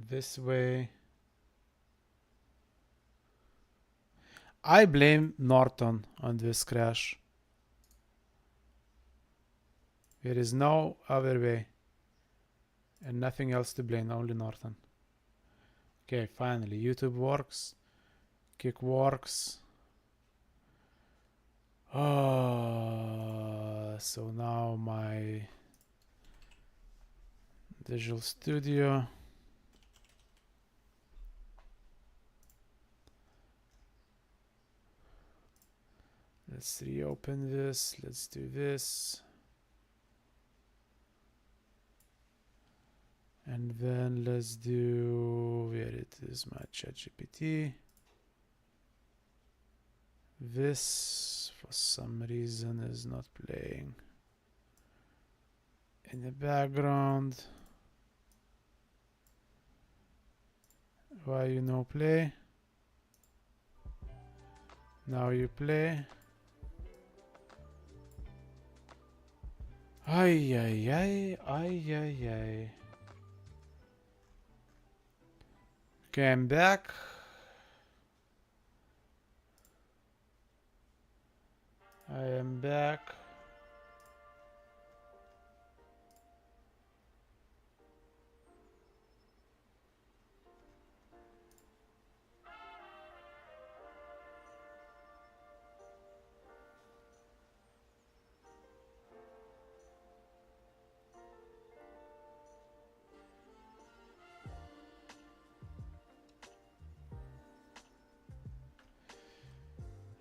this way. I blame Norton on this crash. There is no other way. And nothing else to blame, only Norton. Okay, finally, YouTube works. Kick works. So now my Visual Studio. Let's reopen this. Let's do this. And then let's do, where it is, my ChatGPT. This, for some reason, is not playing in the background. Why you no play? Now you play. Ay, ay, ay, ay, ay, ay. Okay, I'm back. I am back.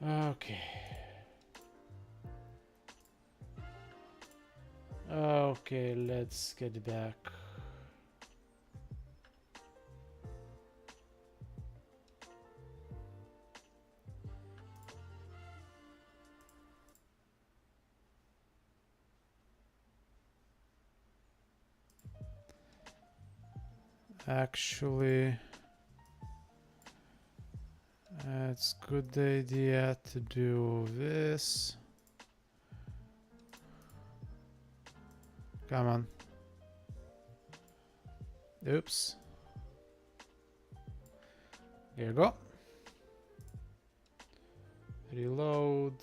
Okay. Okay, let's get back. Actually, it's a good idea to do this. Come on. Oops. There you go. Reload.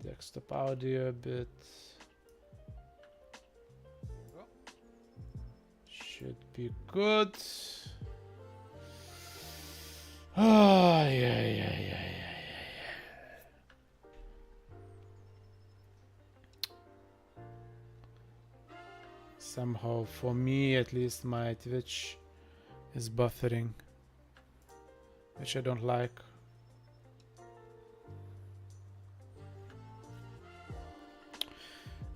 Desktop audio a bit. Should be good. Oh, yeah. Somehow, for me at least, my Twitch is buffering, which I don't like.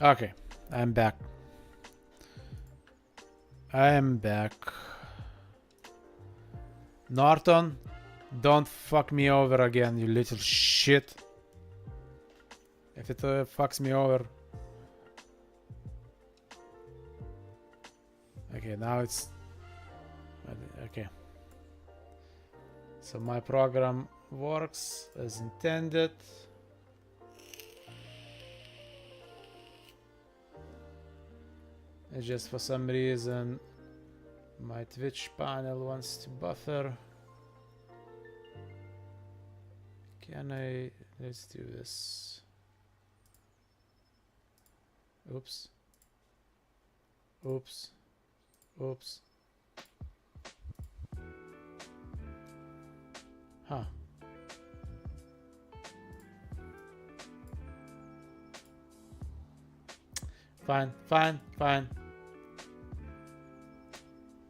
Okay, I'm back. I am back. Norton, don't fuck me over again, you little shit. If it fucks me over. Okay, now it's... Okay. So my program works as intended. It's just for some reason my Twitch panel wants to buffer. Can I... Let's do this. Oops. Oops. Oops. Huh. Fine.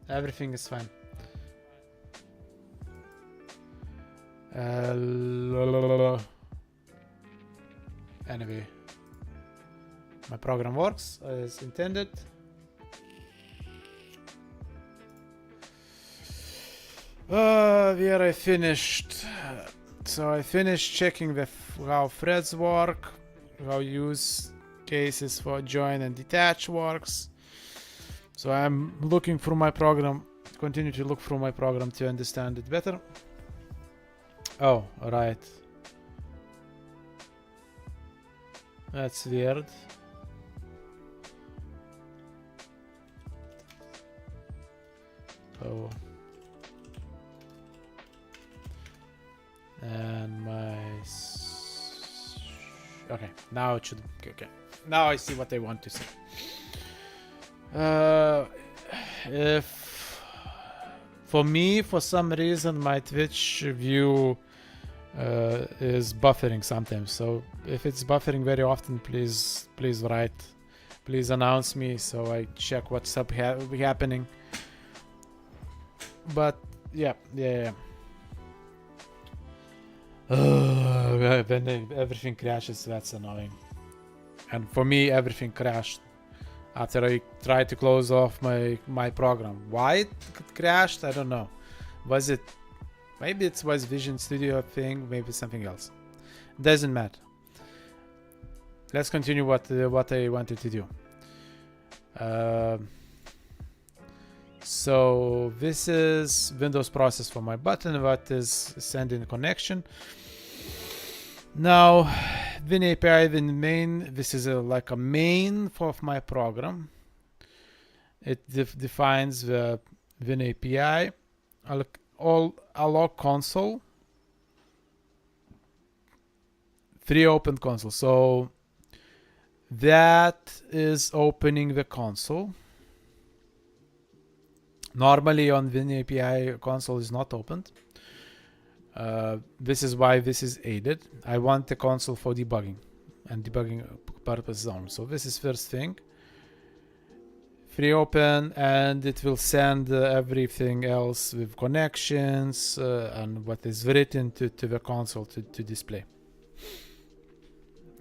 Everything is fine. Anyway, my program works as intended. Where I finished. So I finished checking how threads work, how use cases for join and detach works. So I'm looking through my program, continue to look through my program to understand it better. Oh, right. That's weird. So, and my okay, now it should okay. Now I see what they want to say. If for me, for some reason, my Twitch view is buffering sometimes. So if it's buffering very often, please write, please announce me so I check what's happening. But yeah. When everything crashes, that's annoying. And for me, everything crashed after I tried to close off my program. Why it crashed, I don't know. Was it, maybe it was Vision Studio thing, maybe something else. Doesn't matter. Let's continue what I wanted to do. So this is Windows process for my button, what is sending connection. Now, WinAPI, Win main, this is like a main of my program. It defines the WinAPI, alloc console, free open console. So that is opening the console. Normally on WinAPI console is not opened. This is why this is aided. I want the console for debugging and debugging purposes only. So this is first thing. Free open, and it will send everything else with connections and what is written to the console to display.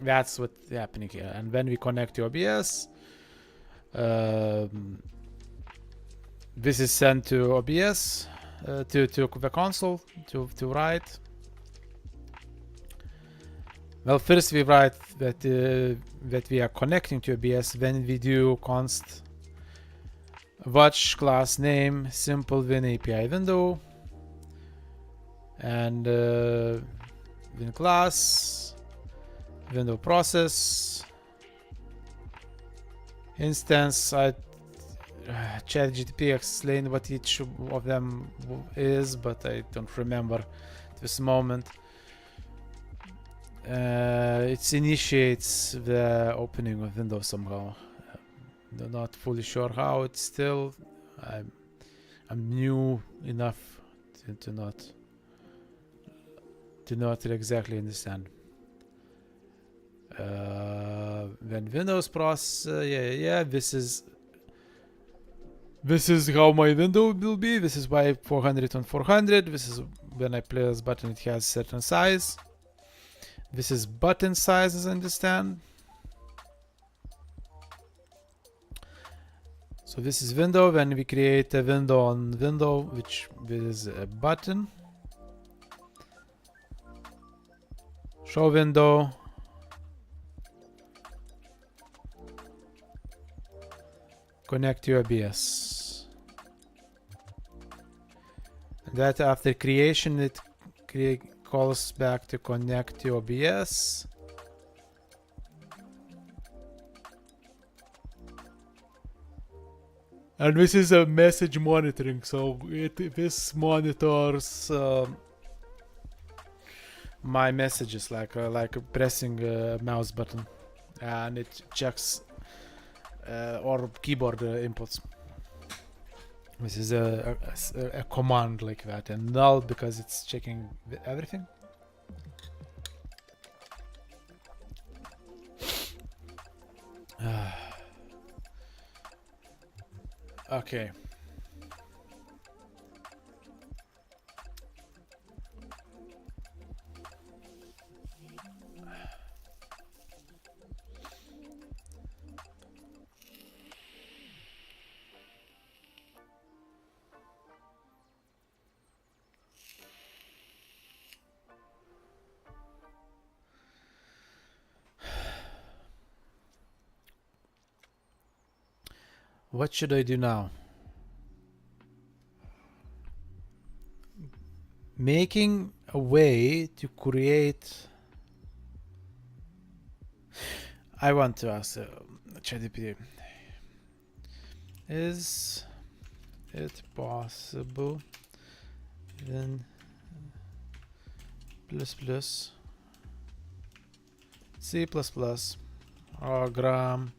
That's what's happening here. And when we connect to OBS, this is sent to OBS, to the console to write. Well, first we write that we are connecting to OBS when we do const watch class name simple WinAPI window and win class window process instance. ChatGPT explained what each of them is, but I don't remember at this moment. It initiates the opening of Windows somehow. I'm not fully sure how. It's still I'm new enough to not exactly understand. When Windows process, this is how my window will be. This is why 400 on 400. This is when I place button, it has certain size. This is button size, as I understand. So this is window. When we create a window on window, which is a button. Show window. Connect to OBS. That after creation, it calls back to connect to OBS. And this is a message monitoring, so this monitors my messages like pressing a mouse button, and it checks or keyboard inputs. This is a command like that, and null because it's checking everything. Okay. What should I do now? Making a way to create. I want to ask ChatGPT. Is it possible then C++ program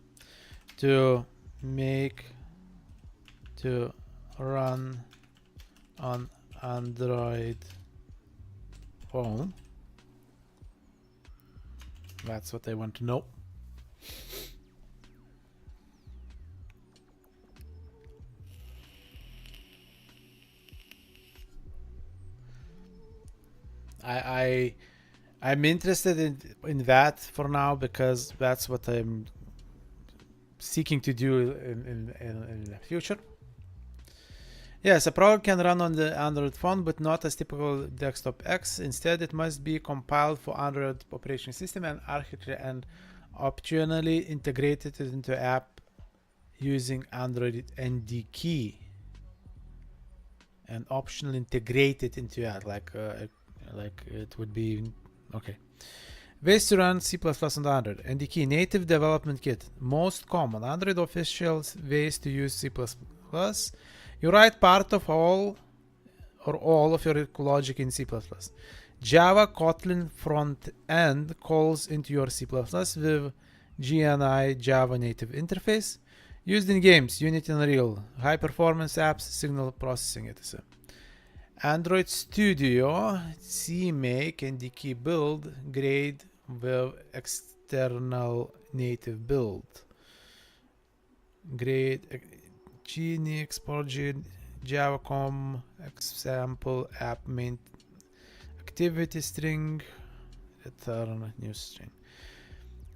to make to run on Android phone? That's what I want to know. I'm interested in that for now because that's what I'm seeking to do in the future. Yes, a program can run on the Android phone, but not as typical desktop X. Instead, it must be compiled for Android operating system and architecture and optionally integrated into app using Android NDKey. And optionally integrated into app, like it would be okay. Ways to run C++ on Android. NDKey native development kit. Most common Android official ways to use C++. You write part of all of your logic in C++. Java Kotlin front end calls into your C++ with GNI Java native interface. Used in games, Unity, Unreal, high performance apps, signal processing, etc. Android Studio, CMake, NDKey build, grade with external native build. Grade Genie export Java.com example app main activity string return new string.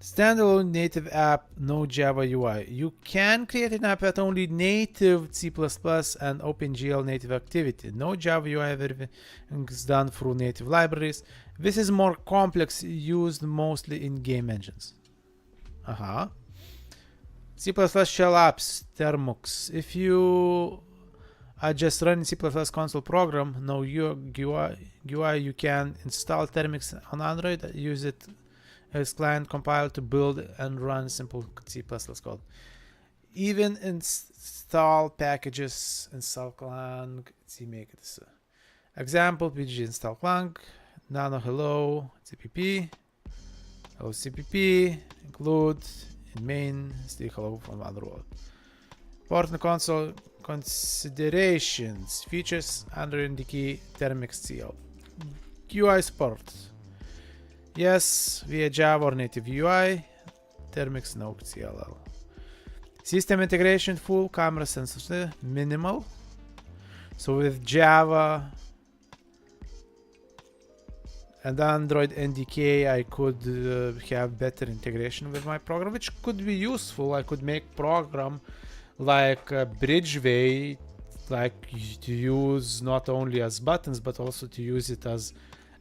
Standalone native app, no Java UI. You can create an app with only native C++ and OpenGL native activity. No Java UI, everything is done through native libraries. This is more complex, used mostly in game engines. C++ shell apps, Termux. If you are just running C++ console program, no UI, you can install Termux on Android, use it as client compile to build and run simple C++ code. Even install packages, install Clang, CMake it. Example, PG install Clang, nano hello, CPP, hello CPP, include in main, still hello from other world. Partner console considerations, features, Android NDKey, Termux CL. UI support. Yes, via Java or native UI. Termux no CLL. System integration full, camera sensors minimal. So with Java and Android NDK, I could have better integration with my program, which could be useful. I could make program like Bridgeway, like to use not only as buttons, but also to use it as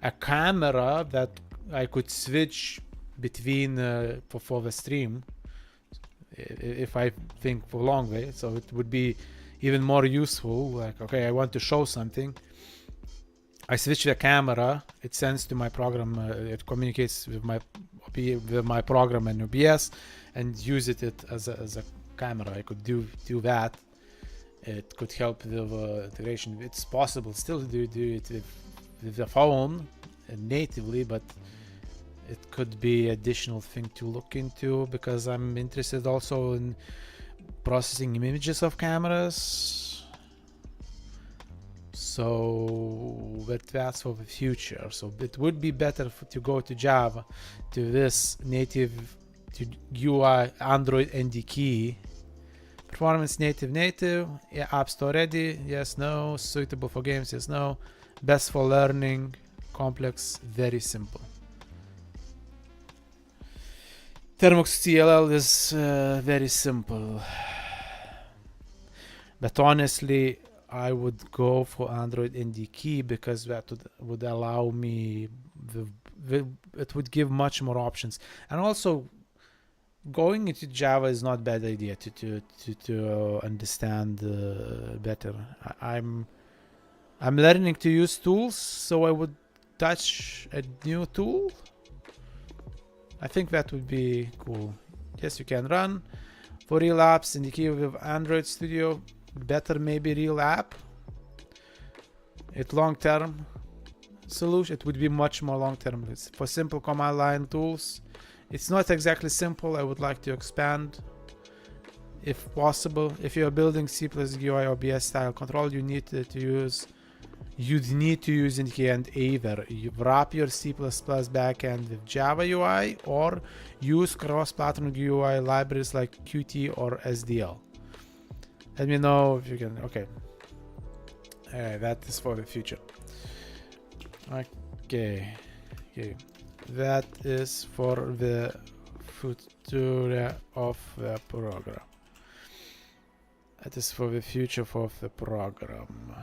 a camera that I could switch between for the stream if I think for long way. So it would be even more useful. Like, okay, I want to show something. I switch the camera. It sends to my program. It communicates with my program and OBS, and use it as a camera. I could do that. It could help with integration. It's possible still to do it with the phone natively, but it could be additional thing to look into because I'm interested also in processing images of cameras. So, but that's for the future. So it would be better to go to Java, to this native, to UI Android NDKey. Performance native, yeah, App Store ready, yes, no. Suitable for games, yes, no. Best for learning, complex, very simple. Termux CLL is very simple, but honestly I would go for Android NDKey because that would allow me it would give much more options, and also going into Java is not a bad idea to understand better. I'm learning to use tools, so I would touch a new tool. I think that would be cool. Yes, you can run for real apps in the key with Android Studio. better maybe real app. It long-term solution. It would be much more long-term. It's for simple command line tools. It's not exactly simple. I would like to expand, if possible. If you're building C plus GUI OBS style control, you'd need to use in the end either you wrap your C++ backend with Java UI or use cross-platform GUI libraries like Qt or SDL. Let me know if you can. Okay. That is for the future. Okay. That is for the future of the program. That is for the future of the program.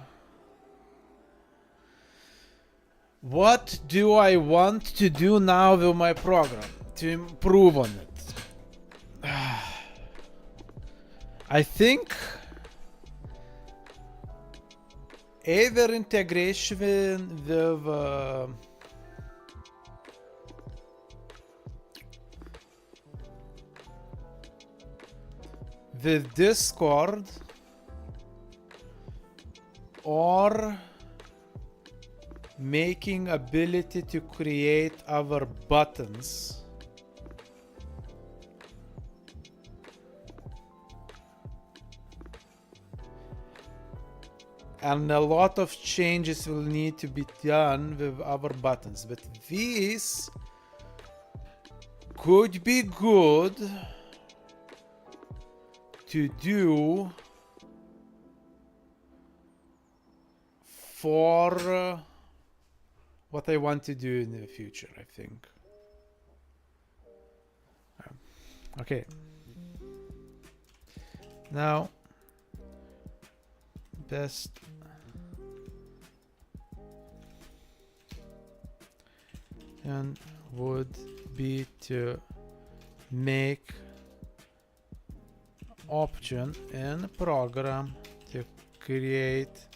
What do I want to do now with my program to improve on it? I think either integration with Discord or making ability to create other buttons and a lot of changes will need to be done with other buttons, but these could be good to do for what I want to do in the future, I think. Okay. Now, best and would be to make option in program to create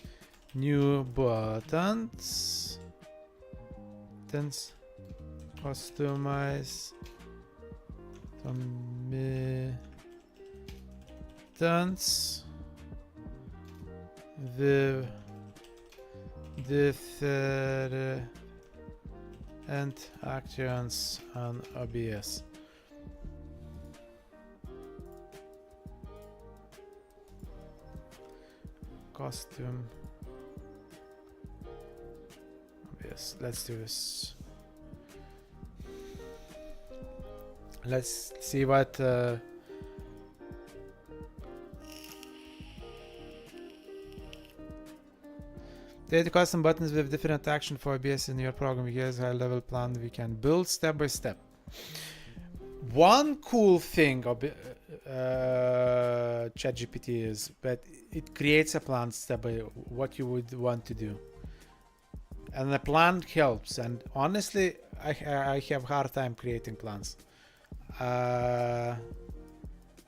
new buttons, customize buttons with different actions on OBS. Custom. Yes, let's do this. Let's see what create custom buttons with different action for OBS in your program. Here's a high level plan we can build step by step. One cool thing of ChatGPT is that it creates a plan step by what you would want to do, and the plan helps. And honestly, I have a hard time creating plans. I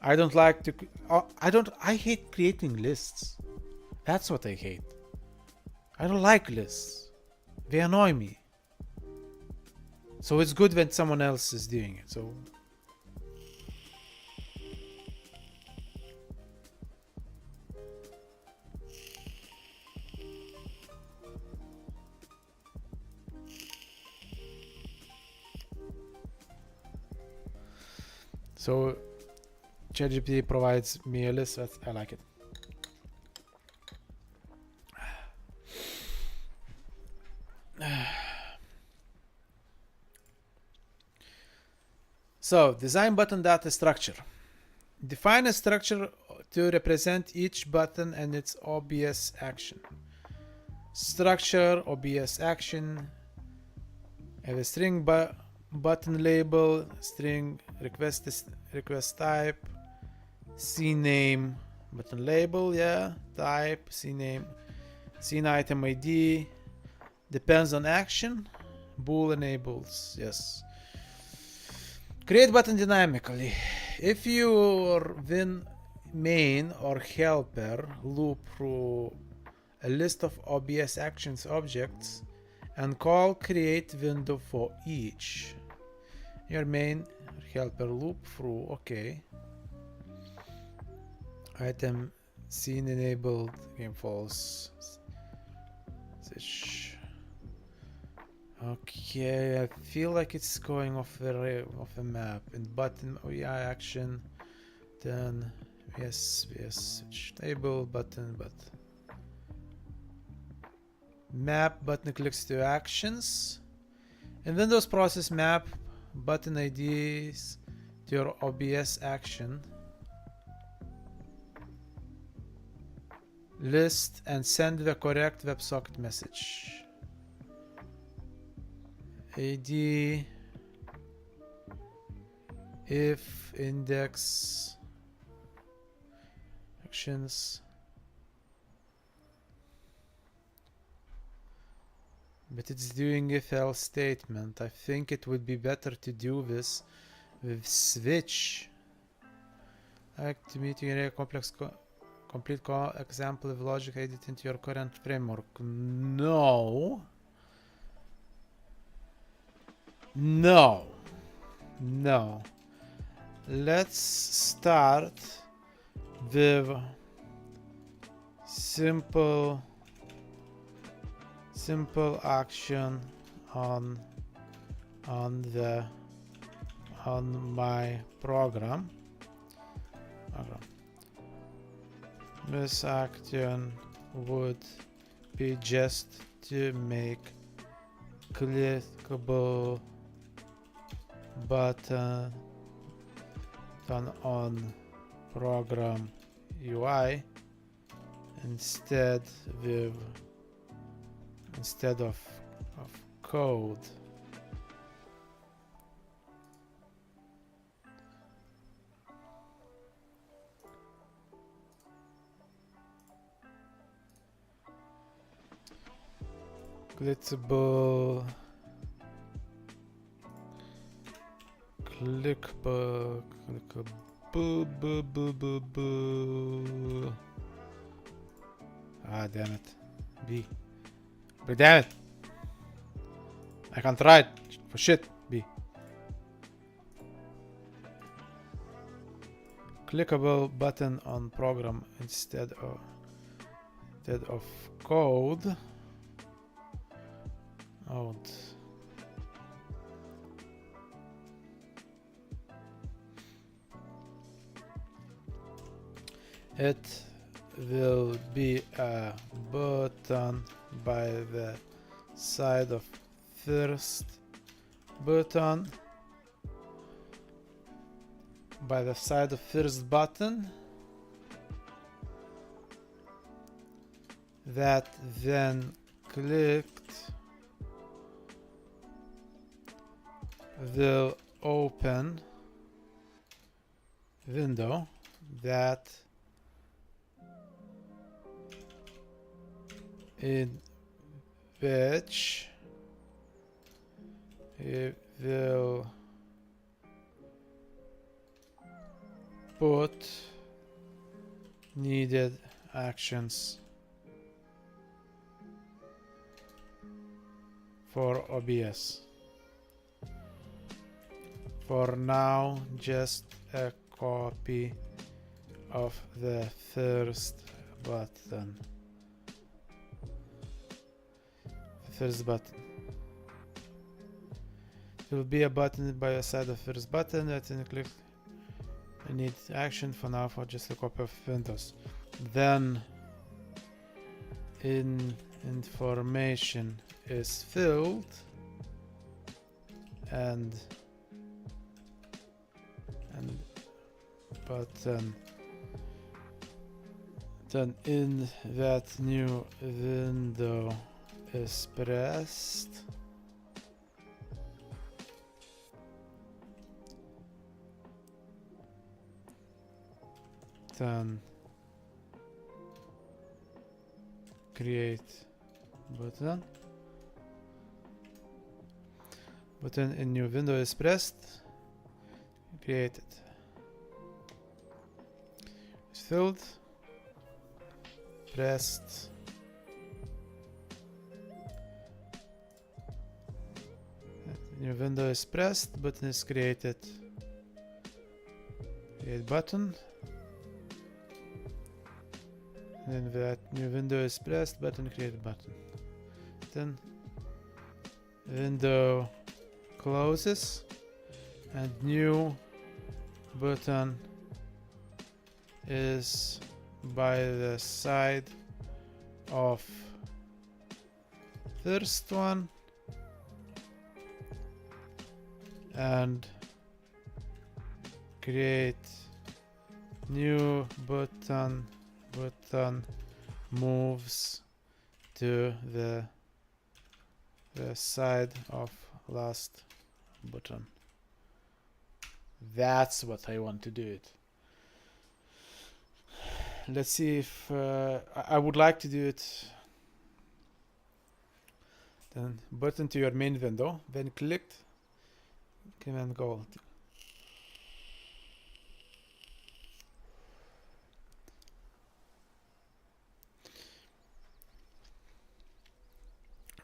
don't like to. I hate creating lists. That's what I hate. I don't like lists. They annoy me. So it's good when someone else is doing it. So ChatGPT provides me a list. I like it. So design button data structure. Define a structure to represent each button and its OBS action. Structure, OBS action, have a string button label, string request type, CNAME button label, yeah, type, CNAME, scene item ID, depends on action, bool enables, yes. Create button dynamically. If your main or helper loop through a list of OBS actions objects and call create window for each. Your main or helper loop through, okay. Item Scene enabled, game false. Switch. Okay, I feel like it's going off the map. And button, oh yeah, action. Then yes, switch table button, but map button clicks to actions. In Windows process map button IDs to your OBS action list and send the correct WebSocket message. ID if index actions, but it's doing if else statement. I think it would be better to do this with switch. Act meeting area complex complete example of logic edit into your current framework. No. Let's start with simple action on my program. This action would be just to make clickable button on program UI instead of code. Clickable ah, damn it. B. But damn it. I can't write for shit. B. Clickable button on program instead of code. It will be a button by the side of first button. By the side of first button that then clicked will open window that in which it will put needed actions for OBS. For now, just a copy of the first button. First button. There will be a button by the side of first button that you click. I need action for now for just a copy of Windows. Then information is filled and button then in that new window is pressed. Then create button in new window is pressed, created, it's filled, pressed, new window is pressed, button is created, create button, Then that new window is pressed, button create button. Then window closes and new button is by the side of first one and create new button moves to the side of last button. That's what I want to do it. Let's see if I would like to do it. Then button to your main window, then clicked, command goal.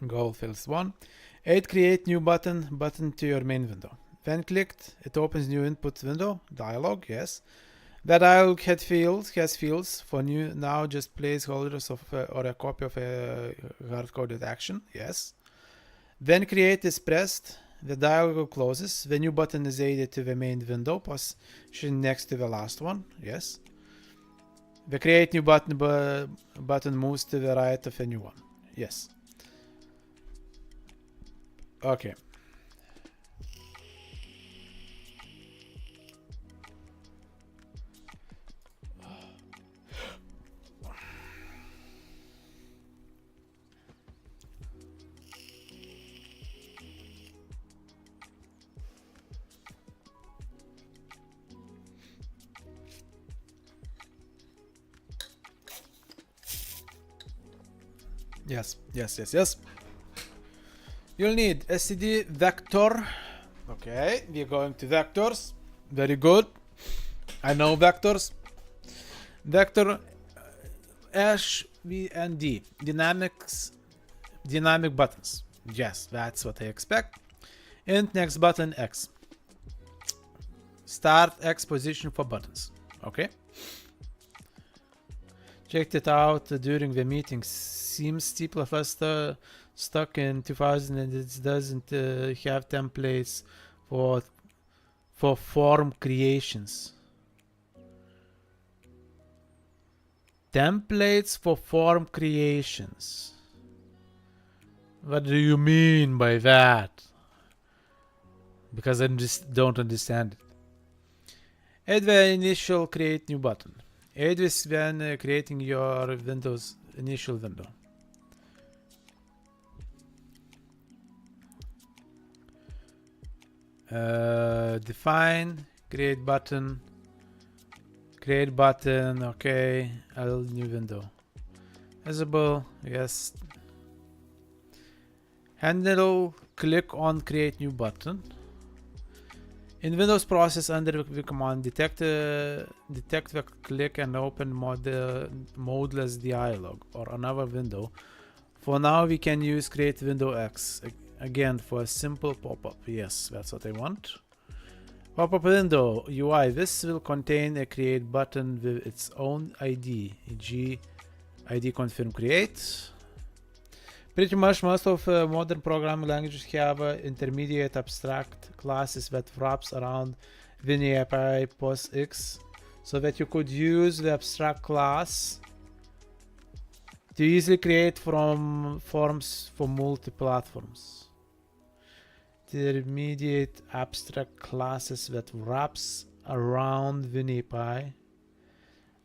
Goal fields 1. 8. Create new button to your main window. When clicked, it opens new input window, dialog, yes. That dialog has fields for new, now just placeholders of or a copy of a hard-coded action, yes. When create is pressed, the dialog closes. The new button is added to the main window, positioned next to the last one, yes. The create new button moves to the right of a new one, yes. Okay. Yes. You'll need std vector. Okay, we're going to vectors. Very good. I know vectors. Vector HVND dynamic buttons. Yes, that's what I expect. And next button X. Start X position for buttons. Okay. Checked it out during the meeting. Seems C++ stuck in 2000 and it doesn't have templates for form creations. Templates for form creations. What do you mean by that? Because I just don't understand it. Add the initial create new button. Add this when creating your Windows initial window. Define create button. Okay, new window. Visible, yes. Handle click on create new button. In Windows process under the command detect the click and open modeless dialog or another window. For now we can use create window X again for a simple pop-up. Yes, that's what I want. Pop-up window UI. This will contain a create button with its own ID, e.g. ID confirm create. Pretty much most of modern programming languages have intermediate abstract classes that wraps around WinAPI POSIX so that you could use the abstract class to easily create forms for multi-platforms. Intermediate abstract classes that wraps around WinAPI.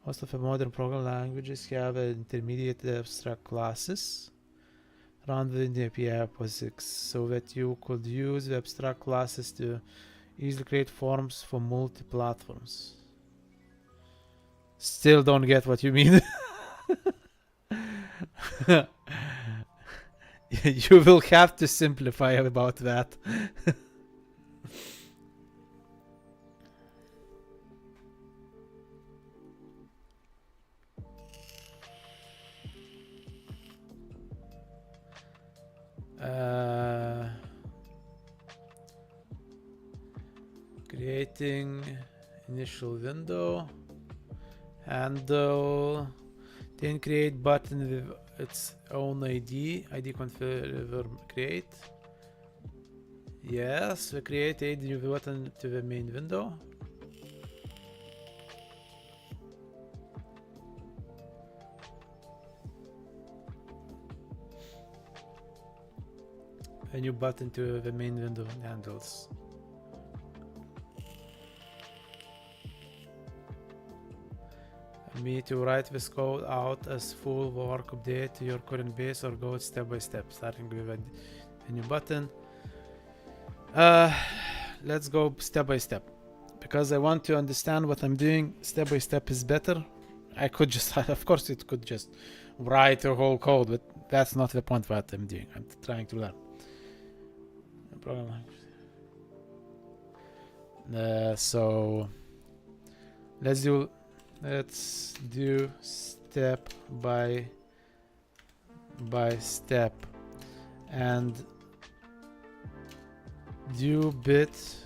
Most of the modern programming languages have intermediate abstract classes around the WinAPI POSIX so that you could use the abstract classes to easily create forms for multi-platforms. Still don't get what you mean. You will have to simplify about that. Creating initial window, handle, Then create button with its own ID confirm create. Yes, we create a new button to the main window. A new button to the main window handles. Me to write this code out as full work update to your current base, or go step by step, starting with a new button. Let's go step by step, because I want to understand what I'm doing. Step by step is better. I could just, of course, it could just write a whole code, but that's not the point of what I'm doing. I'm trying to learn. So let's do step by step and do bit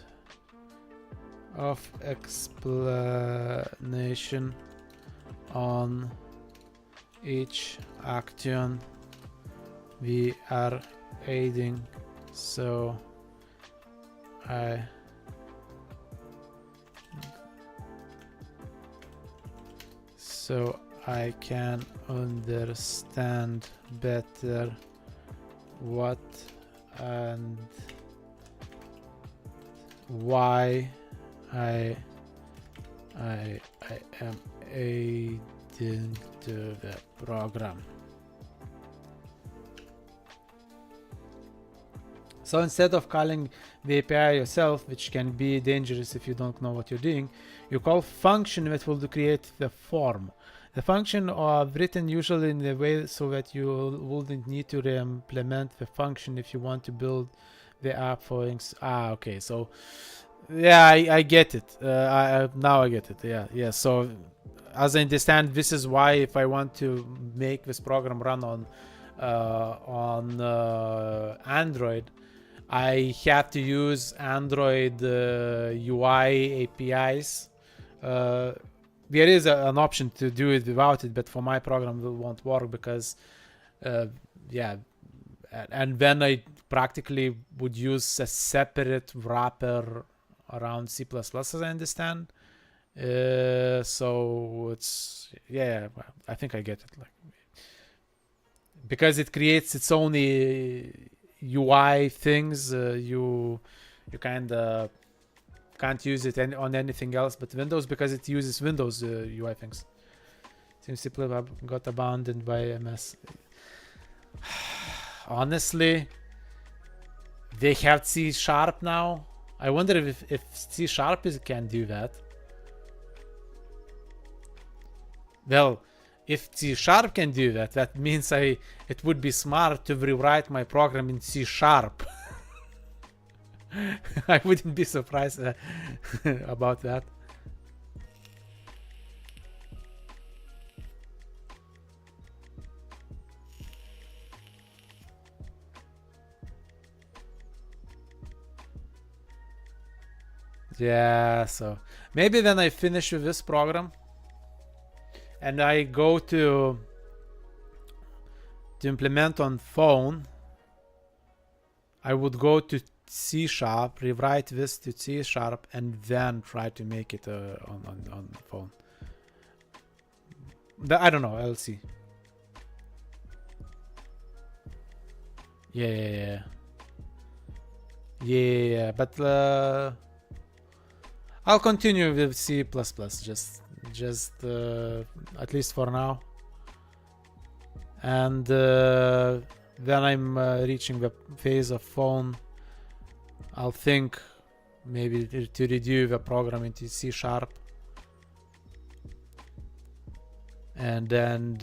of explanation on each action we are adding, so I can understand better what and why I am adding to the program. So instead of calling the API yourself, which can be dangerous if you don't know what you're doing, you call function that will create the form. The function are written usually in the way so that you wouldn't need to re-implement the function if you want to build the app for things. Okay, so yeah, I get it. Now I get it. Yeah. So as I understand, this is why if I want to make this program run on Android, I have to use Android UI APIs. There is an option to do it without it, but for my program it won't work because and then I practically would use a separate wrapper around C++, as I understand. So it's I think I get it, like, because it creates its own UI things. You kind of can't use it on anything else but Windows, because it uses Windows UI things. Seems C++ got abandoned by MS. Honestly, they have C# now. I wonder if C# can do that. Well, if C# can do that, that means it would be smart to rewrite my program in C#. I wouldn't be surprised about that. Yeah, so maybe then I finish with this program and I go to implement on phone. I would go to C#, rewrite this to C#, and then try to make it on phone. I don't know. I'll see. Yeah. But I'll continue with C++. Just at least for now. And then I'm reaching the phase of phone. I'll think maybe to redo the program into C#, and then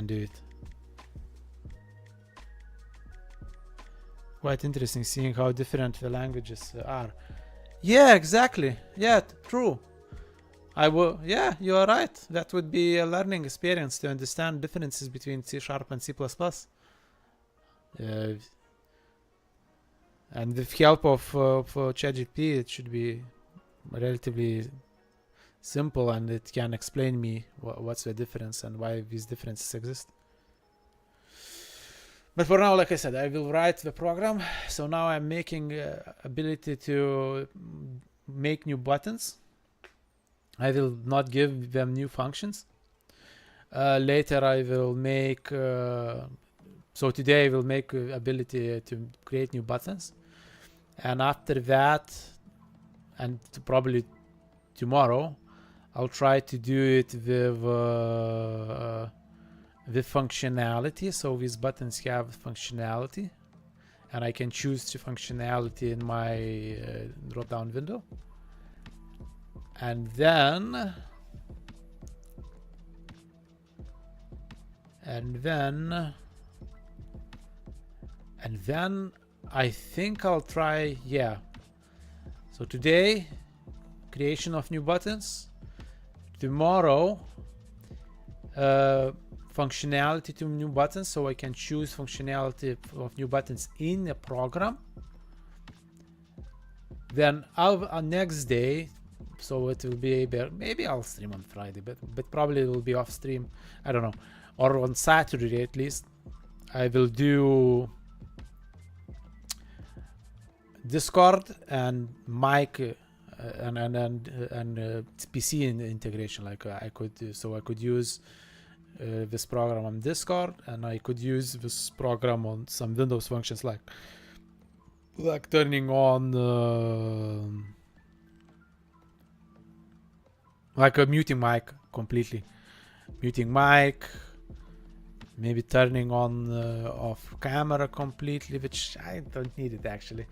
do it. Quite interesting seeing how different the languages are. Yeah, exactly. Yeah, true. Yeah, you are right. That would be a learning experience to understand differences between C# and C++. And with help of ChatGPT, it should be relatively simple, and it can explain me what's the difference and why these differences exist. But for now, like I said, I will write the program. So now I'm making ability to make new buttons. I will not give them new functions. Later I will make, so today I will make ability to create new buttons. And after that, and probably tomorrow, I'll try to do it with functionality. So these buttons have functionality, and I can choose the functionality in my drop-down window. And then I think I'll try, yeah. So today, creation of new buttons. Tomorrow, functionality to new buttons, so I can choose functionality of new buttons in a program. Then next day, so it will be maybe I'll stream on Friday, but probably it will be off stream. I don't know, or on Saturday at least. I will do Discord and mic and PC integration. Like I could use this program on Discord, and I could use this program on some Windows functions like turning on like a muting mic completely, muting mic, maybe turning on off camera completely, which I don't need it actually.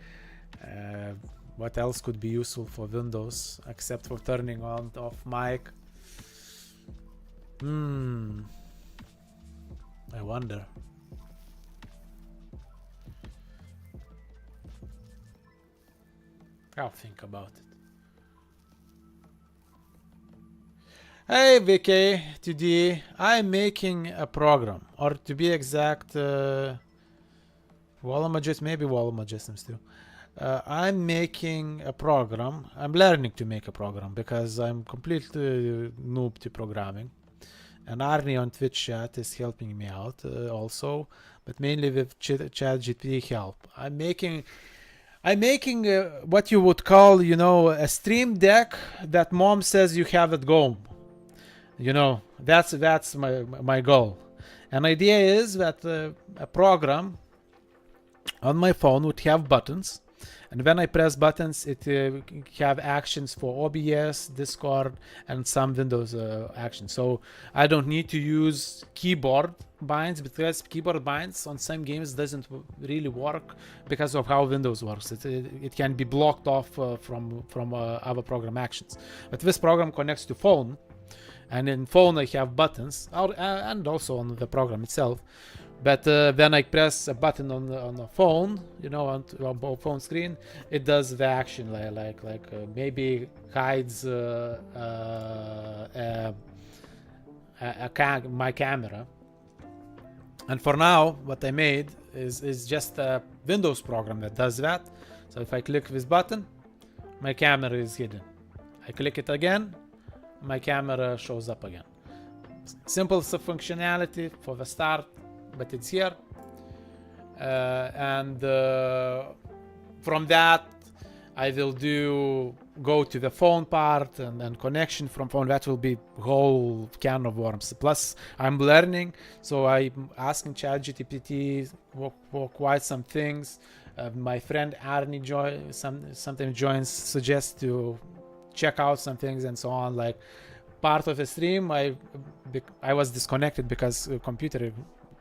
What else could be useful for Windows except for turning on off mic? I wonder. I'll think about it. Hey Vicky, today I'm making a program, or to be exact, maybe Wallama systems too. I'm making a program. I'm learning to make a program because I'm completely noob to programming. And Arnie on Twitch chat is helping me out also, but mainly with ChatGPT help. I'm making what you would call, a stream deck that mom says you have at home. That's my goal. An idea is that a program on my phone would have buttons, and when I press buttons, it have actions for OBS, Discord, and some Windows actions. So I don't need to use keyboard binds, because keyboard binds on some games doesn't really work because of how Windows works. It can be blocked off from other program actions. But this program connects to phone, and in phone I have buttons, and also on the program itself. But when I press a button on the phone, on phone screen, it does the action like maybe hides my camera. And for now, what I made is just a Windows program that does that. So if I click this button, my camera is hidden. I click it again, my camera shows up again. Simple functionality for the start, but it's here. And from that, I will go to the phone part, and then connection from phone. That will be whole can of worms. Plus, I'm learning, so I'm asking ChatGPT for quite some things. My friend Arnie sometimes joins, suggests to check out some things and so on. Like part of the stream, I was disconnected because computer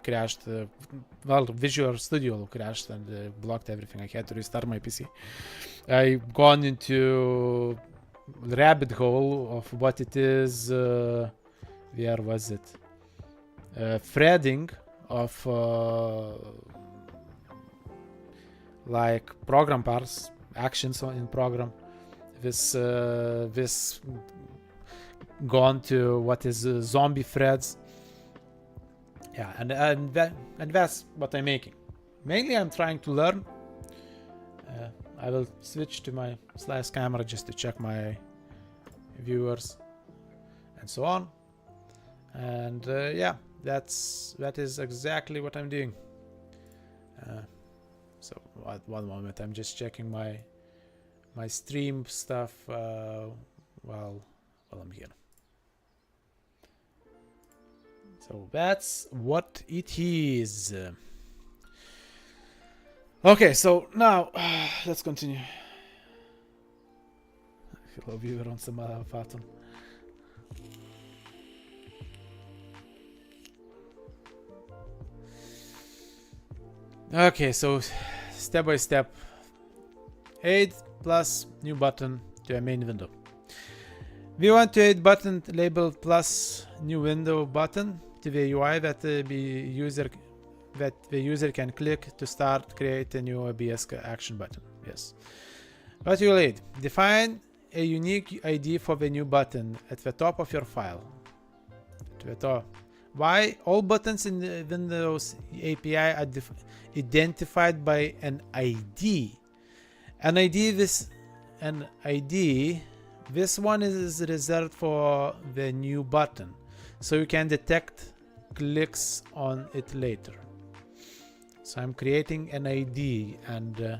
crashed. Visual Studio crashed and blocked everything. I had to restart my PC. I gone into rabbit hole of what it is. Where was it? Threading of like program parts, actions in program. This gone to what is zombie threads. Yeah, and that's what I'm making. Mainly, I'm trying to learn. I will switch to my slice camera just to check my viewers. and so on. And yeah, that is exactly what I'm doing. So at one moment I'm just checking my stream stuff while I'm here. So that's what it is. Okay, so now let's continue. Hello viewer on some Faton. Okay, so step by step. Add plus new button to a main window. We want to add button labeled plus new window button to the UI that the user can click to start create a new OBS action button. Yes. What you will add? Define a unique ID for the new button at the top of your file. To the top. Why? All buttons in the Windows API are identified by an ID. An ID. This one is reserved for the new button, so you can detect clicks on it later. So I'm creating an ID and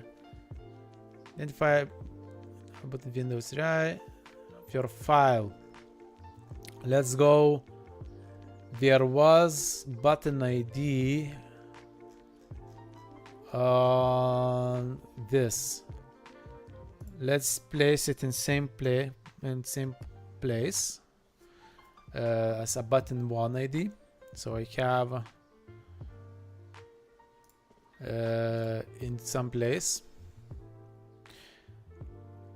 identify about the Windows right of your file. Let's go. There was button ID on this. Let's place it in same place as a button 1 ID. So I have in some place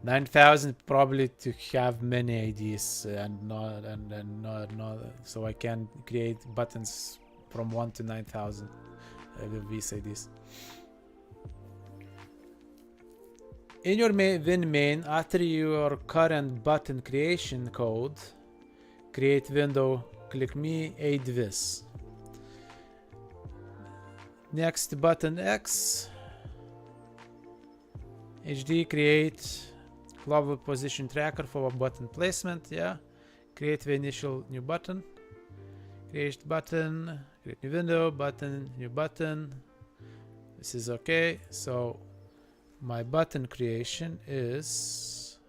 9,000 probably to have many IDs and not so I can create buttons from 1 to 9,000 with these IDs. In your main, after your current button creation code, create window, click me, add this. Next button X, HD, create global position tracker for button placement. Yeah, create the initial new button, create button, create new window, button, new button. This is okay. So my button creation is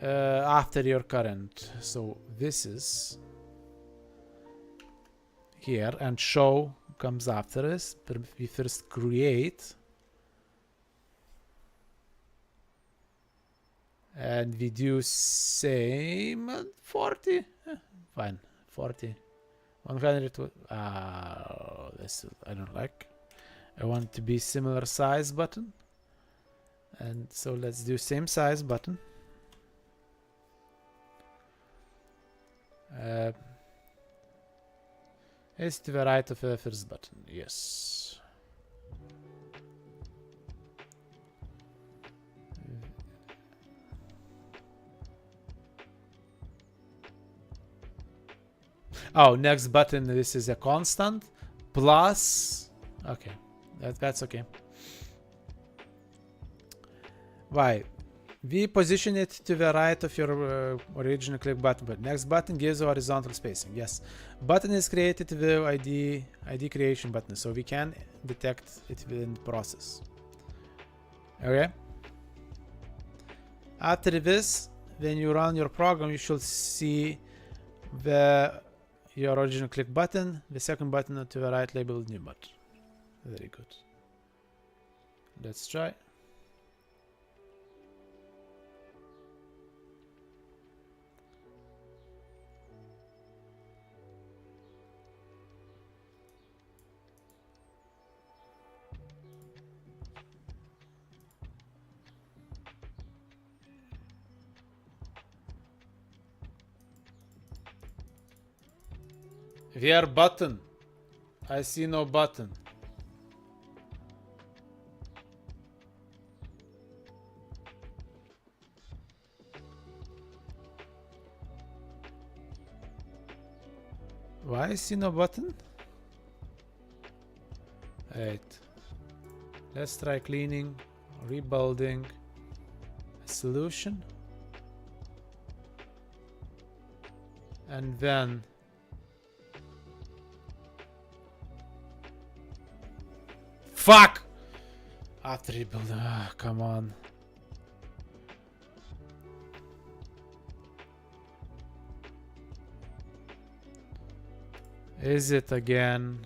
after your current. So this is here, and show comes after this. We first create and we do same 40. Fine, 40. 100. This I don't like. I want to be similar size button, and so let's do same size button. It's to the right of the first button. Yes. Oh, next button. This is a constant plus. Okay, that's okay. Why? We position it to the right of your original click button, but next button gives horizontal spacing. Yes, button is created with ID creation button, so we can detect it within the process. Okay. After this, when you run your program, you should see your original click button, the second button to the right labeled new button. Very good. Let's try. Where button? I see no button. Why I see no button? Right. Let's try cleaning, rebuilding. I solution. And then fuck! After rebuild, come on. Is it again?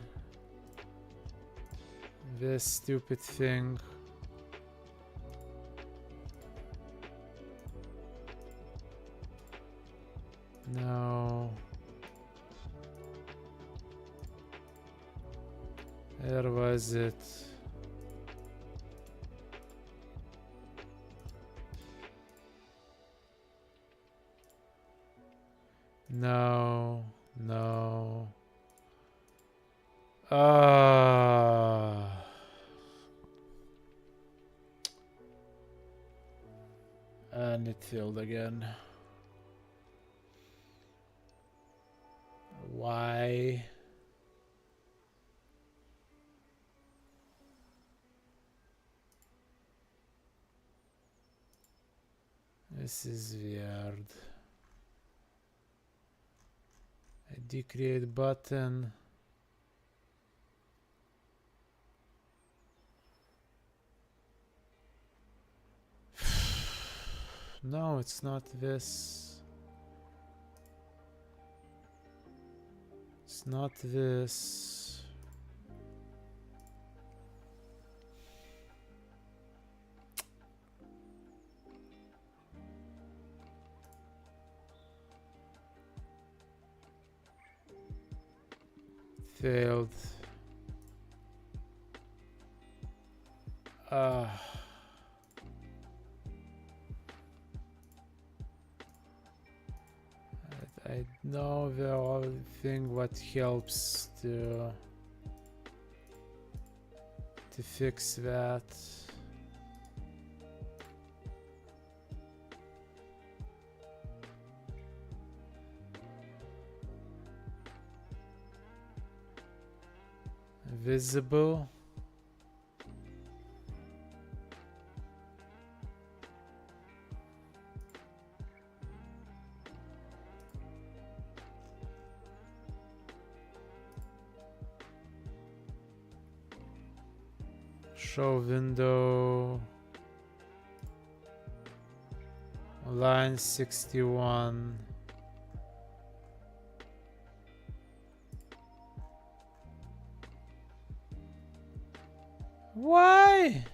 This stupid thing. No. Where was it? No. No. And it failed again. Why? This is weird. A decreate button. No, it's not this. It's not this. Failed. I know the only thing what helps to fix that. Visible. Show window. Line 61. Why?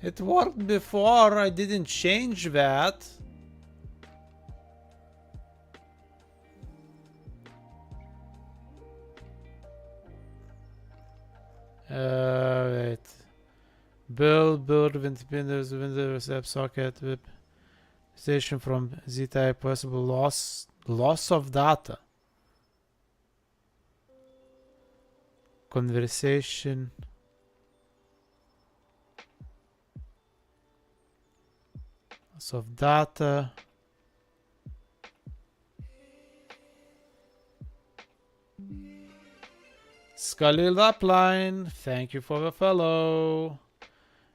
It worked before, I didn't change that. Wait. Build Windows WebSocket web station from Z-type, possible loss of data. Conversation. Loss of data. Scully Lapline, thank you for the follow.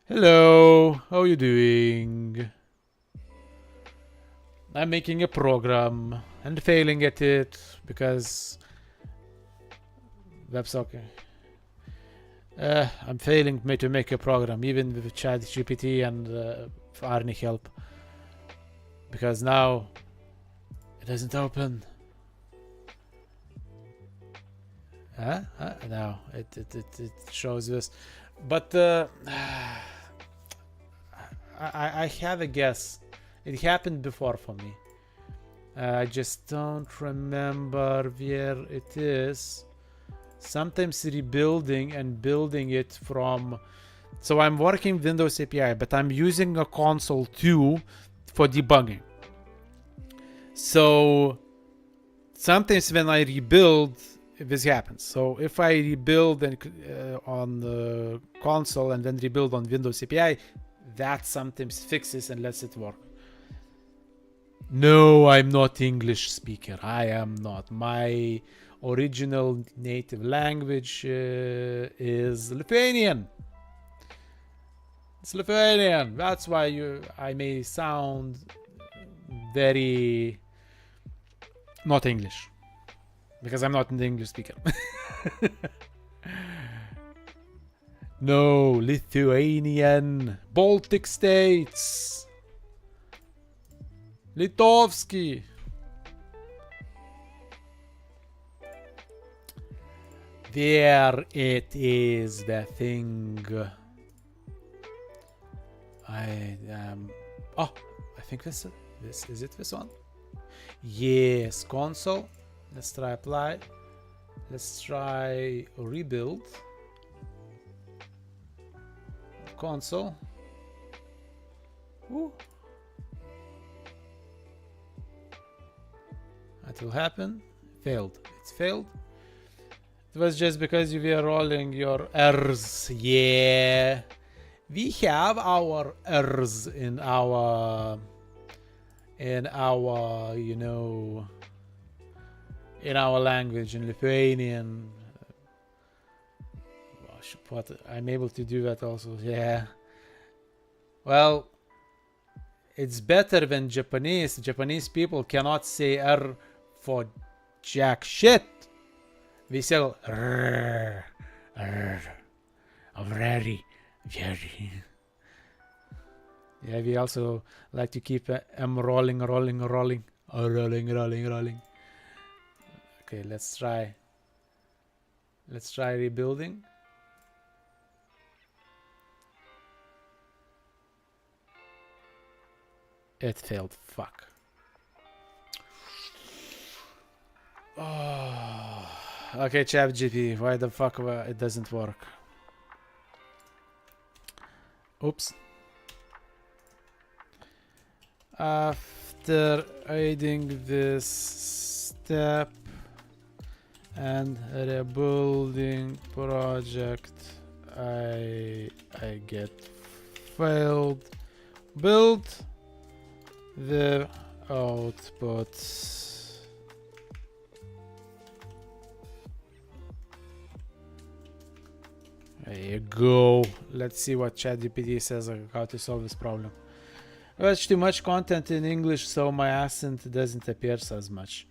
Hello, how are you doing? I'm making a program and failing at it because WebSocket. I'm failing to make a program even with ChatGPT and Arnie help because now it doesn't open. No, it shows this, but I have a guess. It happened before for me. I just don't remember where it is. Sometimes rebuilding and building it from. So I'm working Windows API, but I'm using a console too for debugging. So sometimes when I rebuild, this happens. So if I rebuild on the console and then rebuild on Windows API, that sometimes fixes and lets it work. No, I'm not English speaker. I am not. My original native language is Lithuanian. It's Lithuanian. That's why I may sound very not English, because I'm not an English speaker. No, Lithuanian. Baltic states. Litovsky. There it is, the thing. Oh, I think this is it. This one. Yes, console. Let's try apply. Let's try rebuild. Console. Ooh. That will happen. Failed. It's failed. It was just because you were rolling your R's. Yeah. We have our R's in our you know, in our language, in Lithuanian. What, I'm able to do that also. Yeah. Well, it's better than Japanese. Japanese people cannot say R for jack shit. We say very. Yeah, we also like to keep M rolling. Rolling. Okay, let's try rebuilding. It failed. Fuck. Oh. Okay, ChatGPT, why the fuck it doesn't work? Oops. After adding this step and rebuilding project, I get failed. Build the output. There you go. Let's see what ChatGPT says on how to solve this problem. I watch too much content in English, so my accent doesn't appear as much.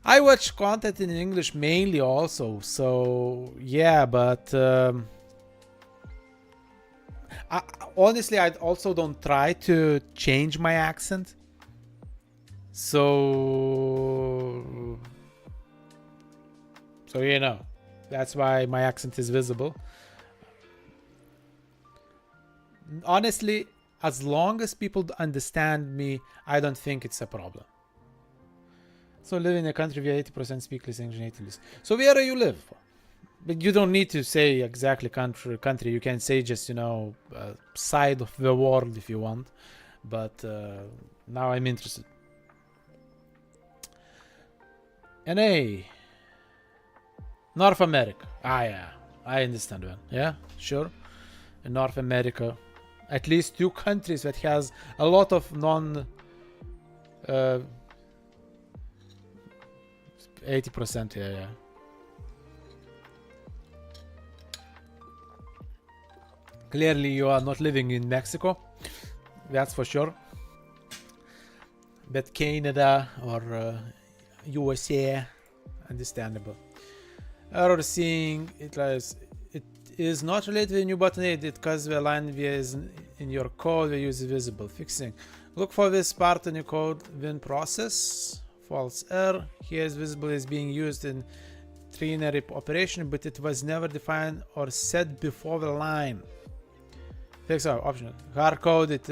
I watch content in English mainly also, so yeah, but honestly, I also don't try to change my accent. So you know, that's why my accent is visible. Honestly, as long as people understand me, I don't think it's a problem. So live in a country where 80% speak less English natively. So where do you live? But you don't need to say exactly country. You can say just, you know, side of the world if you want. But now I'm interested. NA. North America. Ah, yeah. I understand that. Yeah, sure. In North America, at least 2 countries that has a lot of 80%, yeah. Clearly you are not living in Mexico, that's for sure. But Canada or USA, understandable. Error seeing it as it is not related to the new button edit because the line is in your code we use visible. Fixing. Look for this part in your code when process. False error. Here is visible is being used in trinary operation, but it was never defined or set before the line. Fix our optional. Hard code it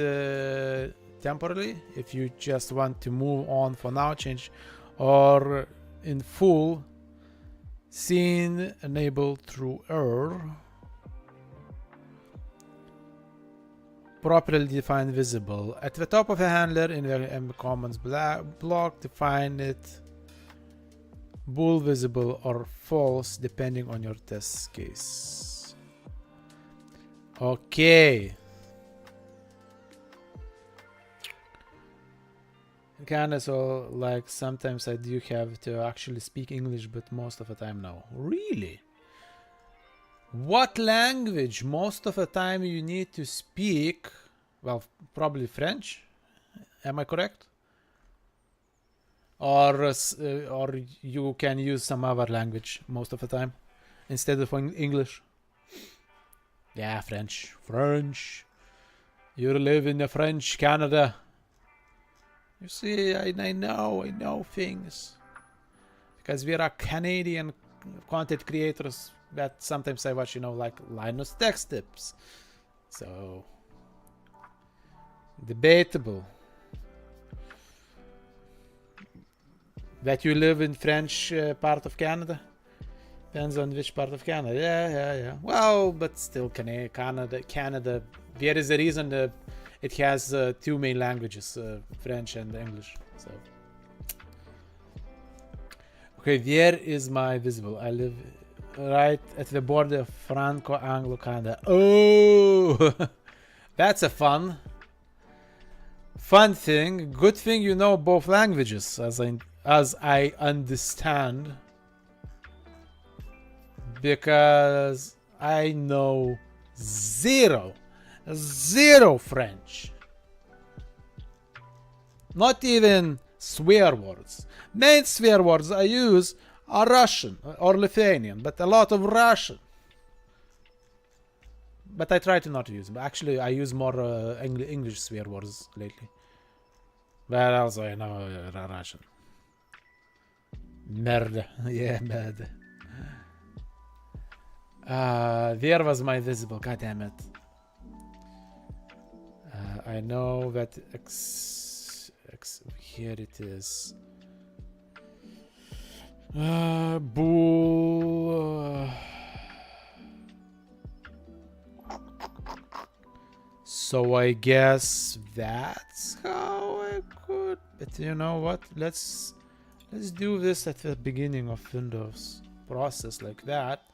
temporarily if you just want to move on for now, change, or in full. Scene enable through error. Properly define visible. At the top of the handler in the commands block, define it bool visible or false depending on your test case. Okay. Canada, so like sometimes I do have to actually speak English, but most of the time no. Really? What language most of the time you need to speak? Well, probably French. Am I correct? Or you can use some other language most of the time instead of English. Yeah, French. French. You live in the French Canada. You see, I know things. Because we are Canadian content creators that sometimes I watch, like Linus Tech Tips. So, debatable. That you live in French part of Canada? Depends on which part of Canada. Yeah. Well, but still Canada. There is a reason it has two main languages, French and English. So, okay, there is my visible. I live right at the border of Franco-Anglo-Canada. Oh, that's a fun thing. Good thing you know both languages, as I understand, because I know zero French. Not even swear words. Main swear words I use are Russian or Lithuanian, but a lot of Russian. But I try to not use them. Actually, I use more English swear words lately. But also I know Russian. Merde. Yeah, merde. There was my visible. God damn it. I know that here it is. Bull. So I guess that's how I could. But you know what? Let's do this at the beginning of Windows process like that,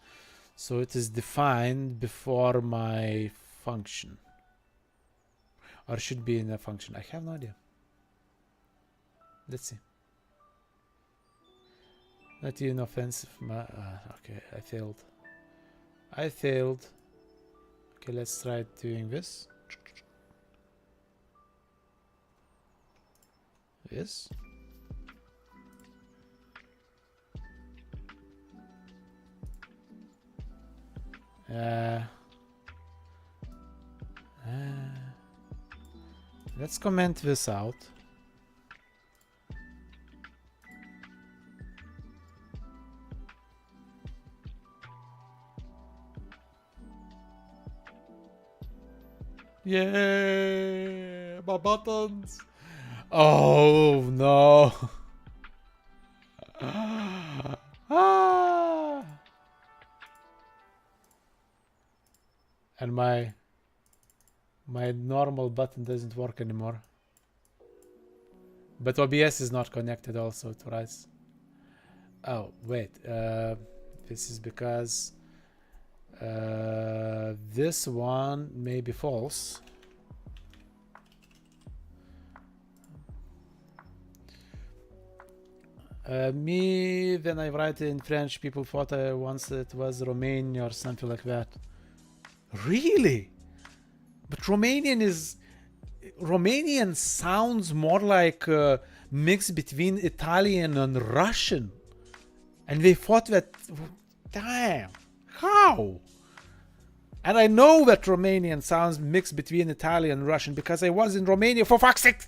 so it is defined before my function, or should be in a function. I have no idea. Let's see. Not even offensive. Okay, I failed. Okay, let's try doing this. This. Let's comment this out. Yeah, my buttons. Oh no. And my normal button doesn't work anymore. But OBS is not connected also to Rise. Oh, wait. This is because this one may be false. Me, when I write in French, people thought once it was Romania or something like that. Really? But Romanian sounds more like a mix between Italian and Russian. And they thought that, damn, how? And I know that Romanian sounds mixed between Italian and Russian because I was in Romania for 6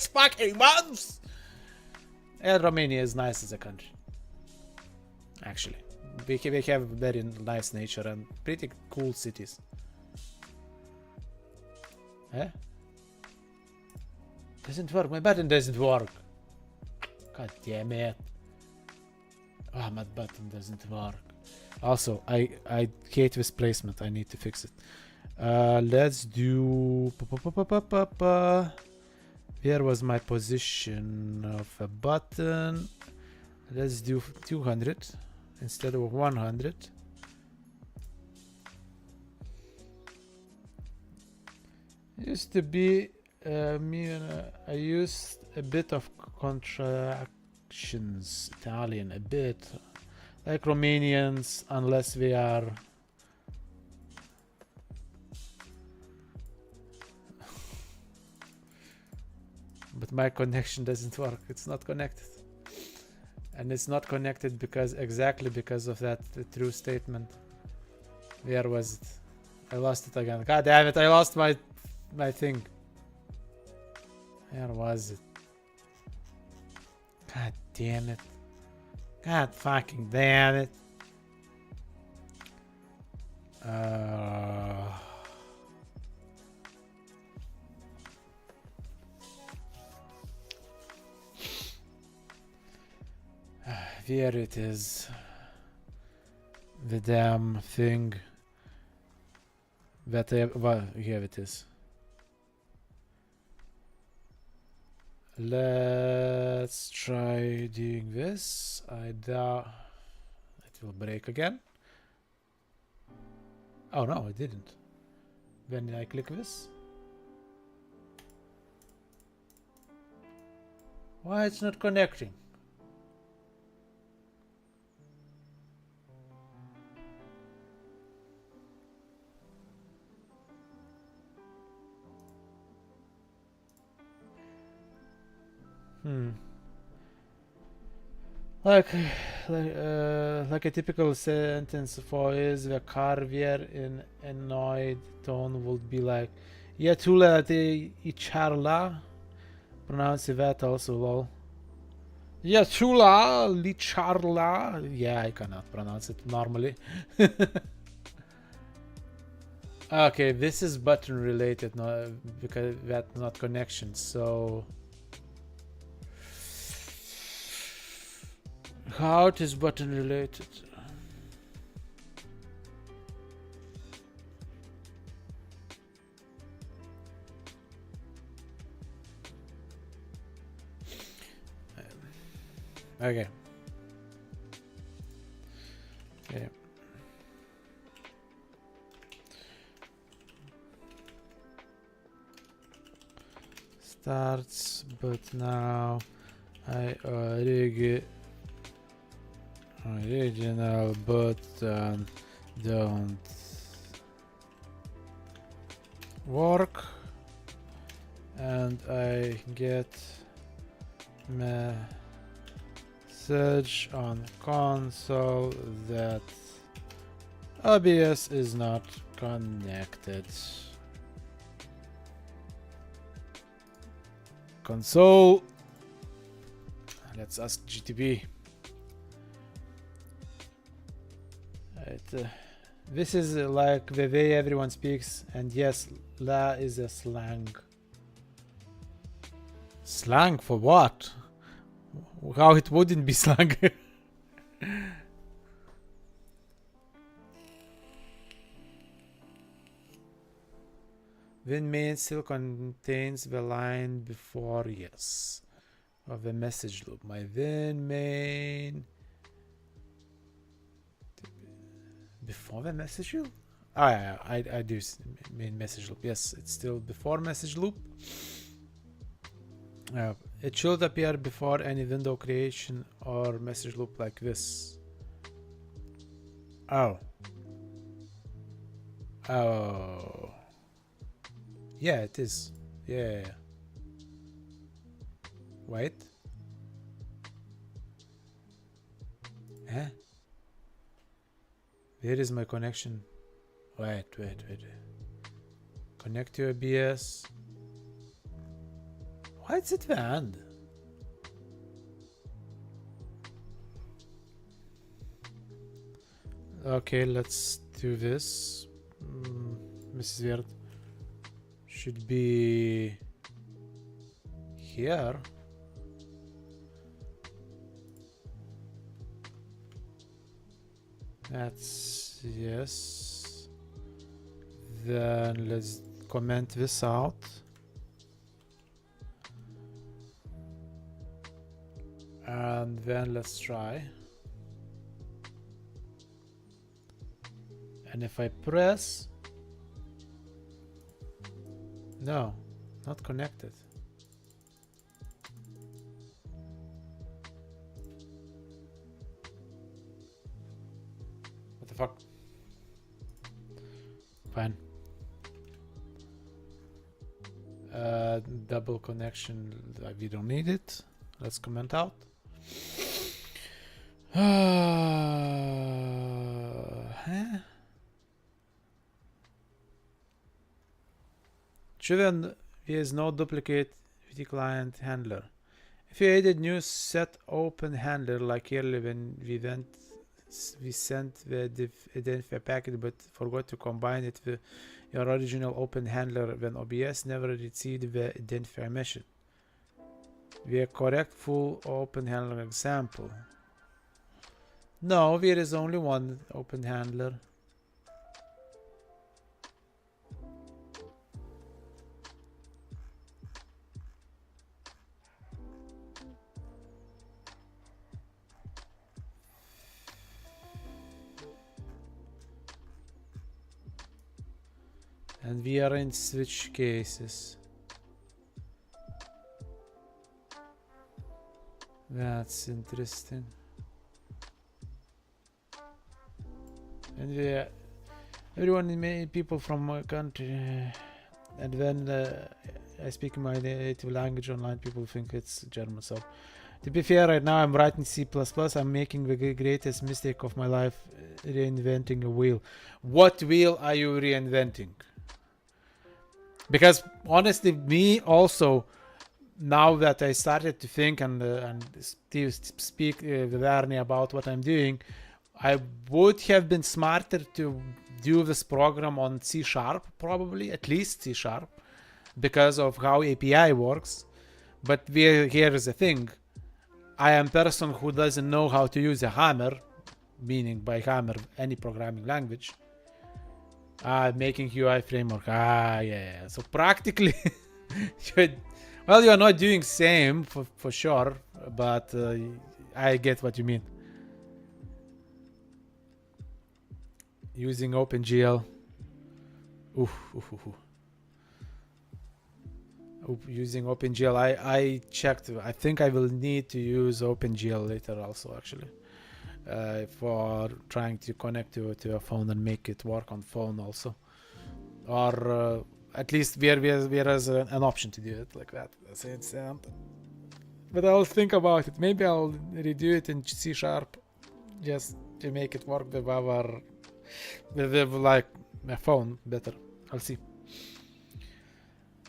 fucking months. And Romania is nice as a country. Actually, they have very nice nature and pretty cool cities. Eh? Doesn't work. My button doesn't work. God damn it. Oh, my button doesn't work. Also, I hate this placement. I need to fix it. Let's do... Here was my position of a button. Let's do 200 instead of 100. Used to be I used a bit of contractions, Italian, a bit. Like Romanians, unless we are... But my connection doesn't work. It's not connected. And it's not connected exactly because of that true statement. Where was it? I lost it again. God damn it, I lost my thing. Where was it? God damn it. God fucking damn it. Here it is. The damn thing. Well, here it is. Let's try doing this. I doubt it will break again. Oh no, it didn't. When I click this. Why it's not connecting? Like a typical sentence for is the carvier in annoyed tone would be like Yatula de Icharla. Pronounce that also, lol. Yatula Licharla. Yeah, I cannot pronounce it normally. Okay, this is button related, no, because that's not connection, so how it is button related? Okay. Okay. Starts, but now I original button don't work, and I get message on console that OBS is not connected. Console. Let's ask GTB. This is like the way everyone speaks, and yes, la is a slang. Slang for what? How it wouldn't be slang? When main still contains the line before yes of the message loop. My then main before the message loop. Oh yeah, I do main message loop. Yes, it's still before message loop. It should appear before any window creation or message loop like this. Oh. Oh. Yeah, it is. Yeah. Wait. Huh? Where is my connection? Wait. Connect to OBS. Why is it banned? Okay, let's do this. Mrs. Weird should be here. That's yes. Then let's comment this out. And then let's try. And if I press, no, Not connected. What the fuck? Fine. Double connection. We don't need it. Let's comment out. Huh? Driven is no duplicate with the client handler. If you added new set open handler like earlier when we sent the identifier packet but forgot to combine it with your original open handler when OBS never received the identifier message. We correct full open handler example. No, there is only one open handler. And we are in switch cases. That's interesting. And everyone, people from my country, and when I speak my native language online, people think it's German. So, to be fair, right now I'm writing C++. I'm making the greatest mistake of my life, reinventing a wheel. What wheel are you reinventing? Because honestly, me also, now that I started to think and speak with Arnie about what I'm doing, I would have been smarter to do this program on C#, probably, at least C#, because of how API works. But here is the thing. I am a person who doesn't know how to use a hammer, meaning by hammer, any programming language. Making UI framework. Yeah. So practically, well, you're not doing same for sure, but I get what you mean. Using OpenGL. Using OpenGL. I checked. I think I will need to use OpenGL later also, actually. For trying to connect to a phone and make it work on phone also, or at least there is an option to do it like that. But I'll think about it. Maybe I'll redo it in C# just to make it work with like my phone better. I'll see.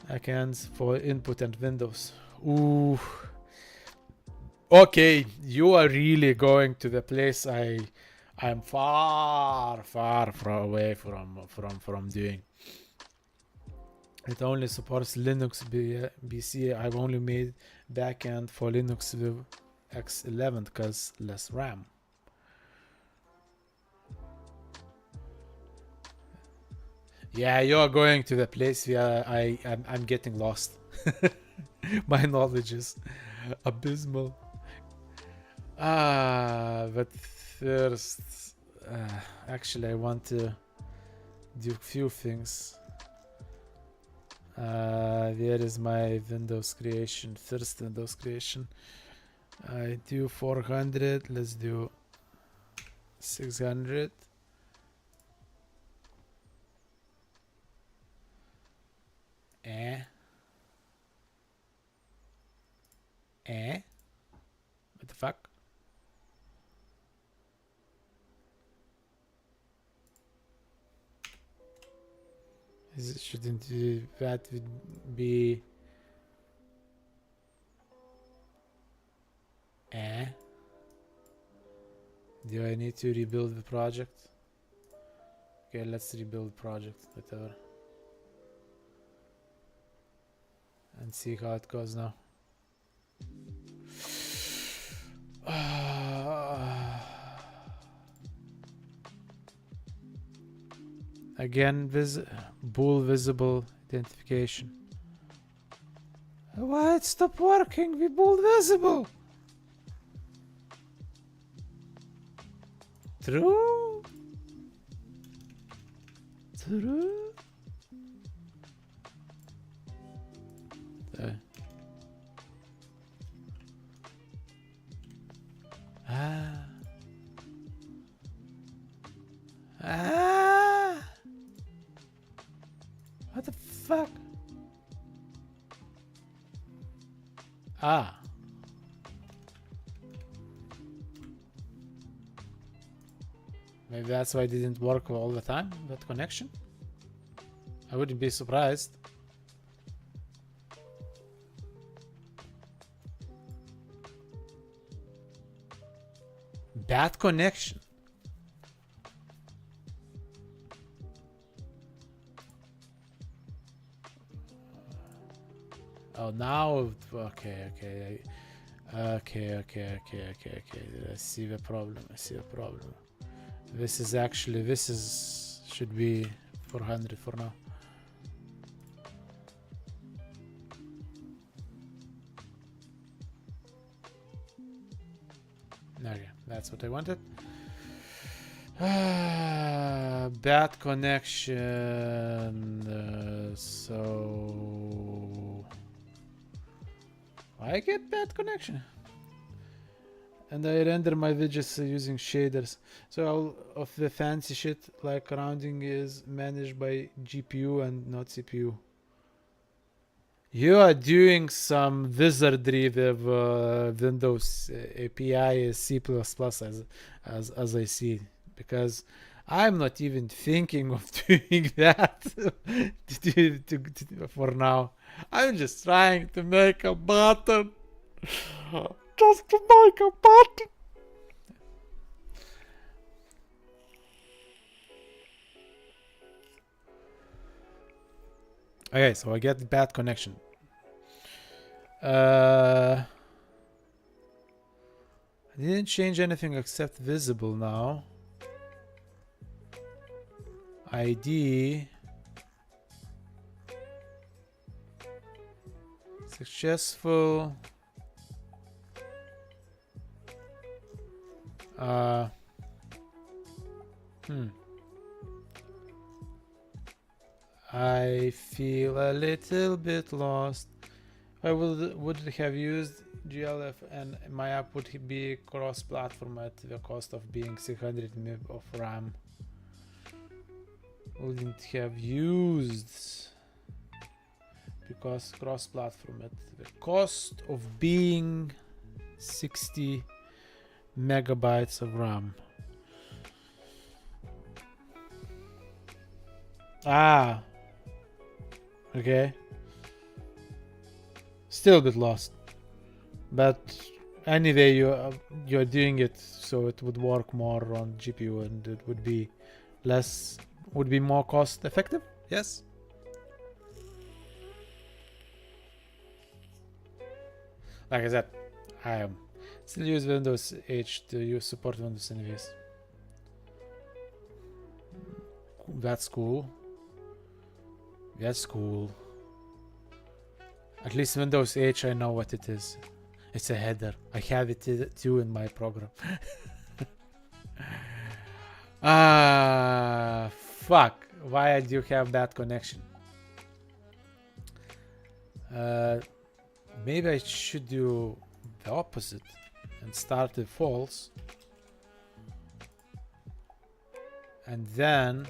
Icons for input and Windows. Ooh. Okay, you are really going to the place I'm far away from doing. It only supports Linux BC. I've only made backend for Linux with X11 because less RAM. Yeah, you're going to the place where I'm getting lost. My knowledge is abysmal. But first, actually, I want to do a few things. There is my Windows creation. First Windows creation. I do 400. Let's do 600. What the fuck? Shouldn't that would be do I need to rebuild the project? Okay, let's rebuild project, whatever, and see how it goes now. Again, bool visible identification. Why it stopped working? We bool visible. True. What the fuck? Ah. Maybe that's why it didn't work all the time, that connection. I wouldn't be surprised. Bad connection. Oh, now, okay. I see the problem. This should be 400 for now. Okay, that's what I wanted. Bad connection. So I get bad connection, and I render my widgets using shaders. So all of the fancy shit like rounding is managed by GPU and not CPU. You are doing some wizardry with Windows API C++ as I see, because I'm not even thinking of doing that for now. I'm just trying to make a button. Just to make a button. Okay, so I get bad connection. I didn't change anything except visible now. ID. Successful. I feel a little bit lost. I would have used GLF and my app would be cross-platform at the cost of being 600 MB of RAM. Wouldn't have used because cross-platform at the cost of being 60 megabytes of RAM. Okay. Still a bit lost, but anyway, you're doing it so it would work more on GPU and it would be more cost effective. Yes. Like I said, I still use Windows 8 to support Windows anyways. That's cool. At least Windows 8, I know what it is. It's a header. I have it too in my program. Fuck. Why do you have bad connection? Maybe I should do the opposite and start with false. And then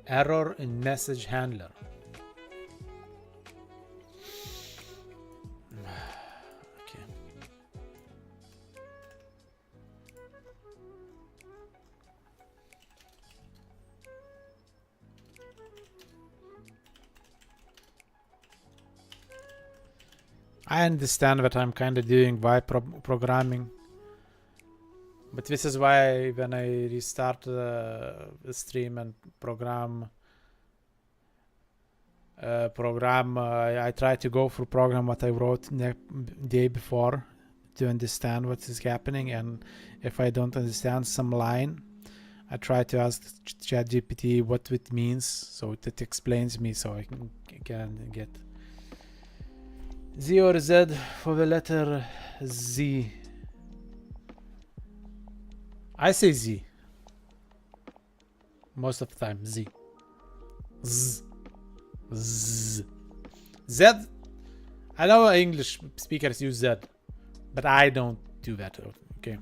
error in message handler. Okay. I understand what I'm kind of doing by programming. But this is why when I restart the stream and program, I try to go through program what I wrote day before to understand what is happening, and if I don't understand some line, I try to ask ChatGPT what it means, so it explains me, so I can get Z or Z for the letter Z. I say Z. Most of the time, Z. Z. Z. Z. I know English speakers use Z, but I don't do that. Okay.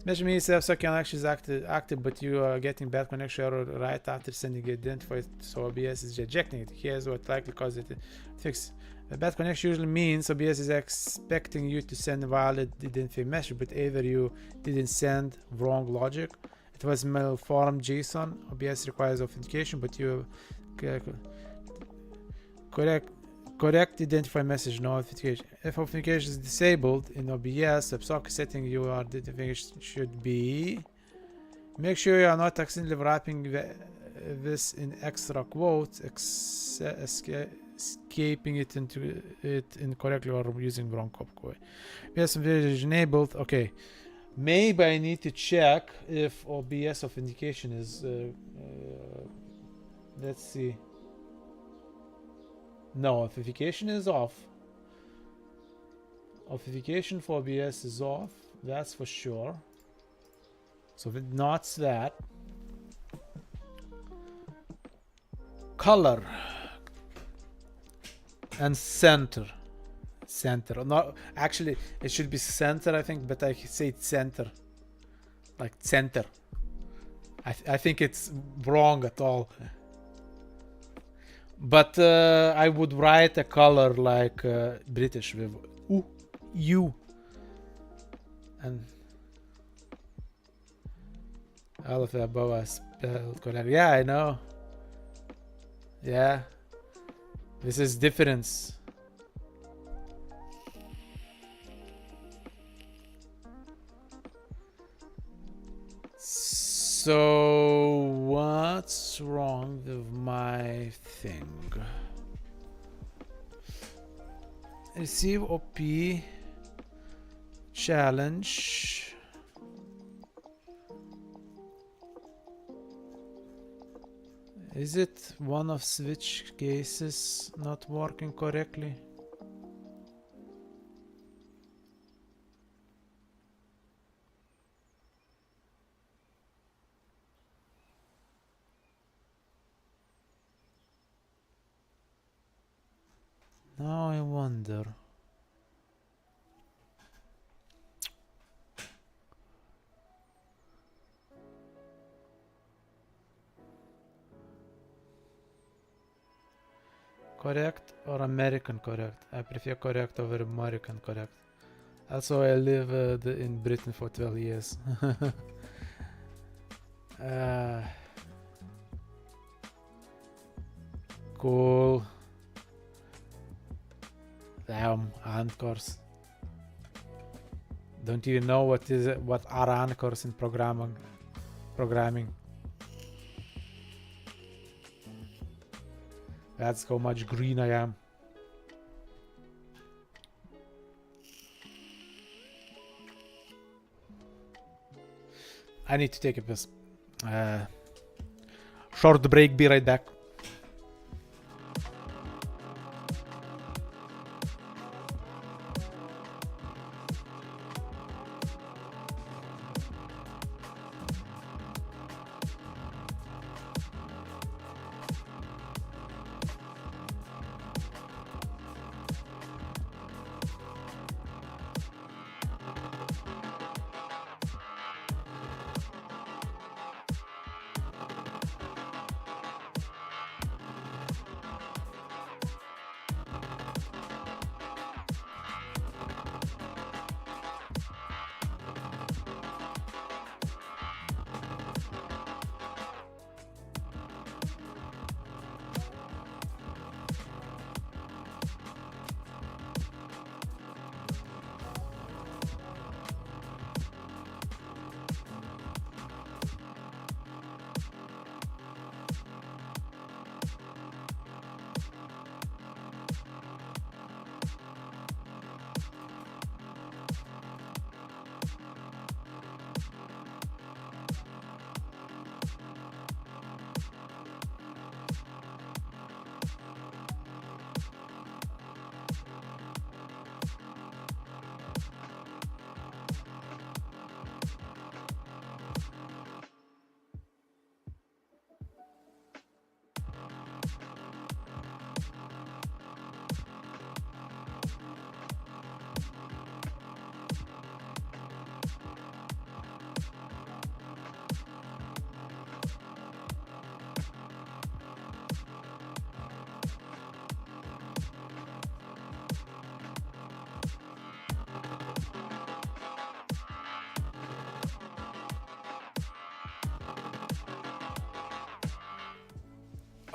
Imagine me self connection is active, but you are getting bad connection error right after sending it identified, so OBS is rejecting it. Here's what likely caused it. Fix. A bad connection usually means OBS is expecting you to send a valid identified message, but either you didn't send wrong logic, it was malformed JSON. OBS requires authentication, but you correct identify message, no authentication. If authentication is disabled in OBS, WebSocket setting you are identification should be. Make sure you are not accidentally wrapping this in extra quotes, escaping it into it incorrectly or using wrong code. Yes, is enabled. Okay, maybe I need to check if OBS authentication is. Let's see. No, authentication is off. Authentication for OBS is off. That's for sure. So if it not that. Color and center. Center. No, actually, it should be center, I think, but I say center. Like center. I think it's wrong at all. But I would write a color like British with U and all of the above are spelled correct. Yeah, I know. Yeah, this is difference. So what's wrong with my thing? Receive OP challenge. Is it one of switch cases not working correctly? Now I wonder. Correct or American correct? I prefer correct over American correct. Also, I lived in Britain for 12 years. Cool. Damn, anchors. Don't even know what are anchors in programming. That's how much green I am. I need to take a piss. Short break, be right back.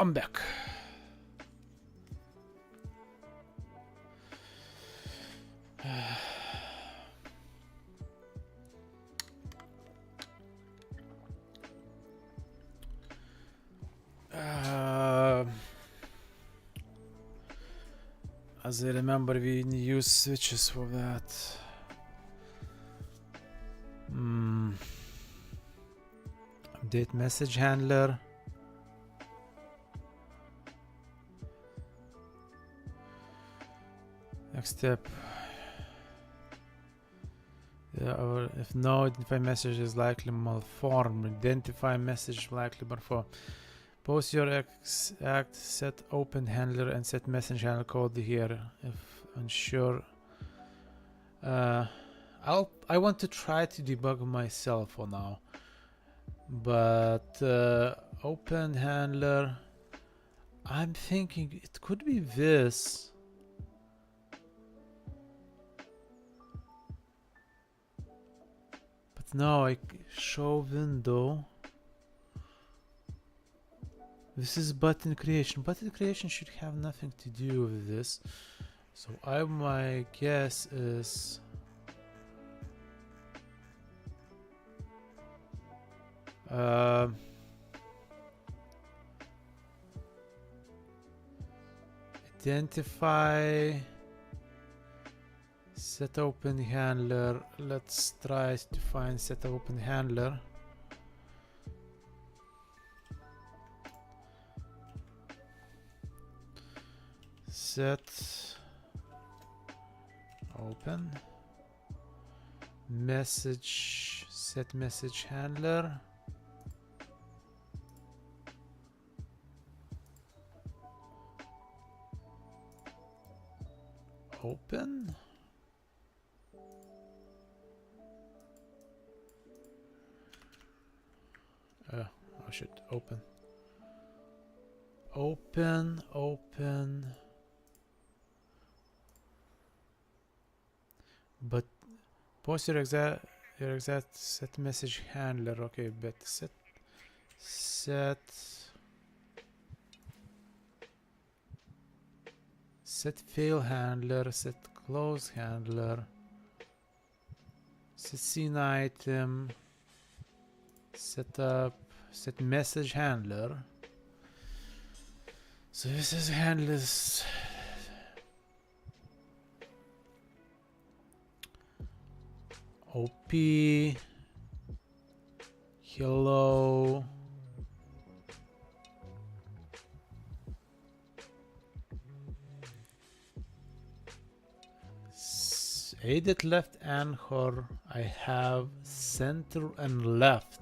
I'm back. As I remember, we use switches for that. Update message handler. Next step. Or if no, identify message is likely malformed. Identify message likely malformed. Post your act, set open handler and set message handler code here. If unsure, I want to try to debug myself for now. But open handler, I'm thinking it could be this. But no, I show window. This is button creation. Button creation should have nothing to do with this. So my guess is identify set open handler. Let's try to find set open handler. Set open message, set message handler. Open. Oh shit, open. Open. But post your exact set message handler. Okay, but set fail handler, set close handler, set scene item, set message handler. So this is handlers. OP, hello, edit left anchor. I have center and left.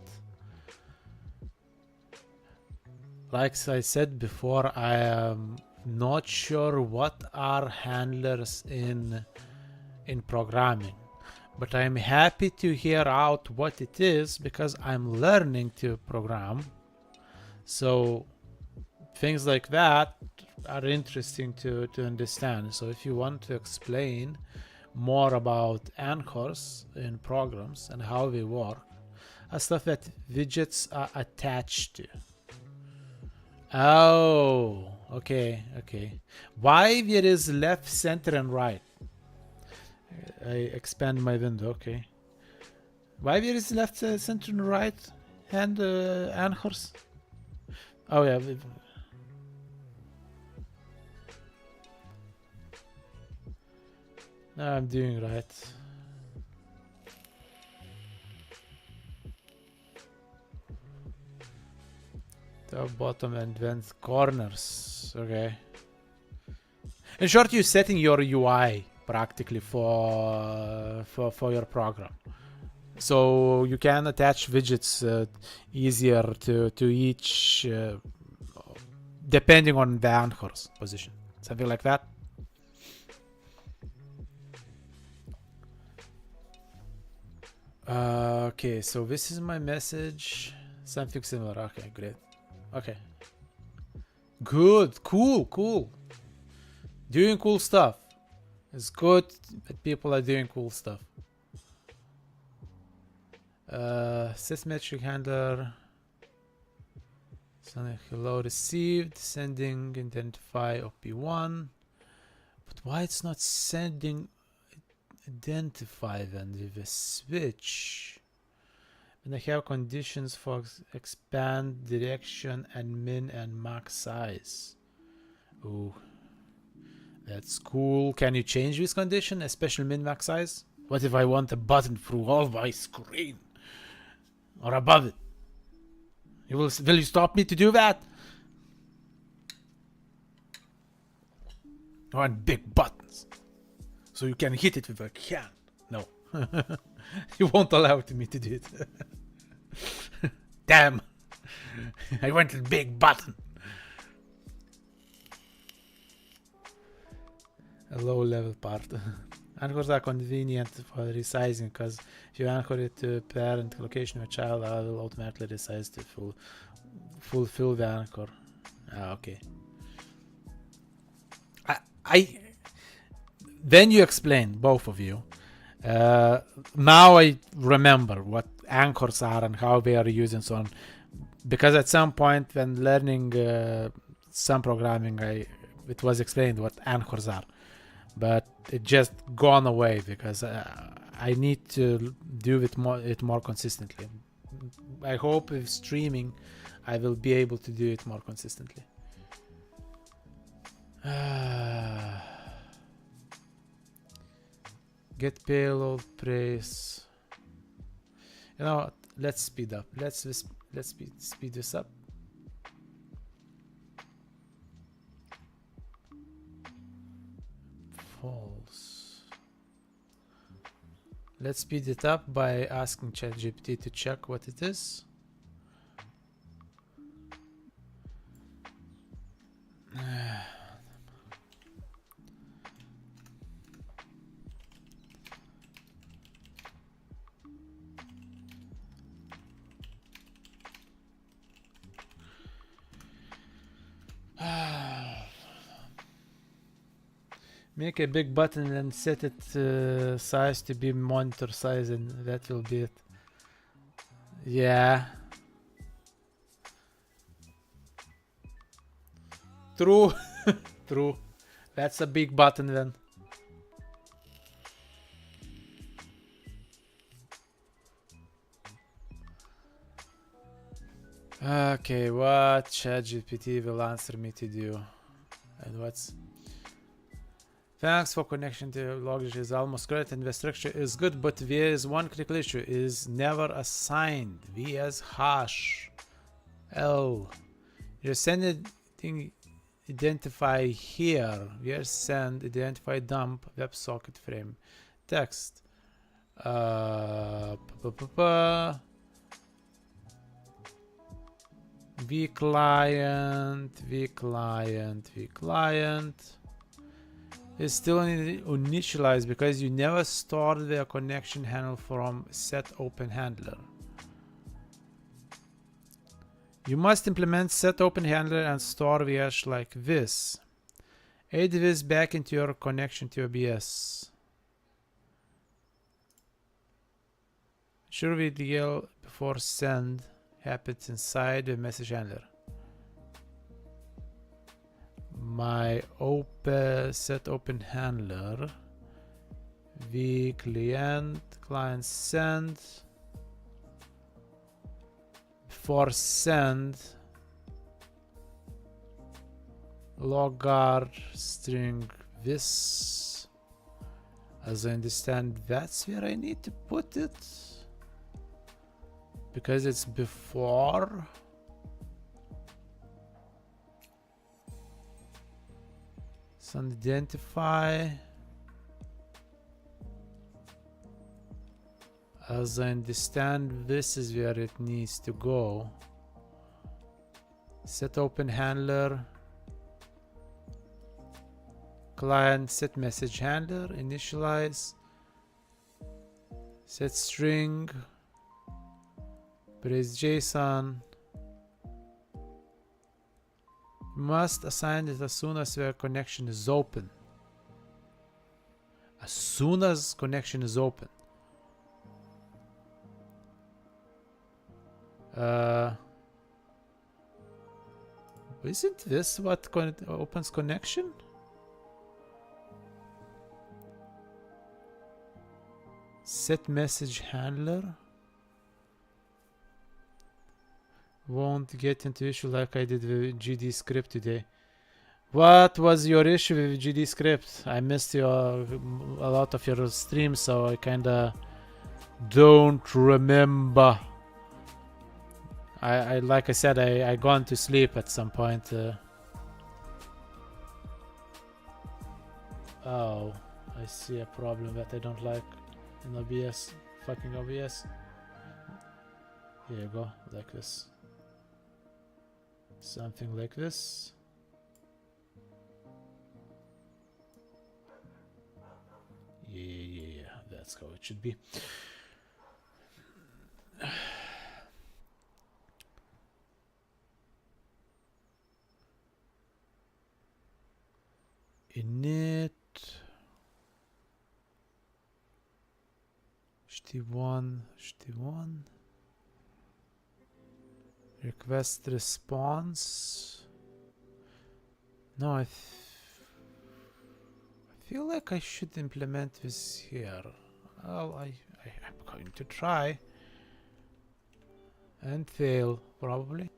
Like I said before, I am not sure what are handlers in programming. But I'm happy to hear out what it is because I'm learning to program. So things like that are interesting to understand. So if you want to explain more about anchors in programs and how they work, stuff that widgets are attached to. Oh, okay. Why there is left, center, and right? I expand my window, okay. Why there is left, center, and right hand anchors? Oh yeah. No, I'm doing right. Top, bottom, and then corners. Okay. In short, you're setting your UI practically for your program, so you can attach widgets easier to each depending on the anchor's position, something like that. Okay, so this is my message, something similar. Okay, great. Okay, good, cool, doing cool stuff. It's good that people are doing cool stuff. Sysmetric handler, Sending hello received, sending identify OP1. But why it's not sending identify then with a switch? And I have conditions for expand direction and min and max size. Ooh, that's cool. Can you change this condition, especially min max size? What if I want a button through all my screen or above it? Will you stop me to do that? I want big buttons, so you can hit it with a can. No, you won't allow me to do it. Damn, I want a big button. A low level part. Anchors are convenient for resizing because if you anchor it to parent location of a child, I will automatically resize to fulfill the anchor. Okay. Then you explained, both of you. Now I remember what anchors are and how they are used and so on. Because at some point when learning some programming, it was explained what anchors are. But it just gone away because I need to do it more consistently. I hope with streaming I will be able to do it more consistently. Get payload praise. You know what? Let's speed up. Let's speed this up. False. Let's speed it up by asking ChatGPT to check what it is. Make a big button and set it size to be monitor size, and that will be it. Yeah. True. True. That's a big button then. Okay, what ChatGPT will answer me to do? And what's... Thanks for connection to logic is almost correct and the structure is good, but there is one critical issue, is never assigned. V as hash. L. You're sending identify here. Here's send identify dump WebSocket frame. Text. V client is still initialized because you never stored the connection handle from set open handler. You must implement set open handler and store the hash like this. Add this back into your connection to OBS. Sure VDL before send happens inside the message handler. My set open handler v client send for send logger string this. As I understand, that's where I need to put it because it's before. Identify. As I understand, this is where it needs to go. Set open handler, client set message handler, initialize, set string, praise JSON. Must assign it as soon as your connection is open. As soon as connection is open. Isn't this what opens connection? Set message handler. Won't get into issue like I did with GD script today. What was your issue with GD script? I missed a lot of your streams, so I kinda don't remember. I like I said, I gone to sleep at some point. Oh, I see a problem that I don't like in OBS. Fucking OBS. Here you go, like this. Something like this. Yeah, that's how it should be. Init ht1 request response. No, I feel like I should implement this here. Well, I'm going to try and fail probably.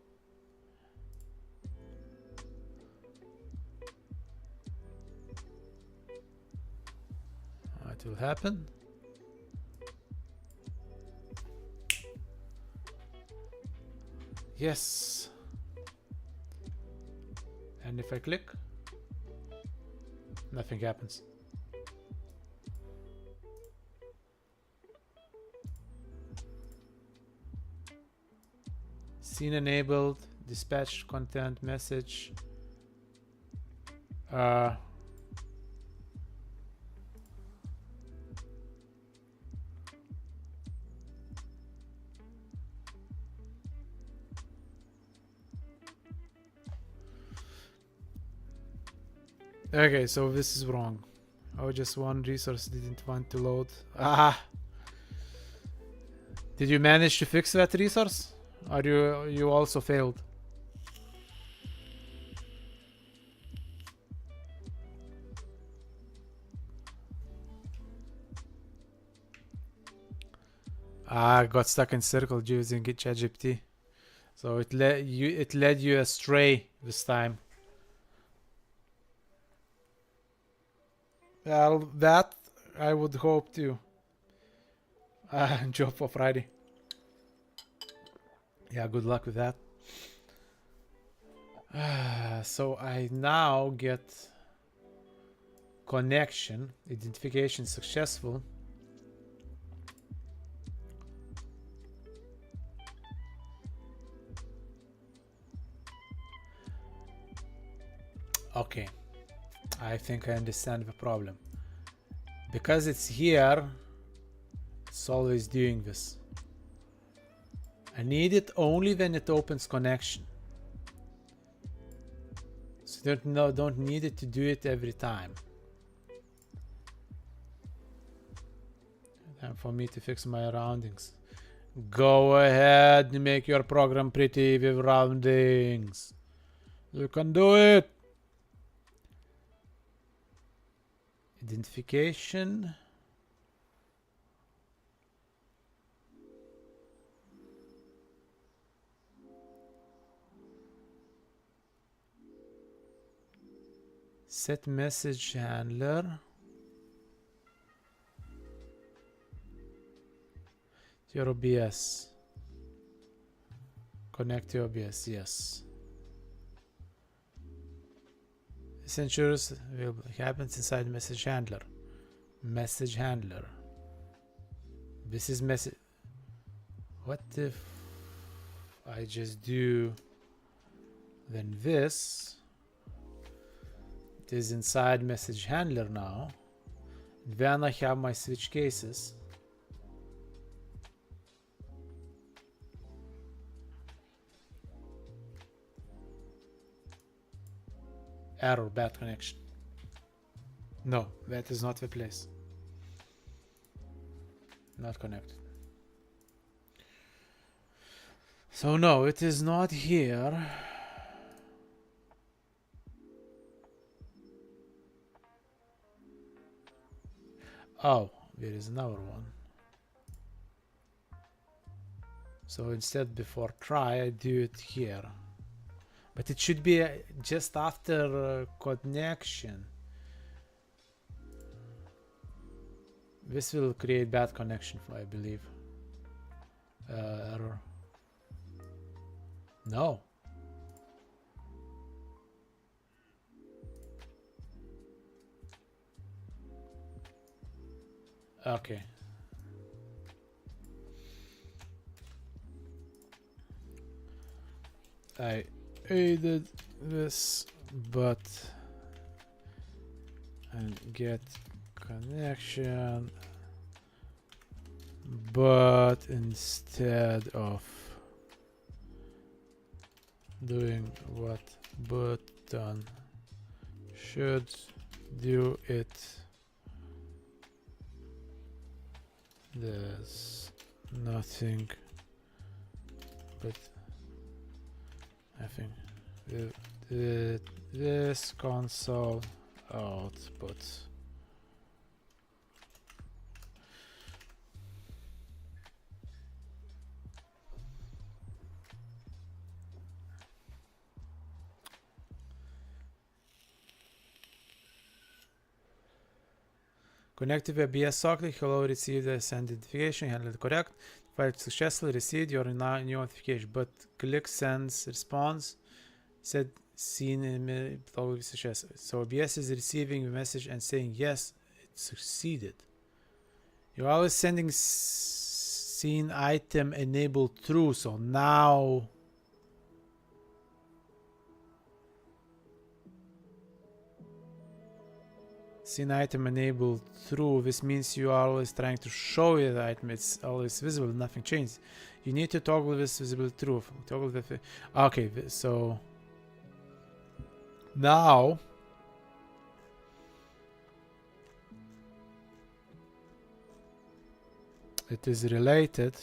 It will happen. Yes. And if I click, nothing happens. Scene enabled, dispatched content message. Okay, so this is wrong. Oh, just one resource didn't want to load. Ah! Did you manage to fix that resource? Or you also failed? I got stuck in circle using ChatGPT. So it led you astray this time. Well, that I would hope to. Job for Friday. Yeah, good luck with that. So I now get connection, identification successful. Okay, I think I understand the problem. Because it's here, it's always doing this. I need it only when it opens connection. So don't need it to do it every time. Time for me to fix my roundings. Go ahead and make your program pretty with roundings. You can do it. Identification. Set message handler. Your OBS. Connect to OBS, yes. This ensures will happens inside message handler. Message handler. This is message. What if I just do then this? It is inside message handler now. Then I have my switch cases. Error, bad connection. No, that is not the place. Not connected. So no, it is not here. Oh, there is another one. So instead, before try, I do it here. But it should be just after connection. This will create bad connection, I believe. Error. No. Okay. I added this, but and get connection, but instead of doing what button should do, it there's nothing but I think this console output. Connected to OBS socket. Hello, received a send notification. Handled correct. File successfully received your new notification. But click sends response. Said seen in success. So OBS is receiving a message and saying yes, it succeeded. You're always sending scene item enabled true. So now. Scene item enabled true. This means you are always trying to show you the item. It's always visible. Nothing changed. You need to toggle this visible true. Toggle the. Okay, so now it is related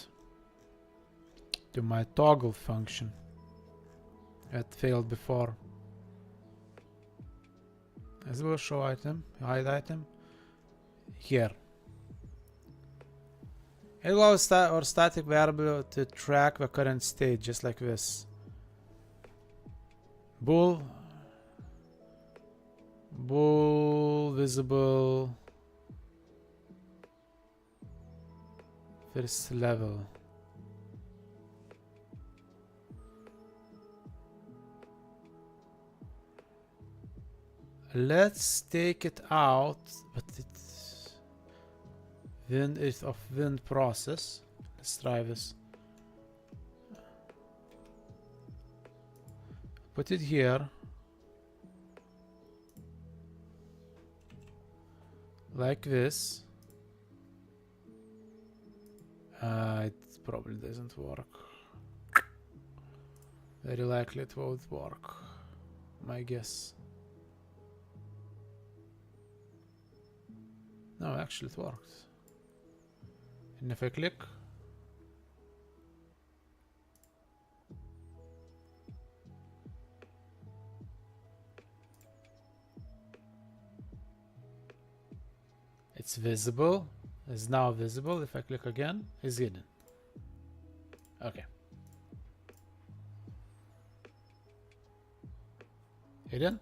to my toggle function. It failed before. As well, show item, hide item. Here. It allows or static variable to track the current state, just like this. Bool visible first level. Let's take it out, but it's wind process. Let's try this. Put it here. Like this. It probably doesn't work. Very likely it won't work. My guess. No, actually it worked. And if I click, it's visible. It's now visible. If I click again, it's hidden. Okay. Hidden,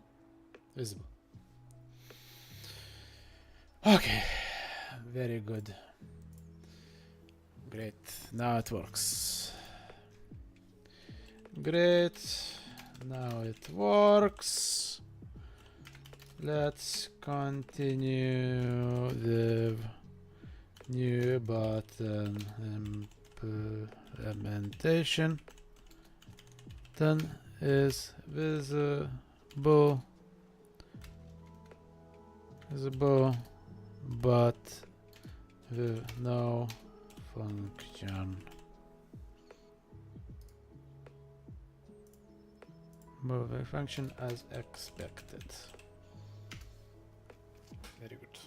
visible. Okay, very good. Great, now it works. Great, now it works. Let's continue the new button implementation. Then is visible, but with no function. Moving function as expected. Very good.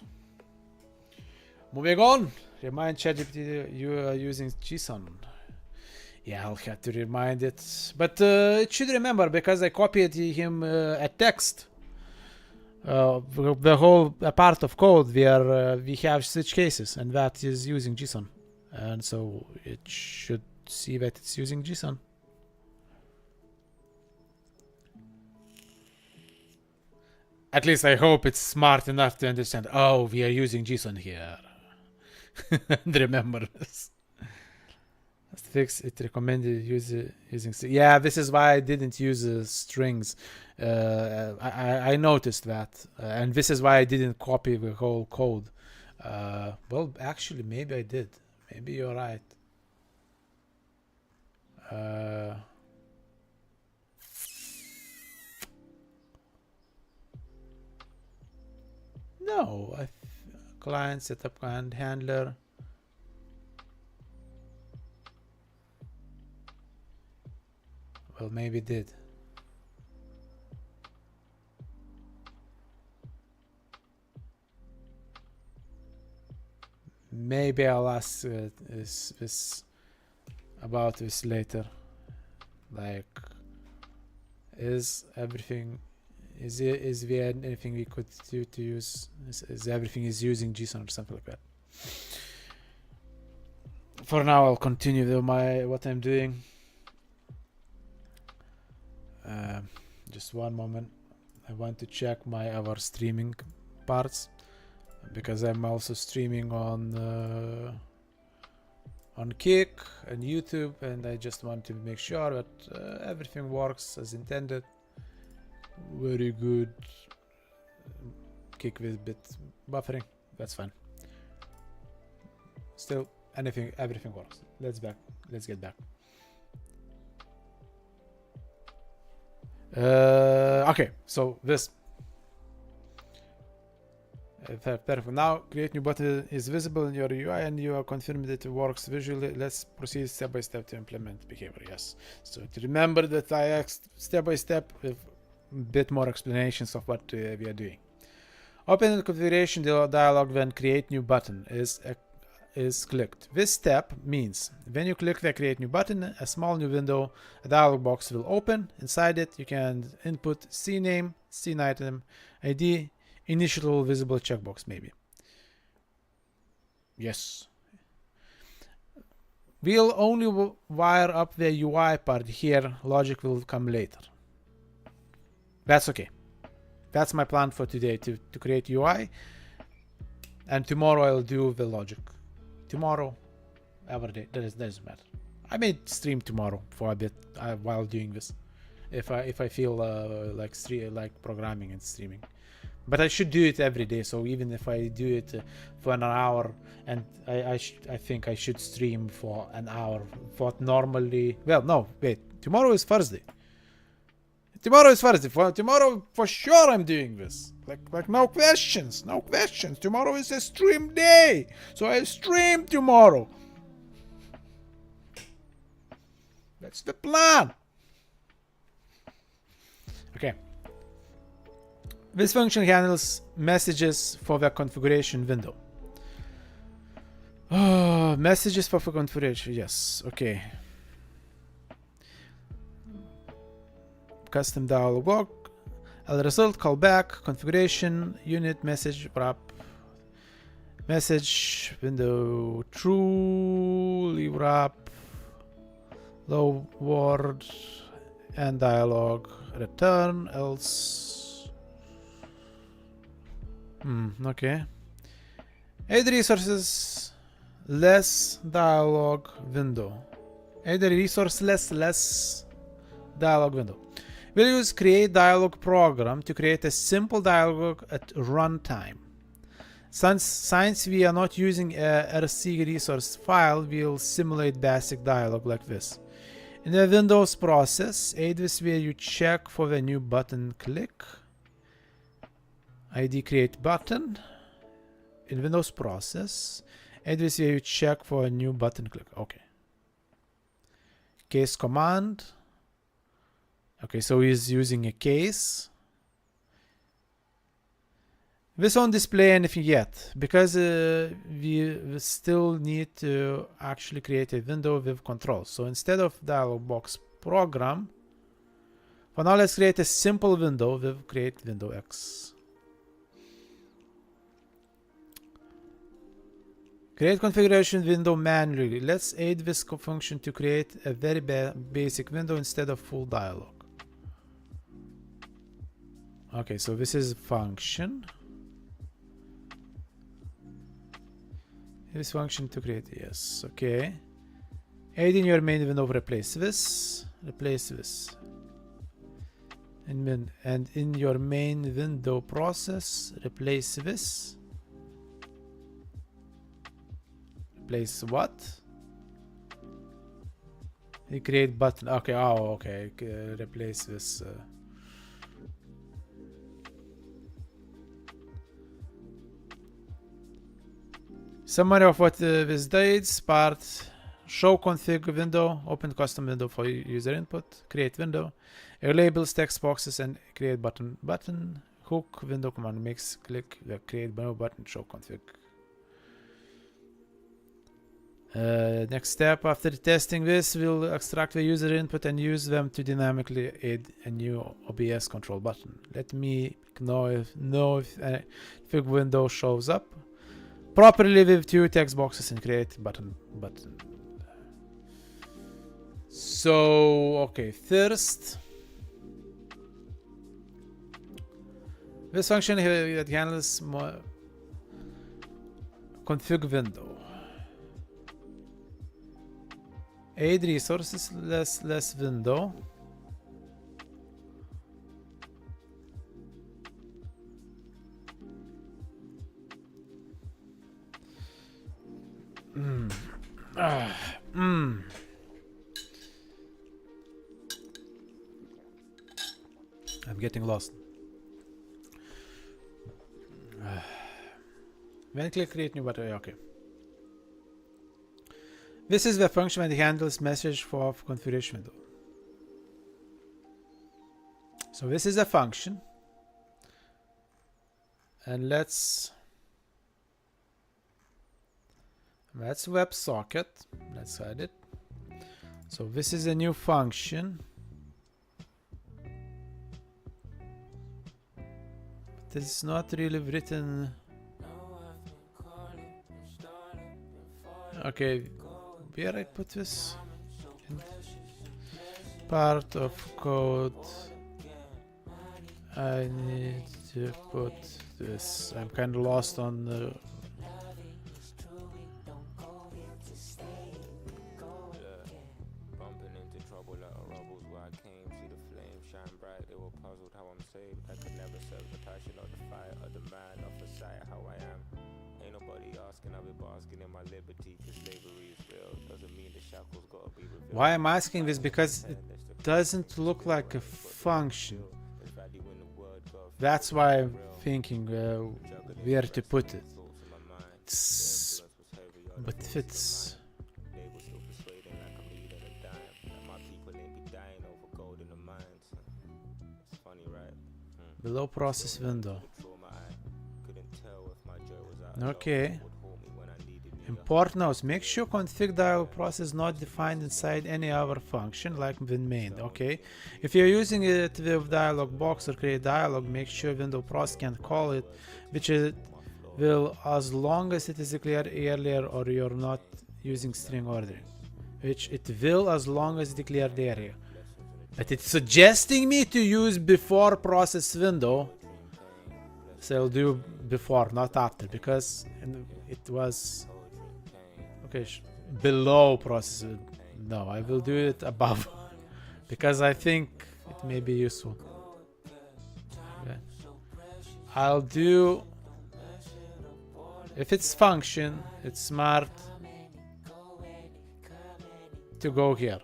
Moving on. Remind ChatGPT you are using JSON. Yeah, I'll have to remind it, but it should remember because I copied him a text. the whole part of code where we have switch cases, and that is using JSON, and so it should see that it's using JSON. At least I hope it's smart enough to understand, oh, we are using JSON here. And remember this. Let's fix it. Recommended using. Yeah, this is why I didn't use strings. I noticed that, and this is why I didn't copy the whole code. Well, actually, maybe I did. Maybe you're right. No, client setup and handler. Well, maybe it did. Maybe I'll ask this about this later. Like, is everything? Is there anything we could do to use? Is everything is using JSON or something like that? For now, I'll continue with what I'm doing. Just one moment. I want to check my other streaming parts because I'm also streaming on Kick and YouTube, and I just want to make sure that everything works as intended. Very good. Kick with bit buffering. That's fine. Still, everything works. Let's get back. Okay, so this. Perfect. Now, create new button is visible in your UI, and you are confirmed that it works visually. Let's proceed step by step to implement behavior. Yes. So to remember that I asked step by step with a bit more explanations of what we are doing. Open the configuration dialog when create new button is clicked. This step means when you click the create new button, a small new window, a dialog box will open. Inside it, you can input scene name, scene item, ID, initial visible checkbox maybe. Yes. We'll only wire up the UI part here. Logic will come later. That's okay. That's my plan for today, to create UI. And tomorrow I'll do the logic. Tomorrow, every day, doesn't matter. I may stream tomorrow for a bit while doing this, if I feel like programming and streaming. But I should do it every day. So even if I do it for an hour, and I think I should stream for an hour. What normally, well, no, wait. Tomorrow is Thursday. Tomorrow is Thursday. Tomorrow for sure I'm doing this. Like no questions. Tomorrow is a stream day, so I stream tomorrow. That's the plan. Okay. This function handles messages for the configuration window. Messages for the configuration. Yes. Okay. Custom dialog log. Result callback configuration unit message wrap message window true leave wrap low word and dialog return else. Okay. Add resources less dialog window. Add resource less dialog window. We'll use create dialog program to create a simple dialog at runtime. Since we are not using a RC resource file, we'll simulate basic dialog like this. In the Windows process, add this where you check for the new button click. ID create button. In Windows process, add this where you check for a new button click. Okay. Case command. Okay, so he's using a case. This won't display anything yet because we still need to actually create a window with controls. So instead of dialog box program, for now let's create a simple window with create window X. Create configuration window manually. Let's aid this function to create a very basic window instead of full dialog. Okay, so this is function. This function to create, yes, okay. Aid in your main window, replace this. And in your main window process, replace this. Replace what? You create button. Okay, oh, okay. Replace this. Summary of what this does. Part. Show config window. Open custom window for user input. Create window. Labels text boxes and create button. Button. Hook window command mix. Click the create window button. Show config. Next step, after testing this, we'll extract the user input and use them to dynamically add a new OBS control button. Let me know if a config window shows up. Properly with 2 text boxes and create button. So, okay, first, this function here that handles more config window. Aid resources less window. I'm getting lost. When click create new button, okay. This is the function that handles message for configuration window. So this is a function. And let's WebSocket. Let's add it. So this is a new function. This is not really written. Okay. Where I put this? Part of code. I need to put this. I'm kind of lost on the. Bumping into trouble like a rebels where I came. See the flames shine bright. They were puzzled how I'm saved. I could never serve the passion of the fire of the man of the sight how I am. Ain't nobody asking, I'll be basking in my liberty, cause slavery is real. Doesn't mean the shackles gotta be revealed. Why I'm asking this? Because it doesn't look like a function. That's why I'm thinking where to put it. But if it's below process window. Okay. Import notes. Make sure config dialog process not defined inside any other function like win main. Okay. If you're using it with dialog box or create dialog, make sure window process can call it, which it will as long as it is declared earlier or you're not using string ordering. Which it will as long as declared area. But it's suggesting me to use before process window. So I'll do before, not after, because it was okay below process. No, I will do it above because I think it may be useful. Okay. I'll do, if it's function, it's smart to go here.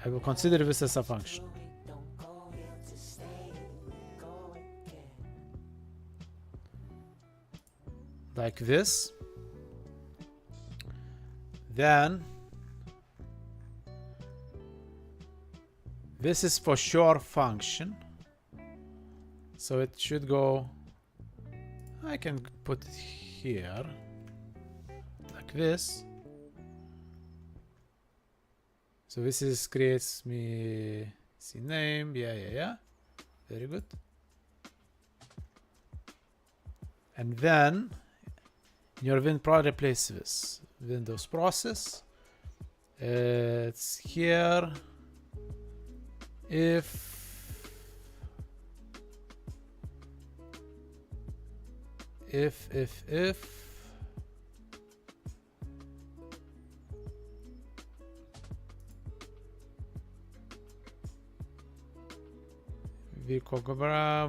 I will consider this as a function. Like this. Then this is for sure function. So it should go, I can put it here like this. So this is creates me name. Yeah. Very good. And then your win pro replace this. Windows process. It's here. If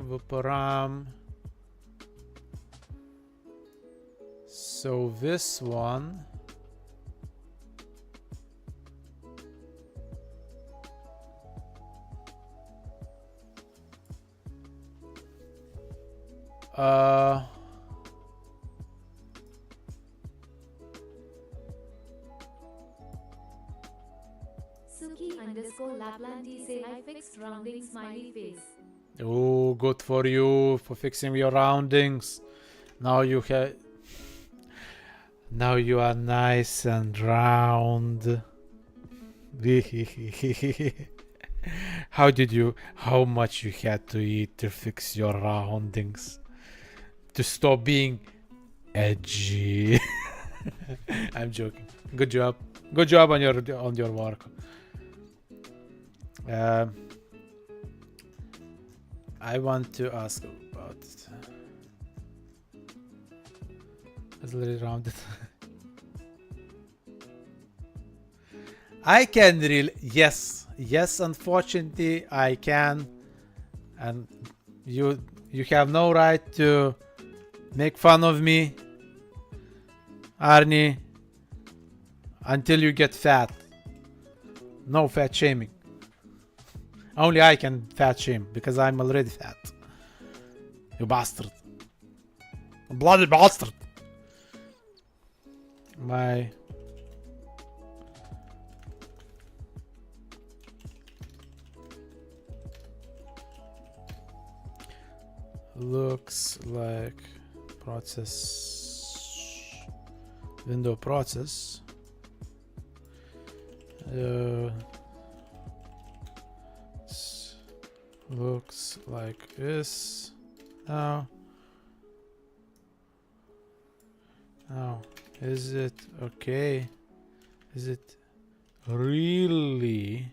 vparam. So this one Suki_Laplanti say I fixed rounding smiley face. oh, good for you for fixing your roundings. Now you are nice and round. How much you had to eat to fix your roundings? To stop being edgy. I'm joking. Good job. Good job on your work. I want to ask about it's a little rounded. I can really yes, unfortunately I can, and you have no right to make fun of me, Arnie, until you get fat. No fat shaming. Only I can fat shame because I'm already fat. You bastard. Bloody bastard. My looks like process window process looks like this now. Is it okay? Is it really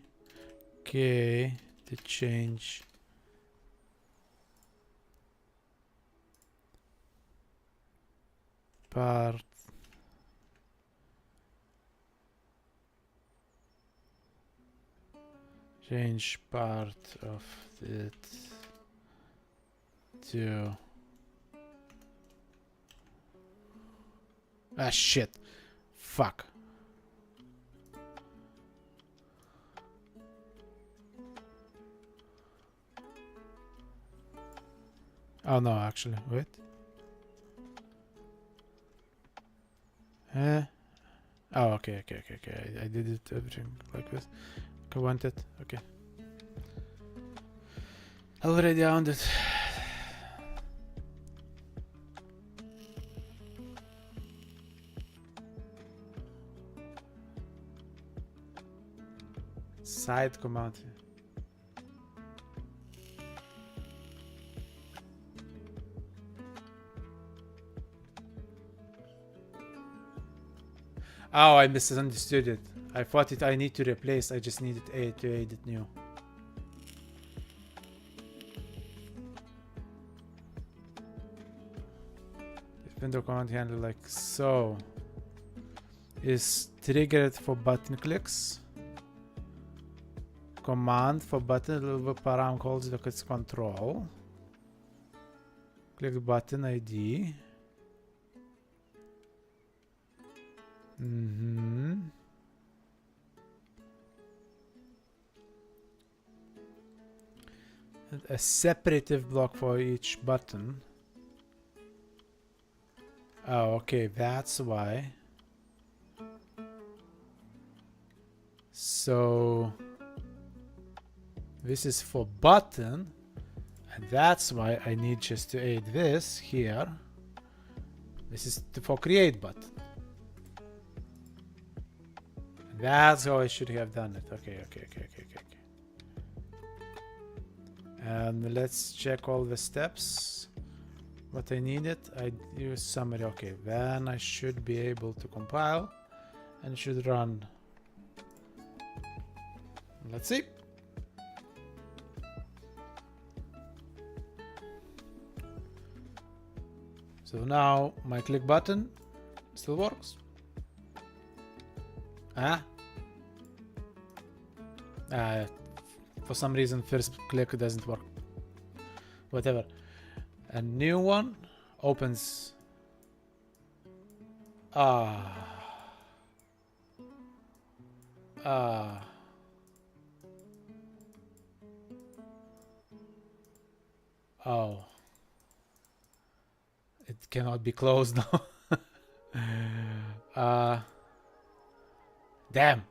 okay to change part of it to shit. Fuck. Oh no, actually, wait. Oh, okay. I did it everything like this. I want it. Okay. Already owned it. Side command. Oh, I misunderstood it. I thought I need to replace. I just needed A to edit new. Window command handle like so is triggered for button clicks. Command for button param calls look its control. Click button ID. A separative block for each button. Oh, okay, that's why. So this is for button, and that's why I need just to add this here. This is for create button. That's how I should have done it. Okay. And let's check all the steps. What I needed, I use summary. Okay, then I should be able to compile. and it should run. Let's see. So now my click button still works. For some reason first click doesn't work. Whatever. A new one opens. Oh. It cannot be closed now. Damn.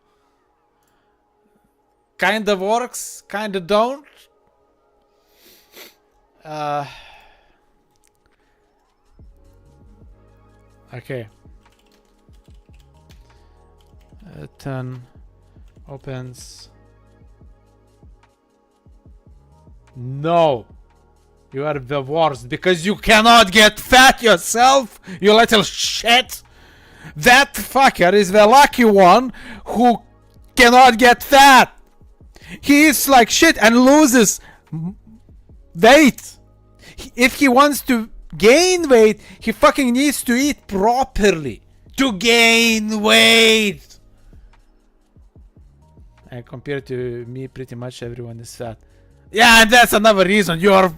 Kinda works, kinda don't. Okay. 10 opens. No. You are the worst because you cannot get fat yourself, you little shit. That fucker is the lucky one who cannot get fat. He eats like shit and loses weight. If he wants to gain weight, he fucking needs to eat properly to gain weight. And compared to me, pretty much everyone is fat. Yeah, and that's another reason you're.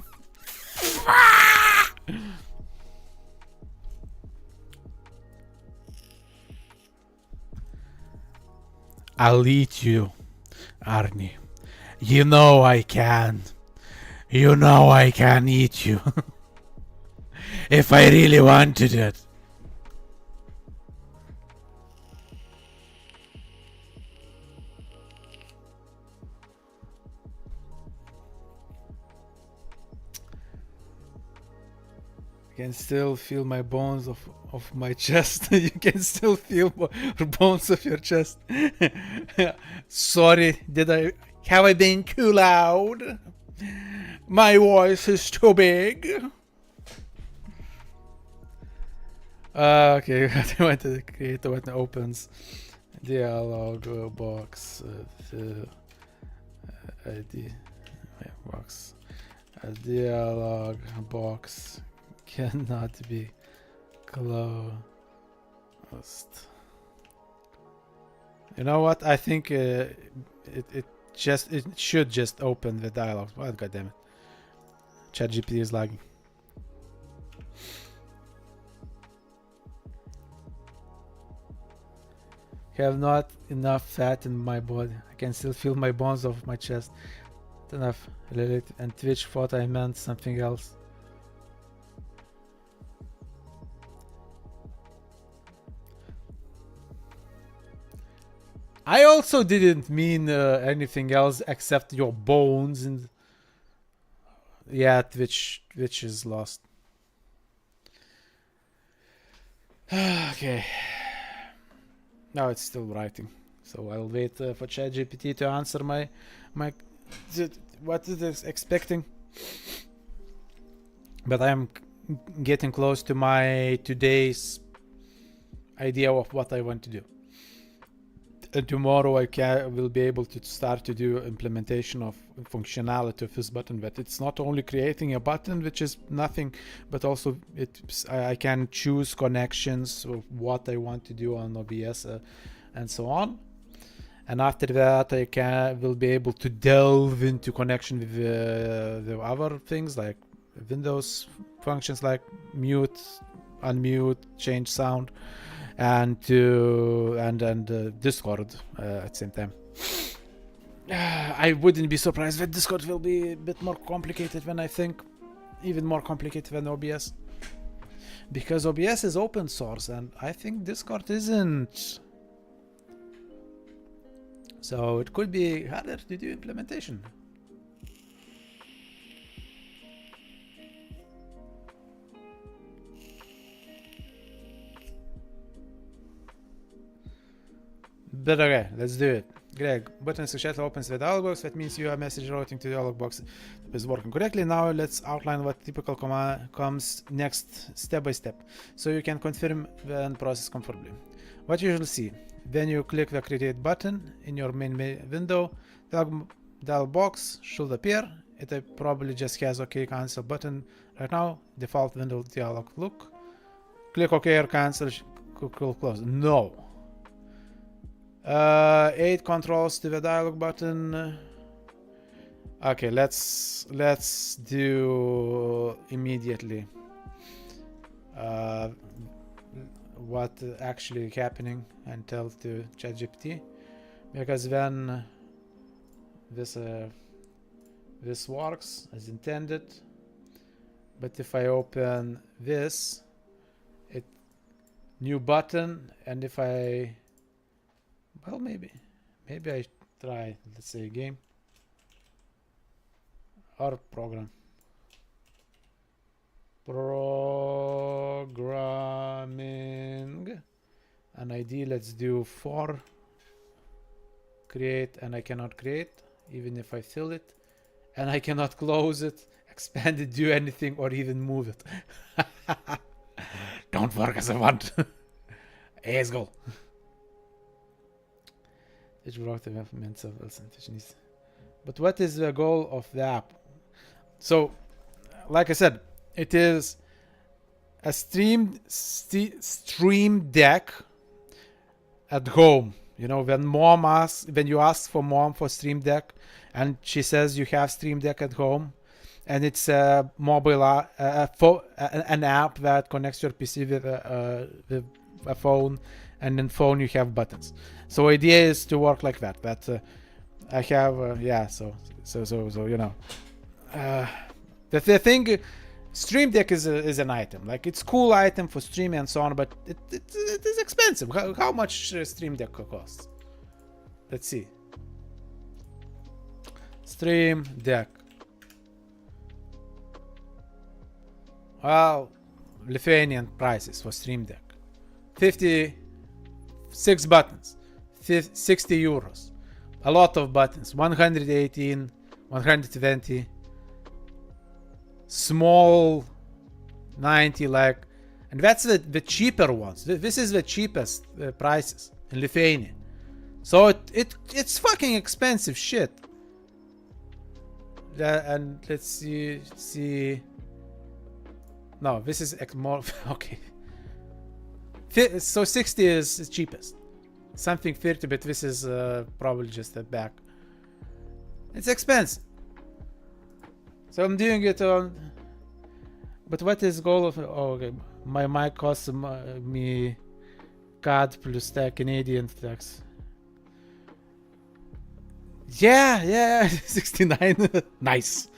I'll eat you, Arnie. You know I can. You know I can eat you. If I really wanted it. I can still feel my bones of my chest. You can still feel bones of your chest. Sorry, have I been too loud? My voice is too big. Okay, I want to create what opens dialog box ID box. A dialog box cannot be closed. You know what? I think it should just open the dialog. What? God damn it! ChatGPT is lagging. Have not enough fat in my body. I can still feel my bones of my chest. Not enough. And Twitch thought I meant something else. I also didn't mean anything else except your bones and yeah, Twitch is lost. Okay. Now it's still writing, so I'll wait for ChatGPT to answer my what it is expecting. But I'm getting close to my today's idea of what I want to do. And tomorrow I will be able to start to do implementation of functionality of this button. But it's not only creating a button, which is nothing, but also I can choose connections of what I want to do on OBS and so on. And after that, I will be able to delve into connection with the other things like Windows functions like mute, unmute, change sound. And Discord at the same time. I wouldn't be surprised that Discord will be a bit more complicated than I think, even more complicated than OBS, because OBS is open source and I think Discord isn't. So it could be harder to do implementation. But okay, let's do it. Greg, button successfully opens the dialog box. That means your message routing to the dialog box is working correctly. Now let's outline what typical command comes next step by step, so you can confirm and process comfortably. What you will see, Then you click the create button in your main window. Dialog box should appear. It probably just has OK cancel button right now. Default window dialog look. Click OK or cancel. Close. No. 8 controls to the dialog button. Okay, let's do immediately what actually happening and tell to ChatGPT, because then this works as intended. But if I open this, it new button, and if I maybe I try, let's say, game or programming an ID. Let's do 4 create, and I cannot create even if I fill it, and I cannot close it, expand it, do anything, or even move it. Don't work as I want. Asshole. But what is the goal of the app? So, like I said, it is a stream deck at home. You know, when you ask for mom for Stream Deck, and she says you have Stream Deck at home, and it's a mobile an app that connects your PC with a phone, and in phone you have buttons. So idea is to work like that. I have so you know, the thing. Stream Deck is an item. Like, it's cool item for streaming and so on, but it is expensive. How much Stream Deck costs? Let's see. Stream Deck. Well, Lithuanian prices for Stream Deck. 56 buttons. 60 euros. A lot of buttons. 118, 120. Small 90, like, and that's the cheaper ones. This is the cheapest prices in Lithuania, so it's fucking expensive shit. And let's see. No, this is more okay. So 60 is cheapest. Something 30, but this is probably just a back. It's expensive. So I'm doing it on, but what is goal of? Oh, okay. My mic costs me CAD plus the Canadian tax. Yeah, 69. Nice.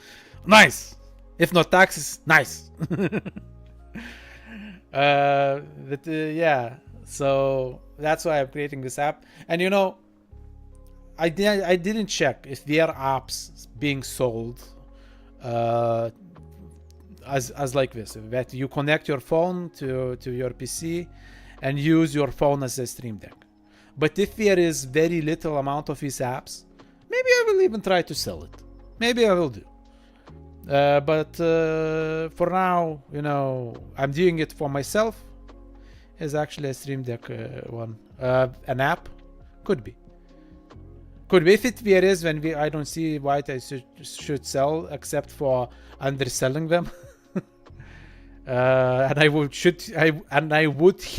If not taxes, nice. Yeah. So that's why I'm creating this app, and you know, I didn't check if there are apps being sold. As like this, that you connect your phone to your PC and use your phone as a Stream Deck. But if there is very little amount of these apps, maybe I will even try to sell it. Maybe I will do. But for now, you know, I'm doing it for myself. It's actually a Stream Deck one. An app? Could be. If it there is, when I don't see why I should sell, except for underselling them. And I would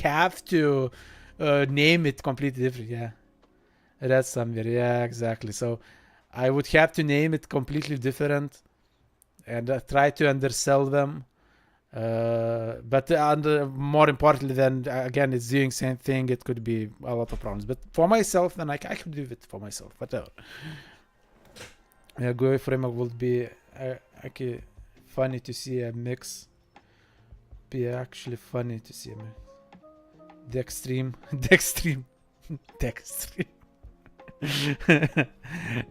have to name it completely different. Yeah, that's somewhere. Yeah, exactly. So I would have to name it completely different and try to undersell them. But more importantly, then again, it's doing same thing. It could be a lot of problems. But for myself, then I could do it for myself. Whatever. GUI framework would be okay. Funny to see a mix. Be actually funny to see a mix. Dexstream.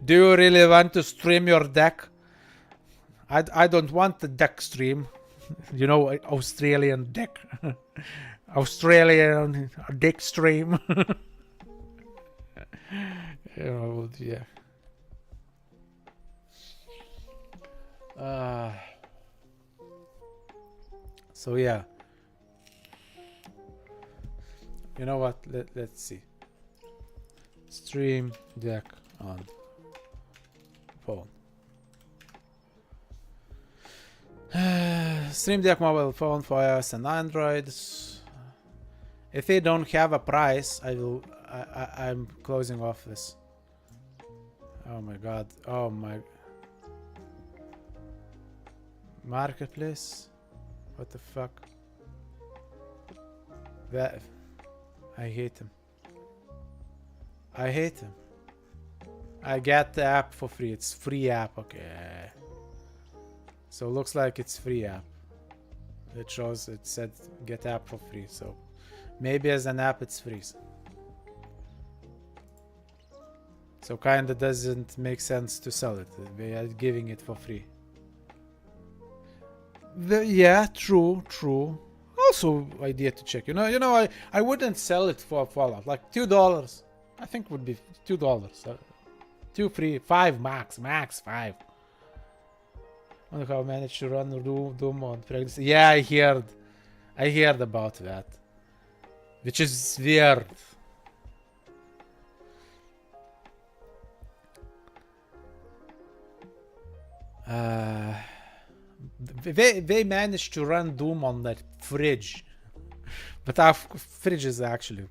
Do you really want to stream your deck? I don't want the deck stream. You know, Australian deck. Australian deck stream. Yeah. So yeah. You know what? Let's see. Stream Deck on phone. Stream Deck mobile phone for iOS and Android. If they don't have a price, I'm closing off this. Oh my god. Oh my. Marketplace? What the fuck? That. I hate him. I hate him. I get the app for free. It's free app. Okay. So looks like it's free app. It shows, it said get app for free. So maybe as an app it's free. So kinda doesn't make sense to sell it. They are giving it for free. Yeah, true. Also idea to check. You know, I wouldn't sell it for Fallout. Like $2. I think would be $2. 2, 3, 5 max 5. Wonder how I managed to run Doom on pregnancy. Yeah, I heard about that. Which is weird. They managed to run Doom on that fridge. But our fridge is actually,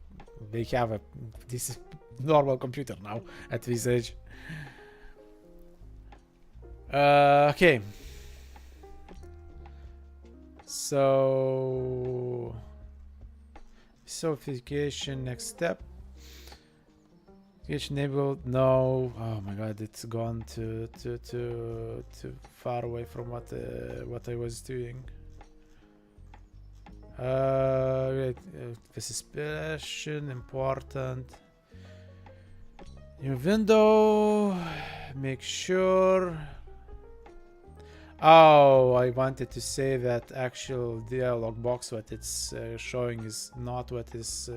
they have this normal computer now at this age. Okay. So certification next step. Certification enabled. No. Oh my god, it's gone too far away from what I was doing. Wait, this is special, important. New window. Make sure. Oh, I wanted to say that actual dialog box what it's showing is not what is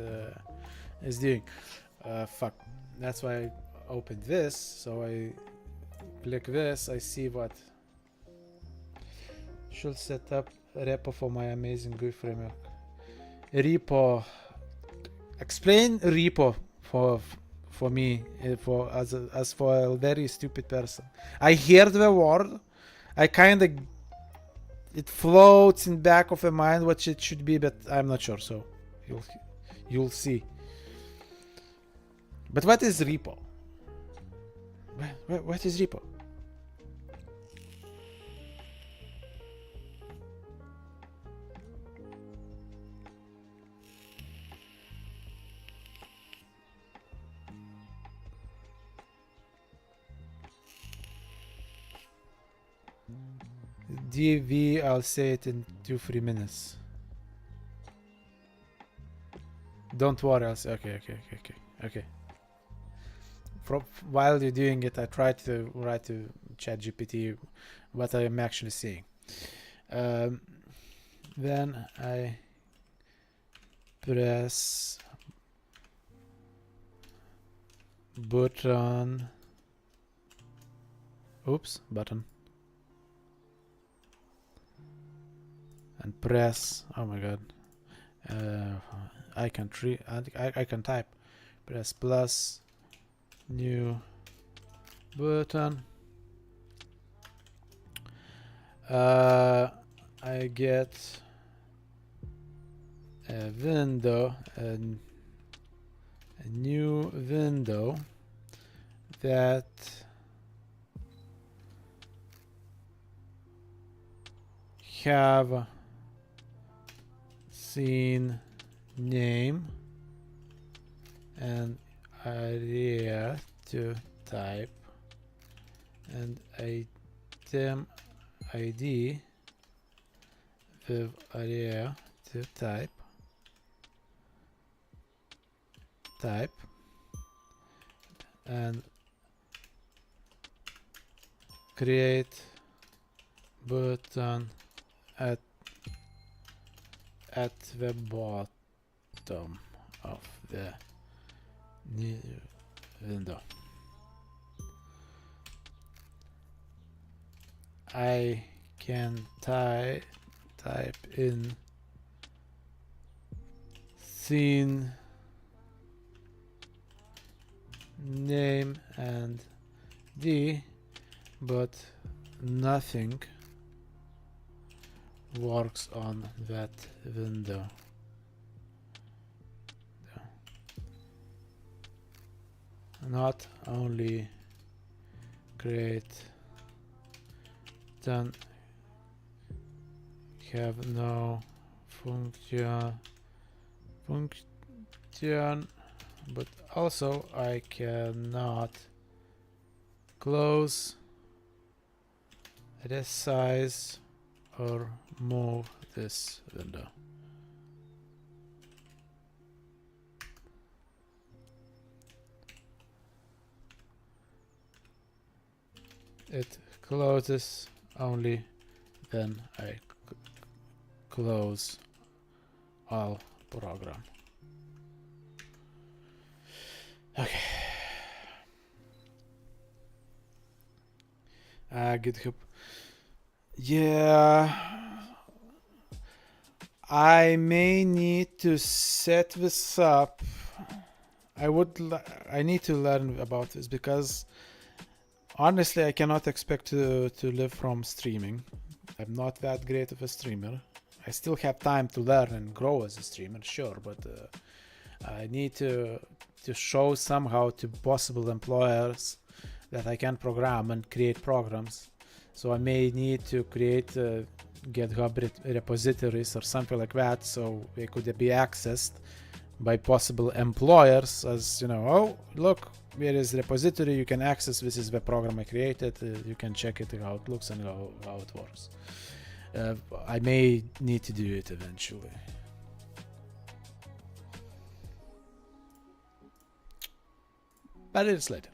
doing. Fuck. That's why I opened this. So I click this. I see what should set up repo for my amazing GUI framework. Repo. Explain repo for me as for a very stupid person. I heard the word. I kind of, it floats in back of my mind what it should be, but I'm not sure. So you'll see. But what is repo? What is repo? DV, I'll say it in 2-3 minutes. Don't worry, I'll say okay. While you're doing it, I try to write to ChatGPT what I am actually saying. Then I press button. Oops, button. And press. Oh my god. I can type. Press plus. New button. I get a window, a new window that have scene name and area to type and item ID with area to type and create button at the bottom of the new window. I can type in scene name and D, but nothing works on that window. Not only create, then have no function, but also I cannot close, resize, or move this window. It closes only then I close all program. Okay. GitHub. Yeah, I may need to set this up. I need to learn about this because honestly I cannot expect to live from streaming. I'm not that great of a streamer. I still have time to learn and grow as a streamer, sure, but I need to show somehow to possible employers that I can program and create programs. So I may need to create GitHub repositories or something like that, so they could be accessed by possible employers as, you know, oh, look, here is repository you can access, this is the program I created, you can check it, how it looks and how it works. I may need to do it eventually. But it's later.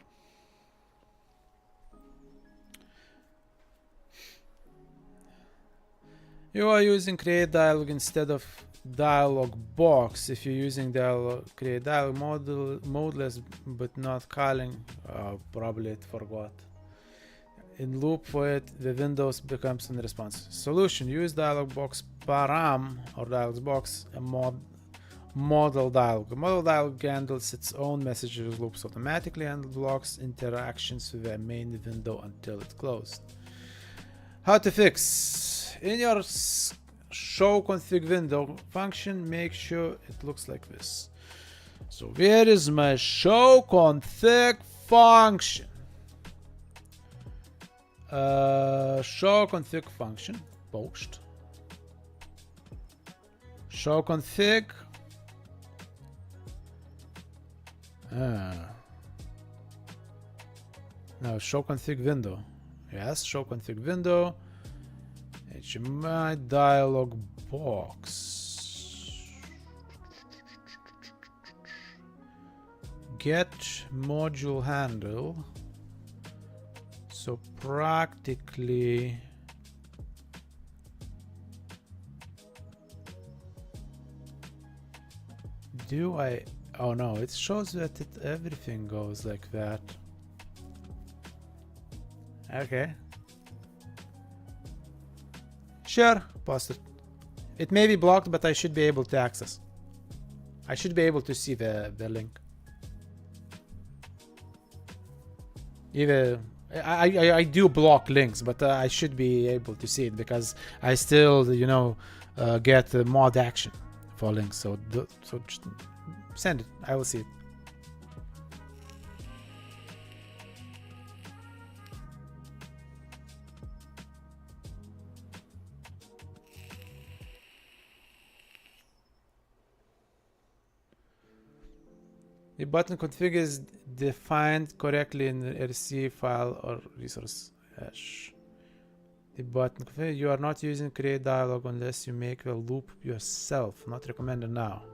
You are using create dialog instead of dialog box. If you're using create dialog modeless but not calling, probably it forgot. In loop for it, the windows becomes unresponsive. Solution: use dialog box param or dialog box a model dialog. The model dialog handles its own messages loops automatically and blocks interactions with the main window until it's closed. How to fix? In your show config window function, make sure it looks like this. So where is my show config function? Show config function, post. Show config. Now show config window. Yes, show config window. HMI dialog box. Get module handle. So practically do I? Oh no, it shows that everything goes like that. Okay. Sure, post it. It may be blocked, but I should be able to access. I should be able to see the link. Even I do block links, but I should be able to see it because I still, you know, get the mod action for links. So just send it. I will see it. The button config is defined correctly in the RC file or resource hash. The button config, you are not using create dialog unless you make the loop yourself. Not recommended now.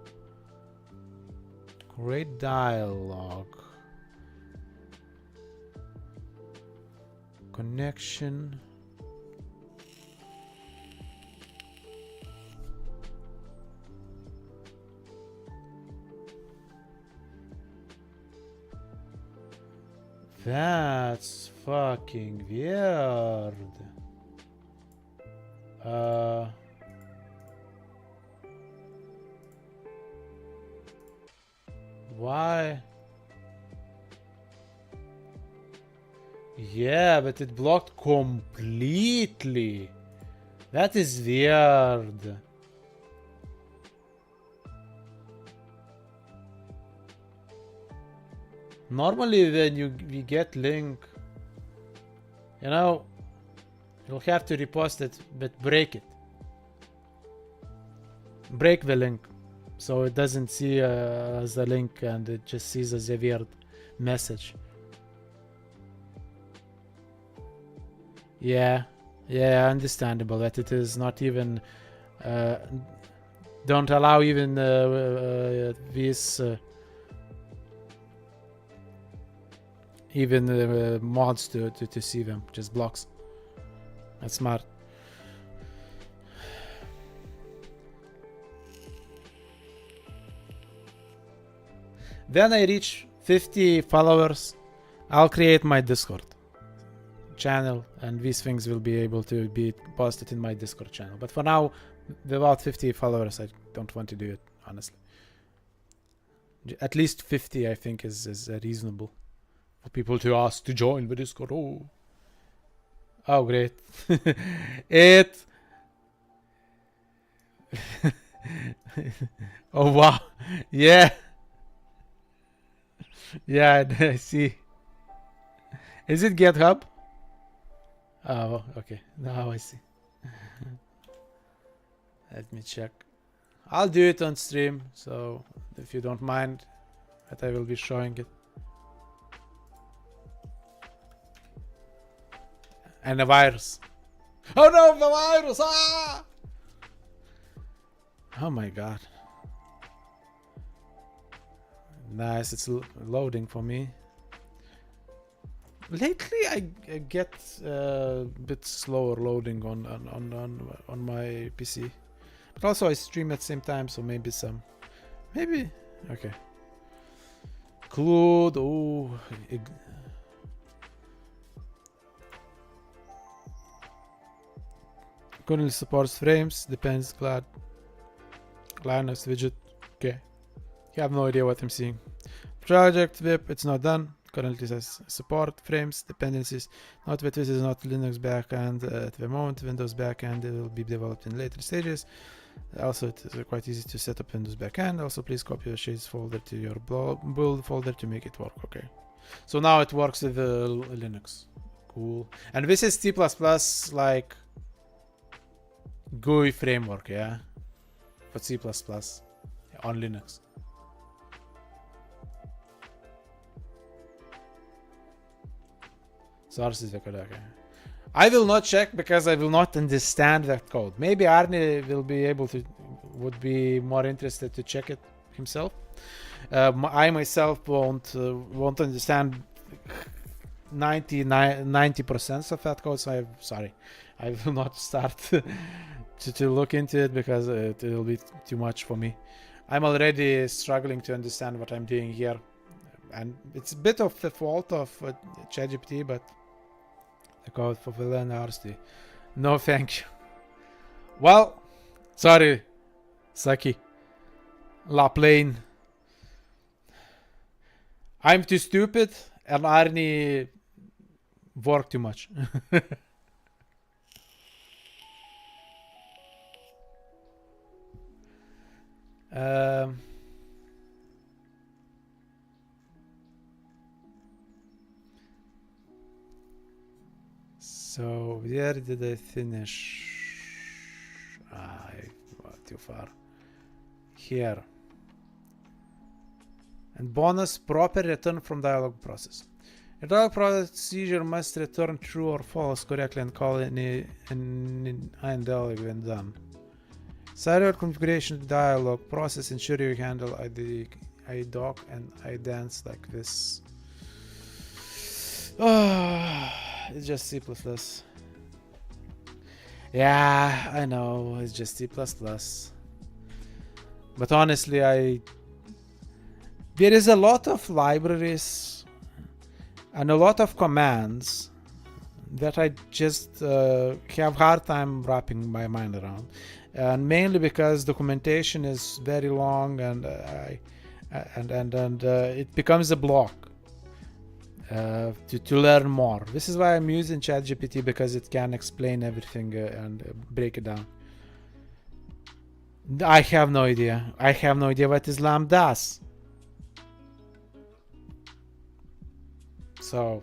Create dialog. Connection. That's fucking weird. Why? Yeah, but it blocked completely. That is weird. Normally when we get link, you know, you'll have to repost it, but break it. Break the link so it doesn't see as a link and it just sees as a weird message. Yeah, understandable that it is not even don't allow even these even mods to see them, just blocks. That's smart. When I reach 50 followers, I'll create my Discord channel and these things will be able to be posted in my Discord channel. But for now, without 50 followers, I don't want to do it, honestly. At least 50, I think, is reasonable for people to ask to join the Discord. Oh, great. It. Oh, wow. Yeah. Yeah, I see. Is it GitHub? Oh, okay. Now I see. Let me check. I'll do it on stream, so if you don't mind, that I will be showing it. And a virus. Oh no, the virus! Ah! Oh my god. Nice, it's loading for me. Lately, I get a bit slower loading on my PC, but also I stream at the same time, so maybe okay. Clued. Oh, currently supports frames. Depends. Glad. Linux widget. Okay. I have no idea what I'm seeing. Project VIP. It's not done. Currently says support frames dependencies. Note that this is not Linux backend at the moment. Windows backend will be developed in later stages. Also, it is quite easy to set up Windows backend. Also, please copy the shades folder to your build folder to make it work. Okay. So now it works with Linux. Cool. And this is C++ like GUI framework, yeah, for C++ on Linux. Source is the code. Okay. I will not check because I will not understand that code. Maybe Arne will be able to, would be more interested to check it himself. I myself won't understand 90% of that code, so I'm sorry. I will not start to look into it because it will be too much for me. I'm already struggling to understand what I'm doing here, and it's a bit of the fault of ChatGPT, but the code for villain RST. No, thank you. Well, sorry, Saki. La Plane. I'm too stupid, and Arnie work too much. So where did I finish? I went too far. Here. And bonus, proper return from dialog process. A dialog procedure must return true or false correctly and call any dialog when done. Serial configuration dialog process ensure you handle IDOC and IDANCE like this. It's just C++. Yeah, I know, it's just C++. But honestly, there is a lot of libraries and a lot of commands that I just have hard time wrapping my mind around. And mainly because documentation is very long and it becomes a block. to learn more. This is why I'm using ChatGPT, because it can explain everything and break it down. I have no idea. I have no idea what Islam does. So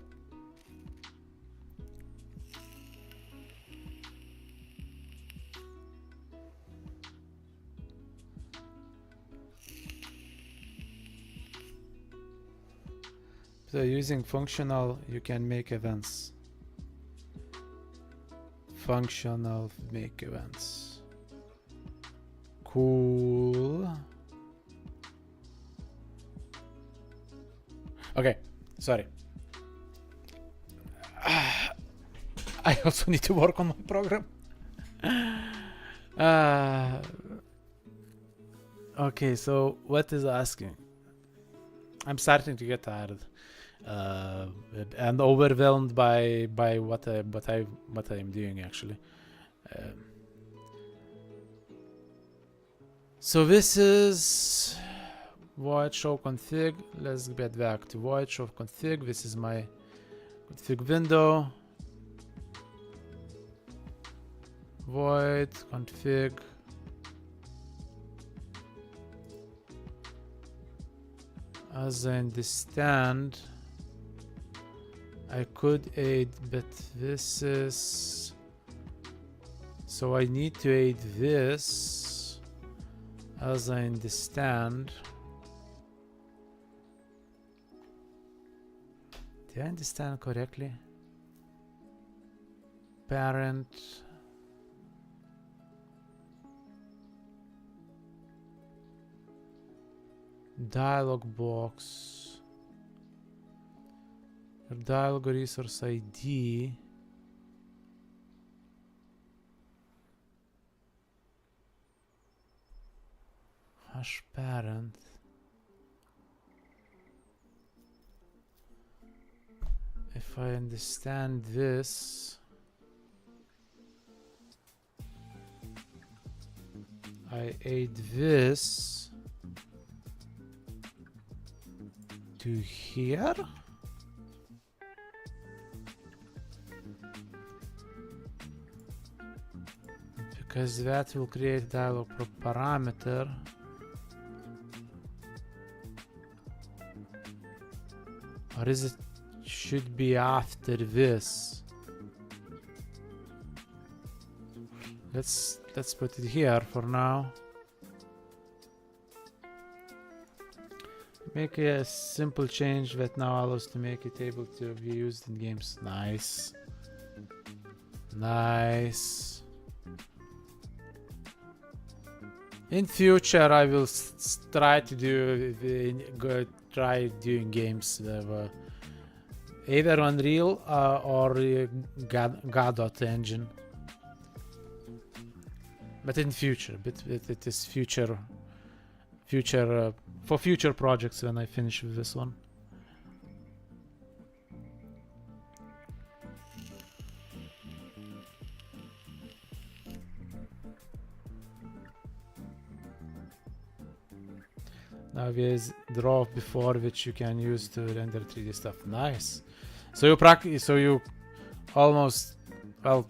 using functional, you can make events. Functional make events. Cool. Okay, sorry. I also need to work on my program. Okay, so what is asking? I'm starting to get tired and overwhelmed by what I'm doing actually. So this is void show config. Let's get back to void show config. This is my config window. Void config. As I understand, I could add, but this is, so I need to add this. As I understand, did I understand correctly? Parent. Dialog box. Dialog resource ID. Hash parent. If I understand this, I add this to here. Because that will create dialog parameter. Or is it should be after this? Let's put it here for now. Make a simple change that now allows to make it able to be used in games. Nice. Nice. In future, I will try to do try doing games with either Unreal or Godot engine. But in future, it is future for future projects when I finish with this one. Now there's draw before, which you can use to render 3D stuff. Nice. So you practice. So you almost, well,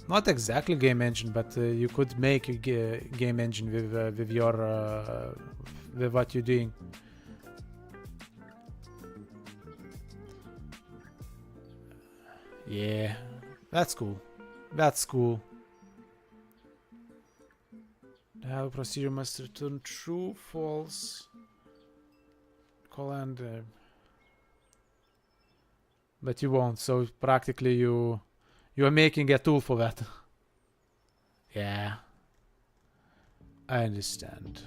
not exactly game engine, but you could make a game engine with your with what you're doing. Yeah, that's cool. That's cool. The procedure must return true, false, colon. But you won't. So practically you are making a tool for that. Yeah, I understand.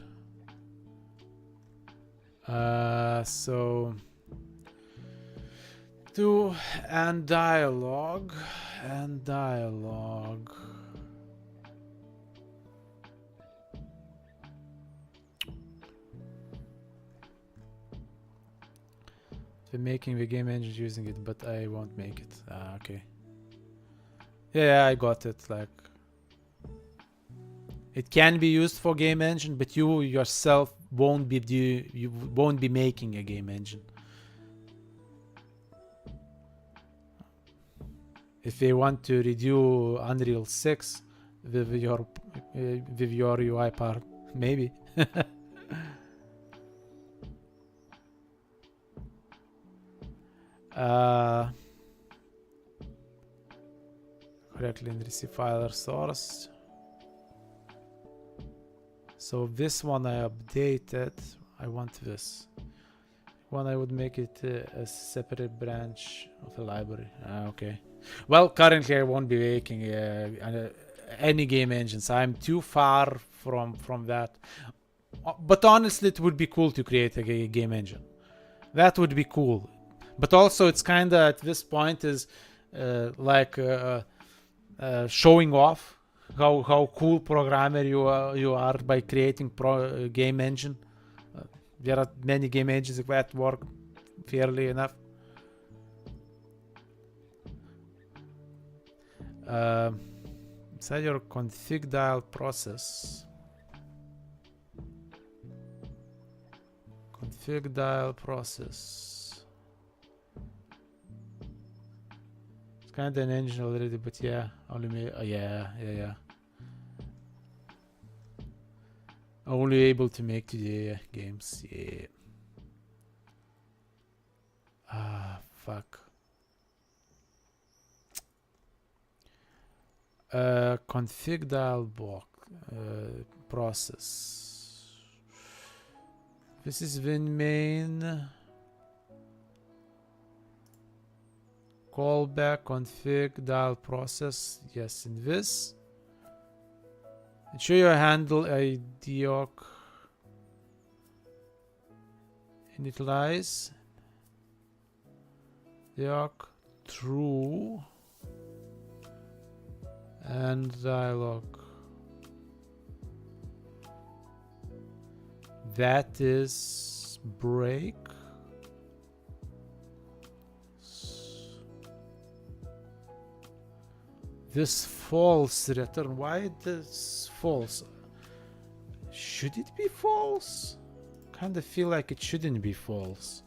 So do and dialogue. We're making the game engine using it, but I won't make it. Okay. Yeah, I got it. Like, it can be used for game engine, but you yourself won't be making a game engine. if they want to redo Unreal 6 with your UI part, maybe. Correctly and receive file or source. So this one I updated. I want this one. I would make it a separate branch of the library. Okay. Well, currently I won't be making any game engines. I'm too far from that. But honestly, it would be cool to create a game engine. That would be cool. But also, it's kind of at this point is like showing off how cool programmer you are by creating game engine. There are many game engines that work fairly enough. Inside your config dial process. Config dial process. It's kind of an engine already, but yeah, only yeah. Only able to make today games. Yeah. Fuck. Config dial block process. This is WinMain. Callback config dial process. Yes, in this. Ensure your handle IDOC initialize IDOC true and dialog. That is break. This false return. Why this false? Should it be false? Kind of feel like it shouldn't be false.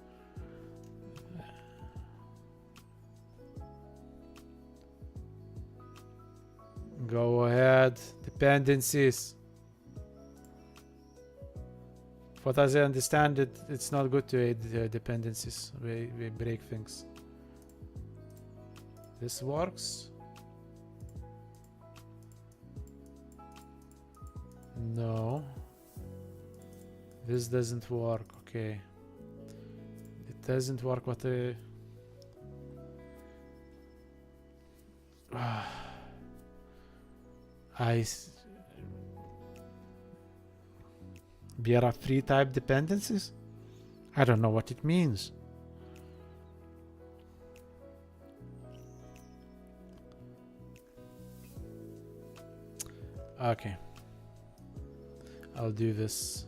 Go ahead. Dependencies. But as I understand it, it's not good to add dependencies. We break things. This works. No. This doesn't work. Okay. It doesn't work. What BRF free type dependencies? I don't know what it means. Okay. I'll do this.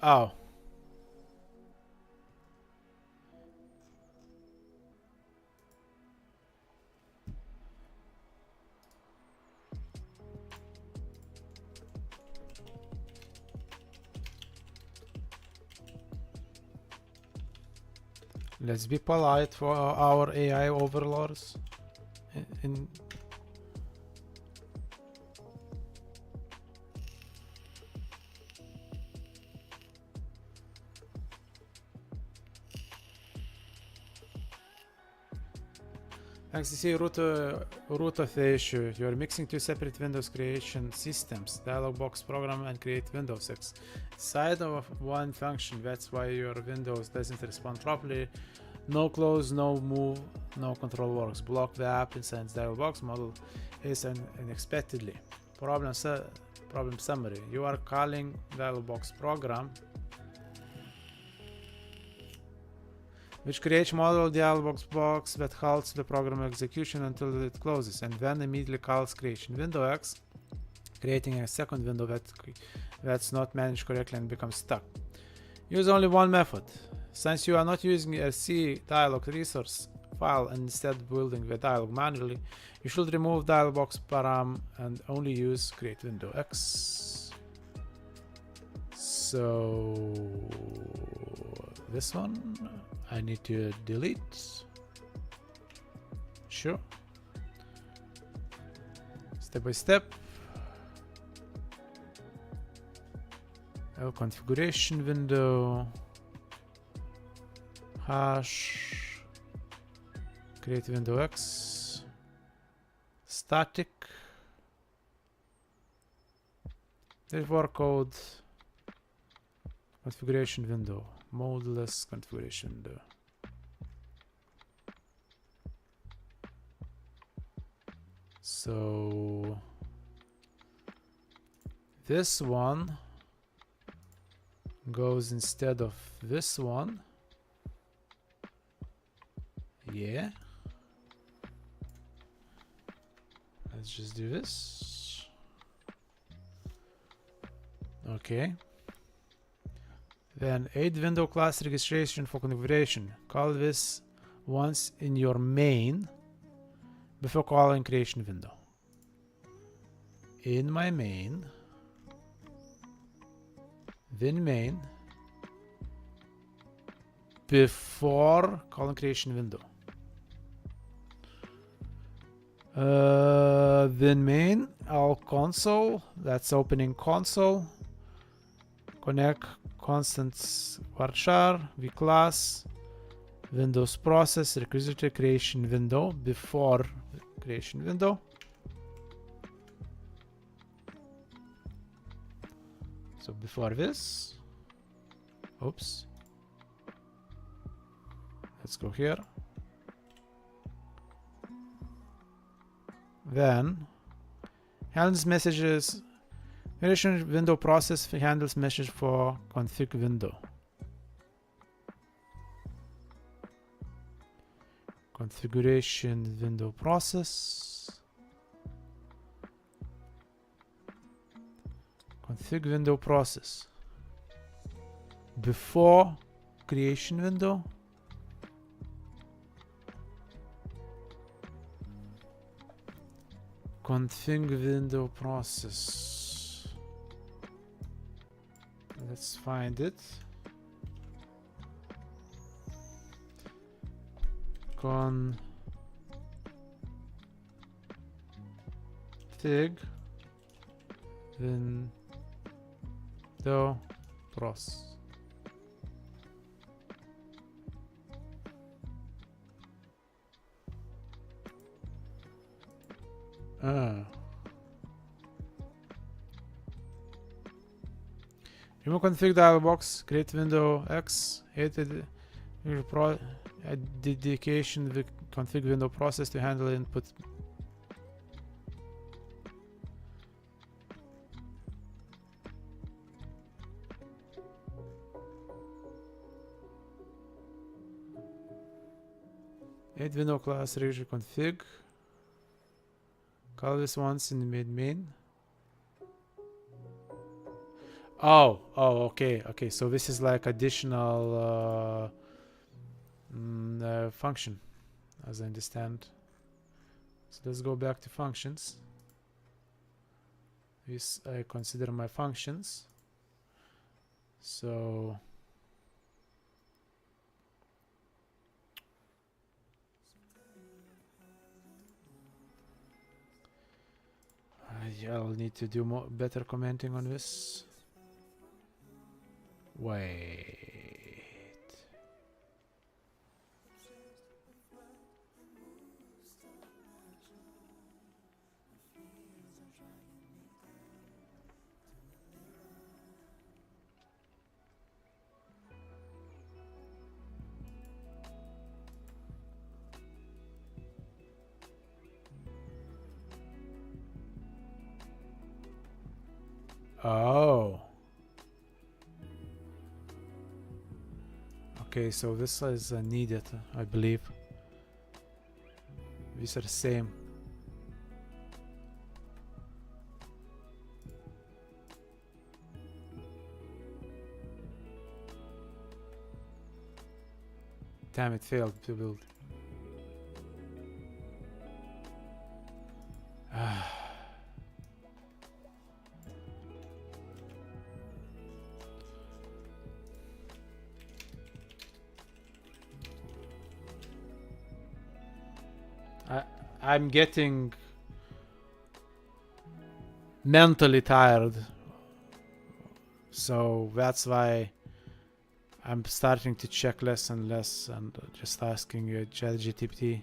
Oh. Let's be polite for our AI overlords. Thanks to see root of the issue. You're mixing two separate Windows creation systems, dialog box program and create Windows X. Side of one function, that's why your Windows doesn't respond properly. No close, no move, no control works. Block the app inside dialog box model is unexpectedly. Problem summary. You are calling dialog box program which creates model dialog box that halts the program execution until it closes, and then immediately calls creation window X, creating a second window that's not managed correctly and becomes stuck. Use only one method. Since you are not using a C dialog resource file and instead building the dialog manually, you should remove dialog box param and only use create window X. So this one I need to delete. Sure. Step by step. Configuration window. Hash. Create window X. Static. Therefore code. Configuration window. Modeless configuration window. So this one goes instead of this one. Yeah. Let's just do this. Okay. Then add window class registration for configuration. Call this once in your main before calling creation window. In my main, then main before calling creation window. Then main all console, that's opening console. Connect constants varchar vclass Windows process requisitor creation window before creation window. So before this, oops, let's go here. Then handles messages. Creation window process handles message for config window. Configuration window process. Config window process. Before creation window. Config window process. Let's find it. Config window process. Remove config dialog box, create window X, added dedication the config window process to handle input. Add window class registry config. Call this once in the main. Oh, okay. So this is like additional function, as I understand. So let's go back to functions. This I consider my functions. So I'll need to do better commenting on this. Wait. Oh. Okay, so this is needed, I believe. These are the same. Damn, it failed to build. I'm getting mentally tired, so that's why I'm starting to check less and less and just asking ChatGPT.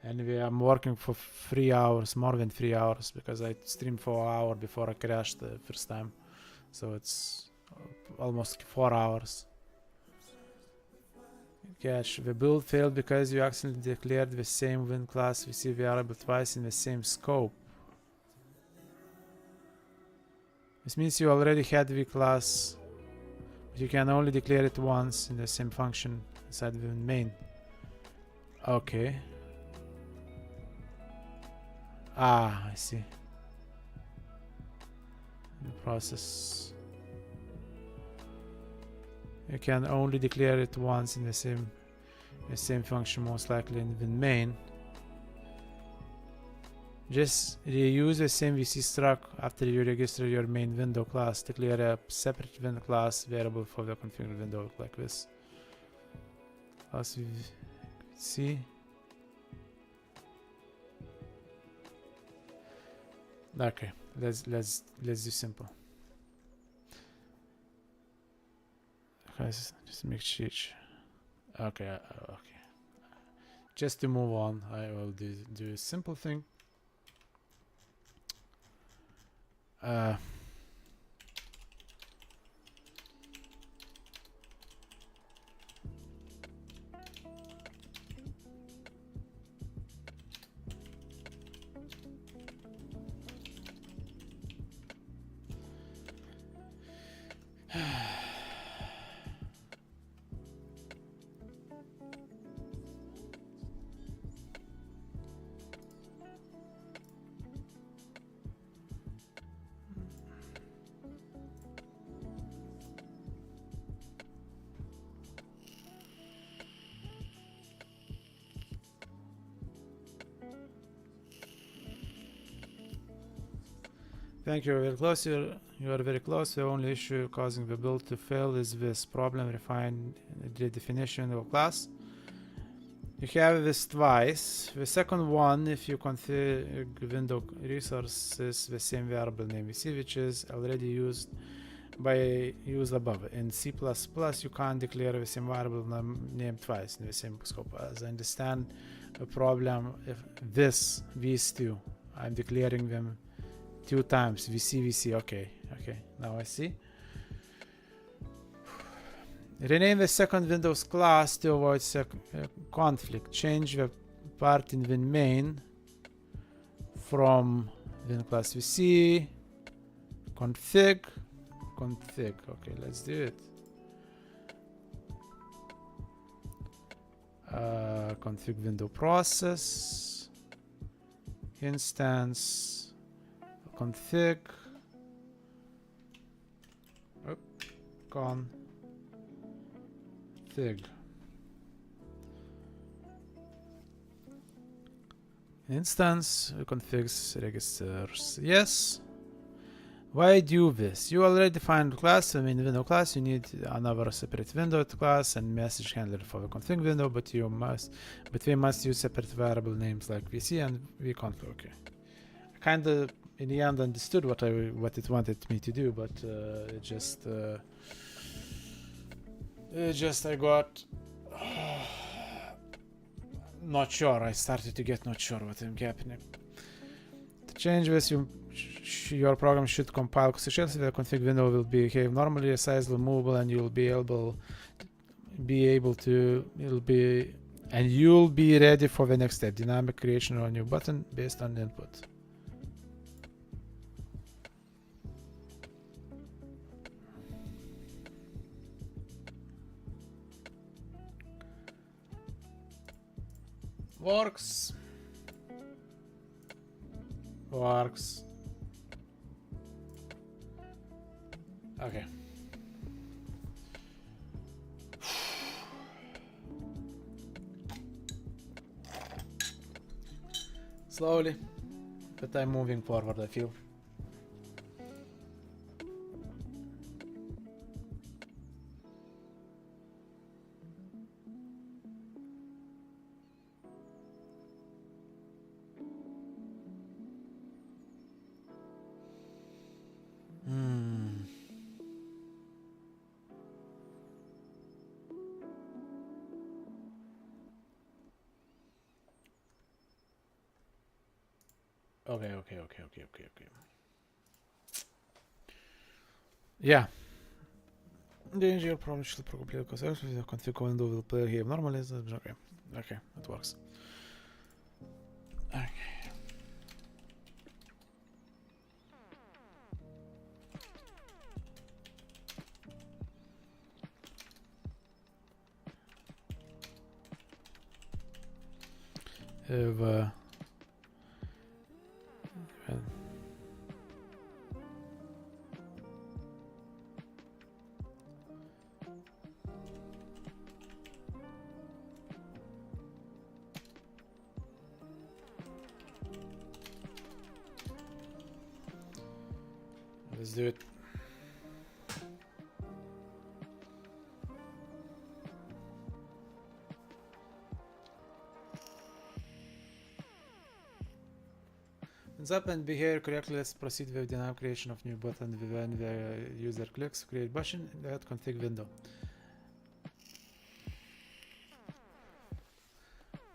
Anyway, I'm working for 3 hours, more than 3 hours, because I streamed for an hour before I crashed the first time. So it's almost 4 hours. Catch. The build failed because you accidentally declared the same win class VC variable twice in the same scope. This means you already had the class, but you can only declare it once in the same function inside the main. Okay. Ah, I see. The process. You can only declare it once in the same function, most likely in the main. Just reuse the same VC struct after you register your main window class. Declare a separate window class variable for the configured window like this. Class VC. Okay, let's do simple. Just make change. Okay, okay. Just to move on, I will do a simple thing. Thank you. Very close. You are very close. The only issue causing the build to fail is this problem. Refine the definition of class. You have this twice. The second one, if you configure window resources, the same variable name VC, which is already used above. In C++, you can't declare the same variable name twice in the same scope. As I understand the problem, if these two, I'm declaring them 2 times. VC. Okay, now I see. Rename the second Windows class to avoid conflict. Change the part in Win main from Win class VC. Config. Okay, let's do it. Config window process. Instance. Config. Config. Instance configs registers. Yes. Why do this? You already defined class. I mean, window class. You need another separate window class and message handler for the config window, but we must use separate variable names like VC and vconfig. Okay. I kind of in the end understood what it wanted me to do, but I got not sure. I started to get not sure what is happening. To change this, your program should compile successfully. The config window will behave normally. The size will move, and you will be able be able to, and you'll be ready for the next step, dynamic creation of a new button based on input. Works. Okay. Slowly, but I'm moving forward, I feel. Okay. Yeah. Danger probably should probably because the config window will play here normally. Okay, it works. Okay. Let's do it. Once up and behave correctly, let's proceed with dynamic creation of new button when the user clicks create button in that config window.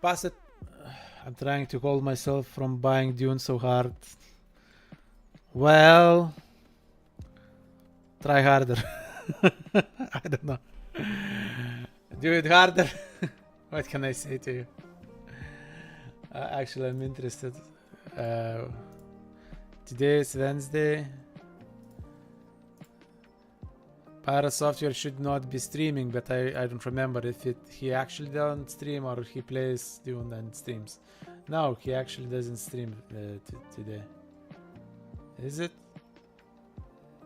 Pass it. I'm trying to hold myself from buying Dune so hard. Well, try harder. I don't know. Do it harder. What can I say to you? Actually, I'm interested. Today is Wednesday. Pirate Software should not be streaming, but I don't remember if he actually doesn't stream or he plays Dune and streams. No, he actually doesn't stream today. Is it?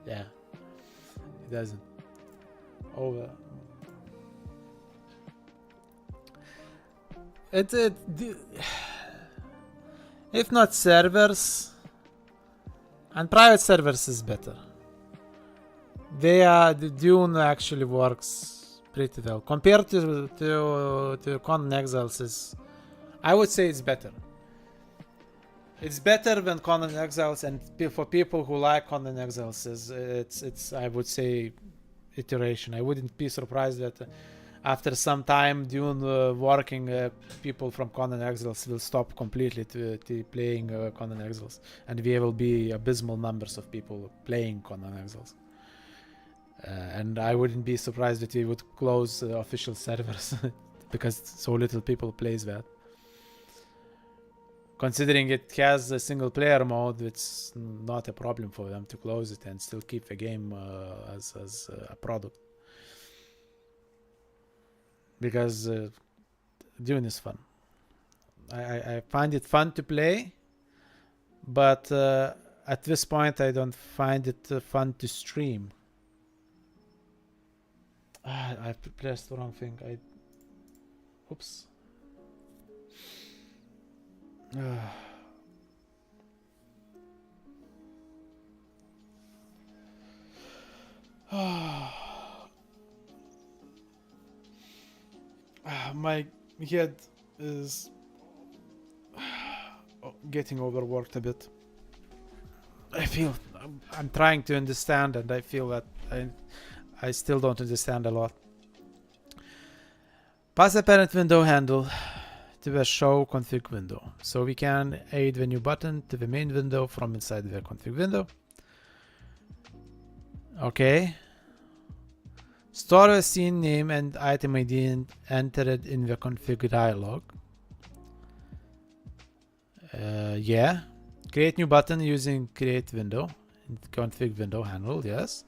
Yeah, he doesn't. Oh well. If not servers, and private servers is better. The Dune actually works pretty well compared to Conan Exiles. I would say it's better. It's better than Conan Exiles, and for people who like Conan Exiles, it's I would say iteration. I wouldn't be surprised that after some time Dune working, people from Conan Exiles will stop completely to playing Conan Exiles, and there will be abysmal numbers of people playing Conan Exiles. And I wouldn't be surprised that we would close official servers because so little people plays that. Considering it has a single player mode, it's not a problem for them to close it and still keep the game as a product. Because Dune is fun. I find it fun to play, but at this point I don't find it fun to stream. I pressed the wrong thing. Oops. My head is getting overworked a bit. I feel I'm trying to understand, and I feel that I still don't understand a lot. Pass the parent window handle to the show config window, so we can add the new button to the main window from inside the config window. Okay. Store the scene name and item ID and enter it in the config dialog. Yeah. Create new button using create window. Config window handle, yes.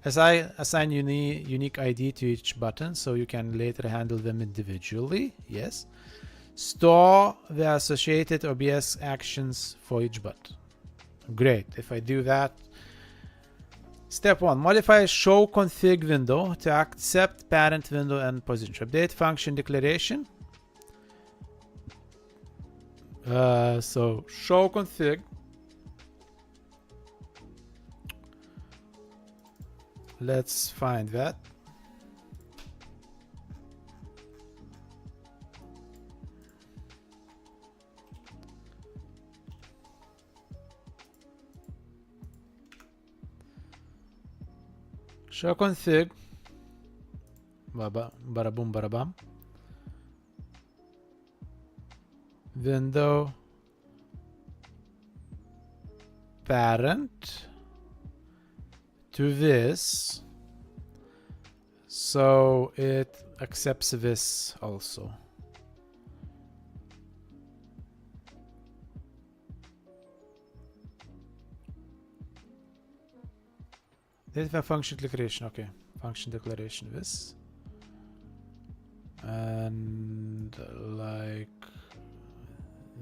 Assign unique ID to each button so you can later handle them individually, yes. Store the associated OBS actions for each button. Great. If I do that, step 1, modify show config window to accept parent window and position. Update function declaration. So show config. Let's find that. Show config. Bada boom, bada bam. Window parent to this, so it accepts this also. This is a function declaration. Okay, function declaration this, and like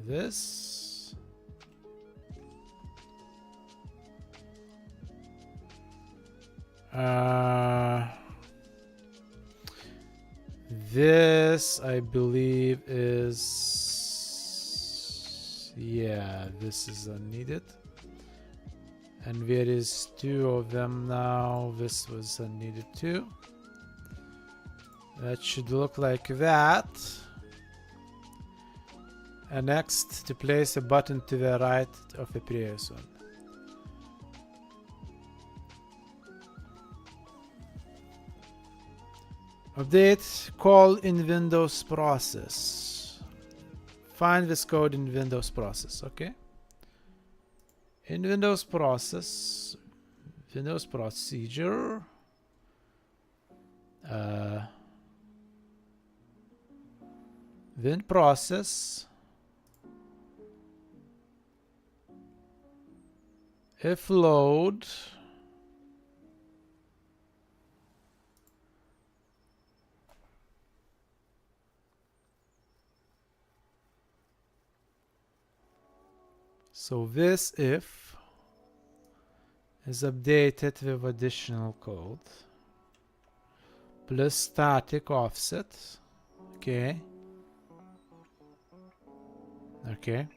this. This I believe is, yeah, this is unneeded, and there is 2 of them now. This was unneeded too. That should look like that. And next, to place a button to the right of the previous one. Update call in Windows process. Find this code in Windows process. Okay. In Windows process, Windows procedure. Win process. If load. So this if is updated with additional code plus static offset. Okay. Okay.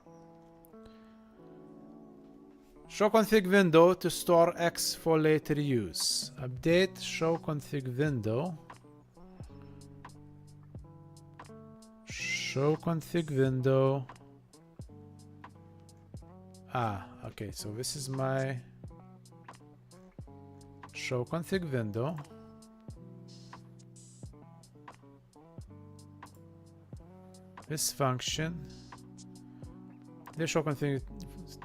Show config window to store X for later use. Update show config window. Show config window. Okay, so this is my show config window. This function. The show config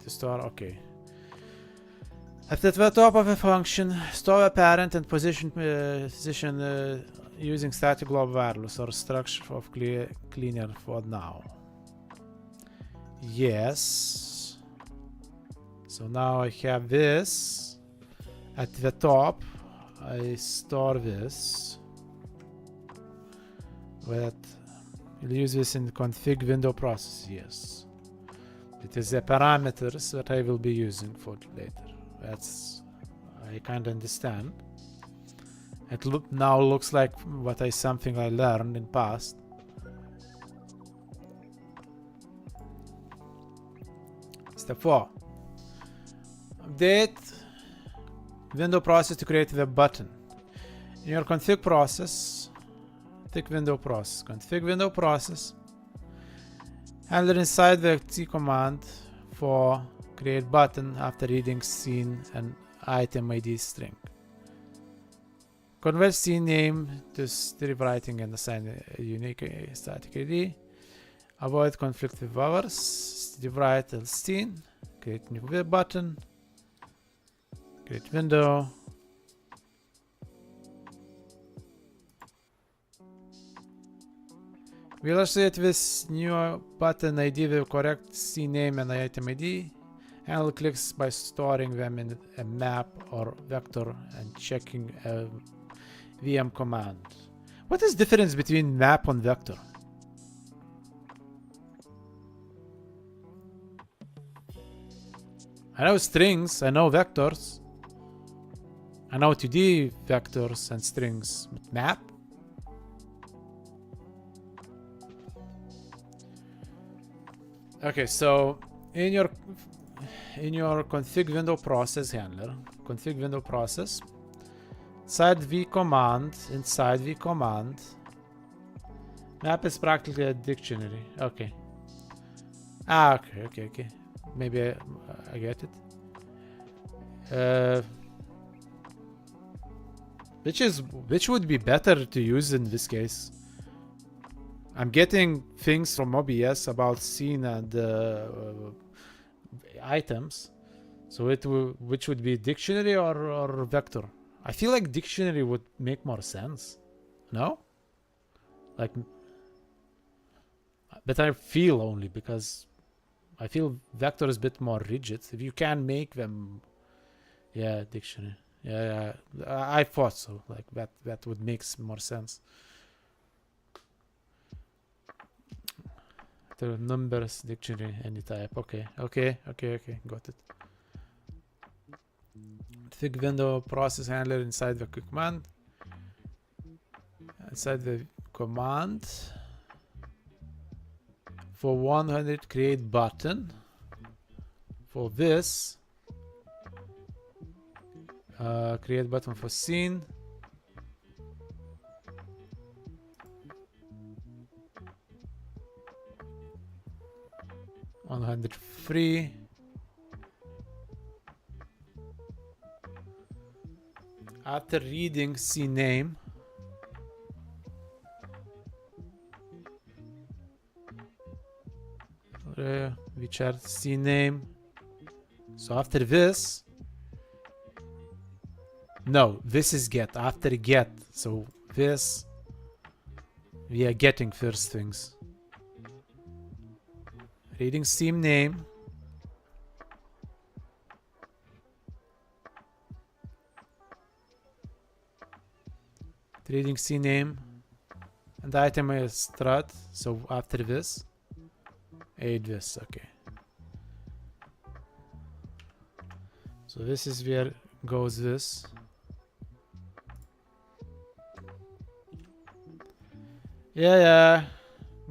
to store, okay. At the top of a function, store a parent and position using static global values or structure of cleaner for now. Yes. So now I have this. At the top, I store this. But we'll use this in the config window process, yes. It is the parameters that I will be using for later. That's, I kind of understand. It now looks like something I learned in past. Step 4. Update window process to create the button. In your config process, take window process. Config window process. Handler inside the T command for create button after reading scene and item ID string. Convert scene name to strip writing and assign a unique static ID. Avoid conflict with others. Strip write scene. Create new button. Create window. Will associate this new button ID with correct scene name and item ID. Handle clicks by storing them in a map or vector and checking a VM command. What is the difference between map and vector? I know strings, I know vectors. I know 2D vectors and strings, but map? Okay, so in your config window process handler, config window process, inside v command, map is practically a dictionary. Okay. Okay. Maybe I get it. Which would be better to use in this case? I'm getting things from OBS about scene and items. So which would be dictionary or vector? I feel like dictionary would make more sense. No? Like, but I feel only because I feel vector is a bit more rigid. If you can make them, yeah, dictionary. Yeah, I thought so. Like that would make more sense. The numbers dictionary any type. Okay. Got it. Config window process handler inside the command. Inside the command. For 100 create button. For this, create button for scene. $103. After reading scene name, we chart scene name. So after this, no, this is get. After get, so this we are getting first things. Reading scene name. Reading scene name. And the item is strut. So after this, add this. Okay. So this is where goes this. Yeah.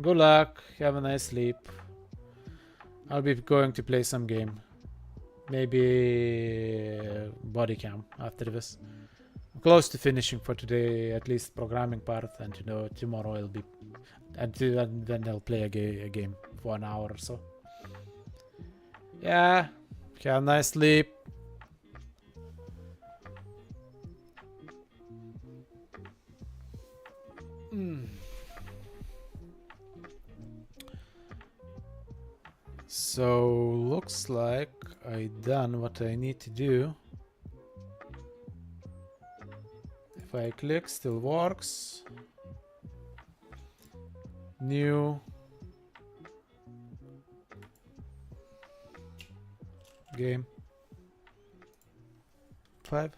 Good luck. Have a nice sleep. I'll be going to play some game. Maybe body cam after this. I'm close to finishing for today, at least programming part, and tomorrow I'll be, and then I'll play a game for an hour or so. Yeah, have a nice sleep. So looks like I done what I need to do. If I click, still works. New game 5.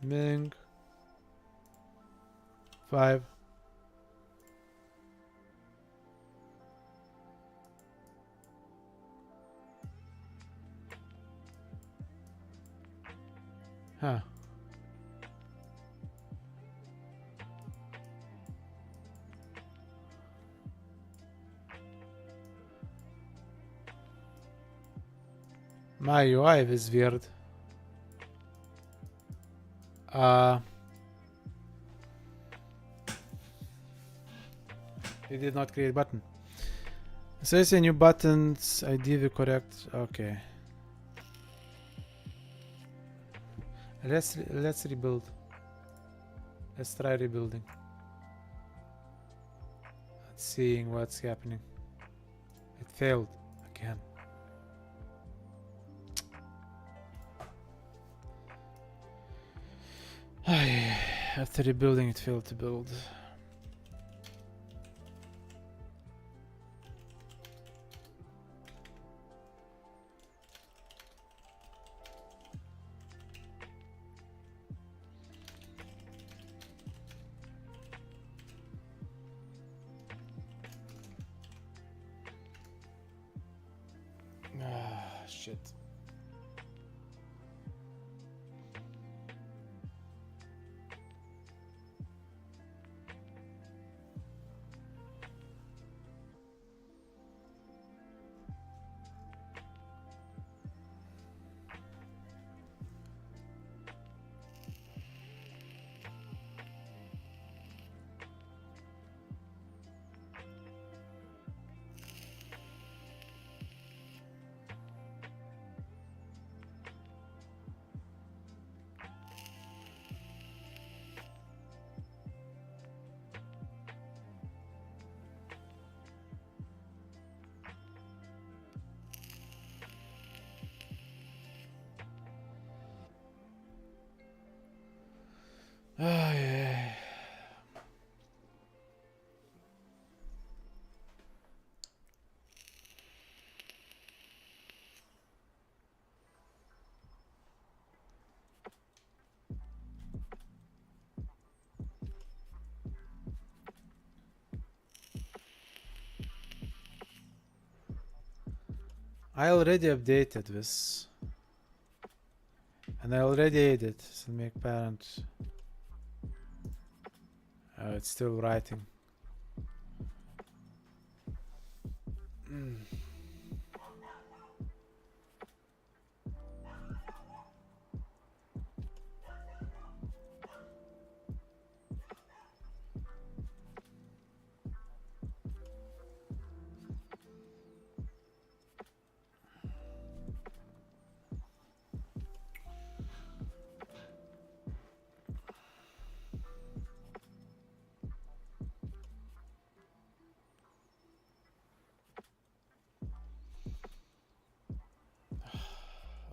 Ming 5. Huh. My UI is weird. You did not create button. So it's a new buttons ID the correct. Okay. Let's rebuild. Let's try rebuilding. seeing what's happening. It failed again. After rebuilding, it failed to build. Ah, shit. Ah, yeah. I already updated this. And I already added it. So make parent. Oh, it's still writing.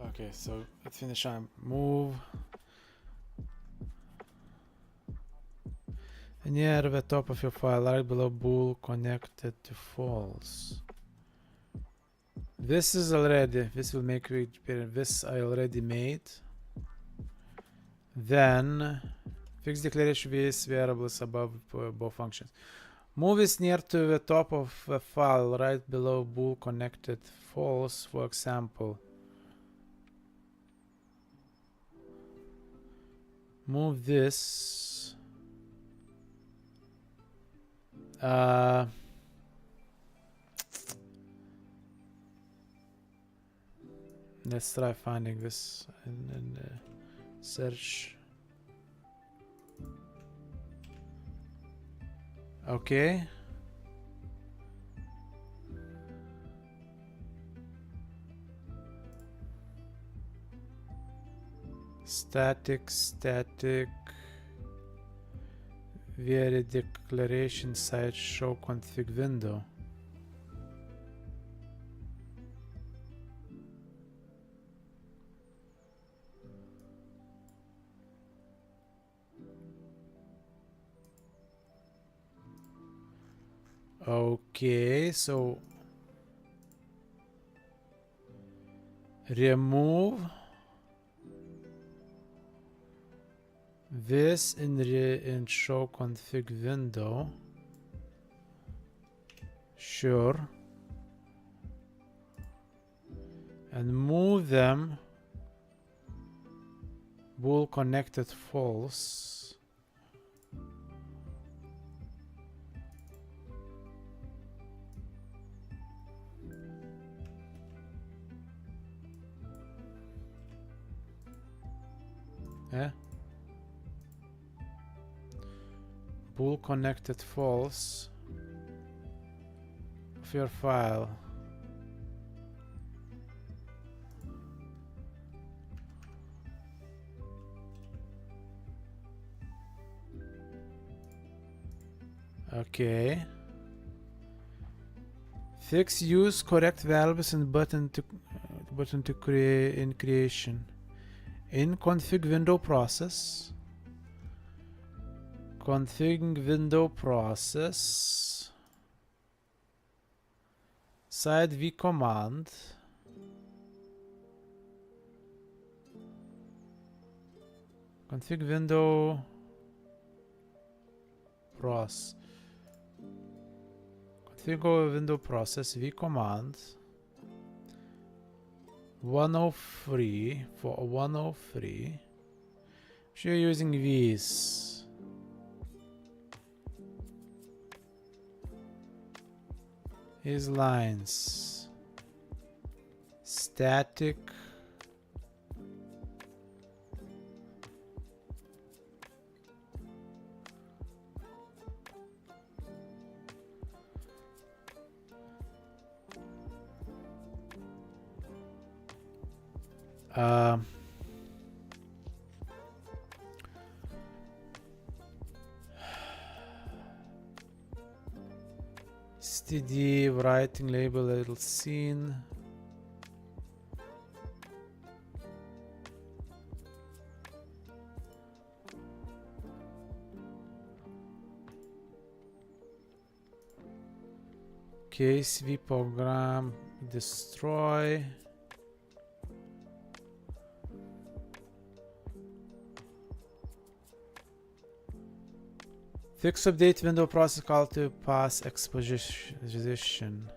Okay, so let's finish on move. Near the top of your file, right below bool connected to false. This is already, this will make this I already made. Then fix declaration with variables above both functions. Move is near to the top of the file, right below bool connected false, for example. Move this. Let's try finding this in search. Okay. Static. Via declaration site show config window. Okay, so remove this in show config window. Sure. And move them bool connected false. Bool connected false of your file. Okay. Fix use correct values in button to create in creation. In config window process. Config window process. Side v command. Config window process. Config window process v command 103 for 103. If you're using these, these lines, static std writing label little scene. Case v program destroy. Fix update window process call to pass exposition.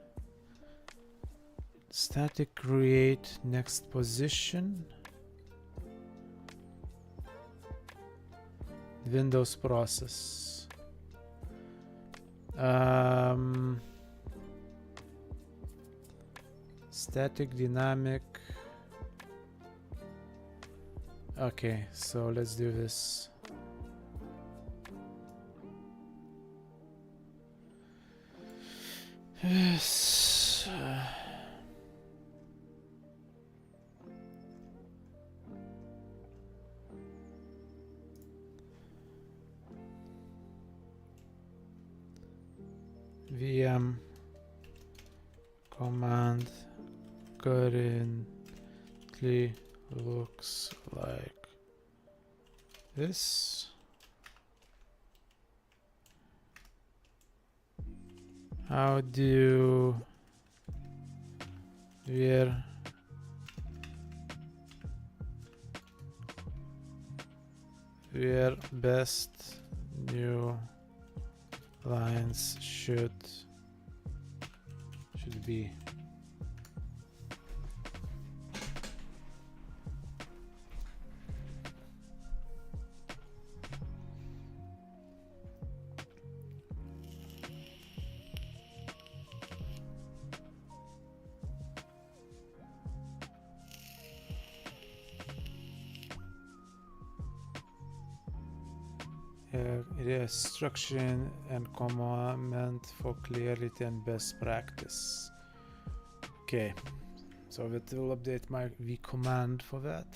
Static create next position. Windows process. Static dynamic. Okay, so let's do this. Yes. VM command currently looks like this. How do where best new lines should be? Instruction and comment for clarity and best practice. Okay, so it will update my v command for that.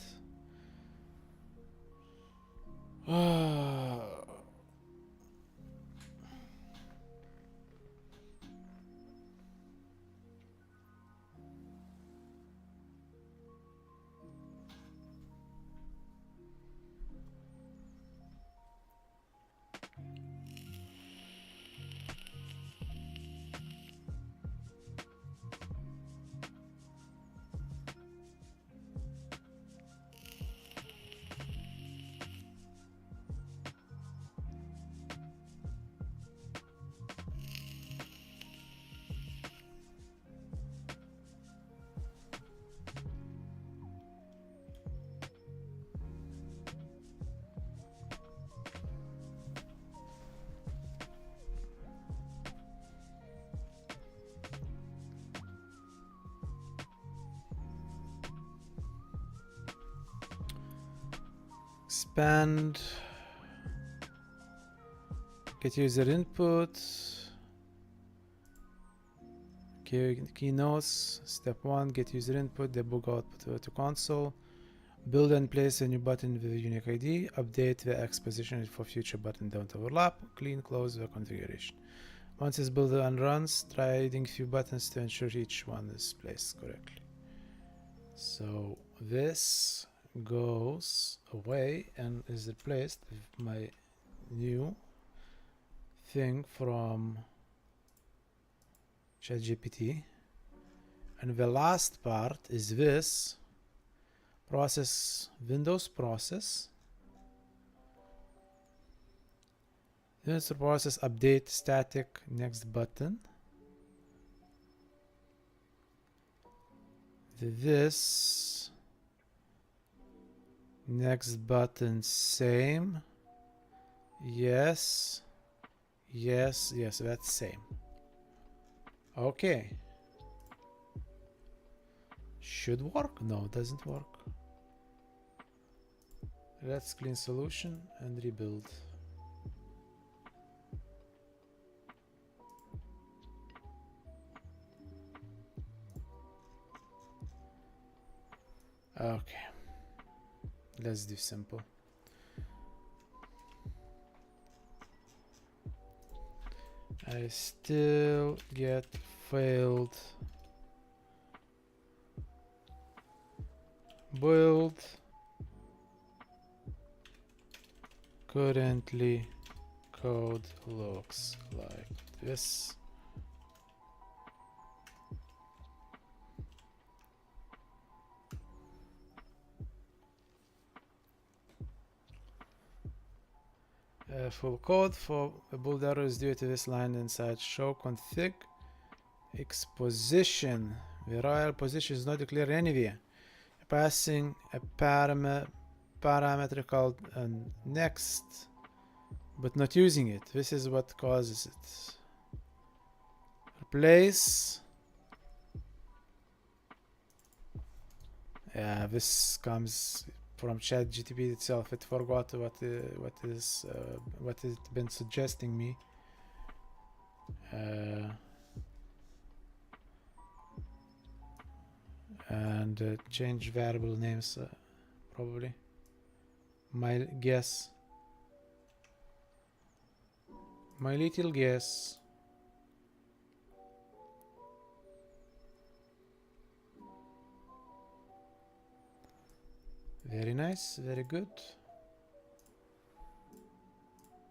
Expand, get user input, keynotes. Step 1, get user input, debug output to console, build and place a new button with a unique ID, update the X position for future button don't overlap, clean, close the configuration. Once it's built and runs, try adding few buttons to ensure each one is placed correctly. So this goes away and is replaced with my new thing from ChatGPT. And the last part is this process, Windows process. Windows process update static next button. This next button same. Yes. Yes, yes, that's same. Okay. Should work? No, doesn't work. Let's clean solution and rebuild. Okay. Let's do simple. I still get failed build. Currently code looks like this. Full code for a build error is due to this line inside show config exposition. Variable position is not declared anywhere. Passing a parameter called next, but not using it. This is what causes it. Replace. Yeah, this comes from ChatGPT itself. It forgot what it's been suggesting me. And change variable names, probably. My guess. My little guess. Very nice, very good.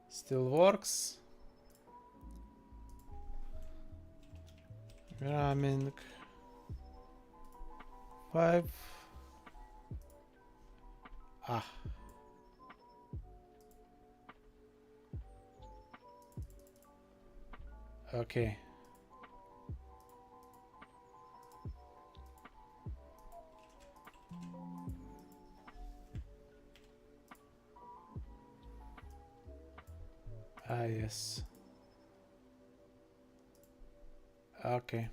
Still works. Ramming 5. Okay. Yes. Okay.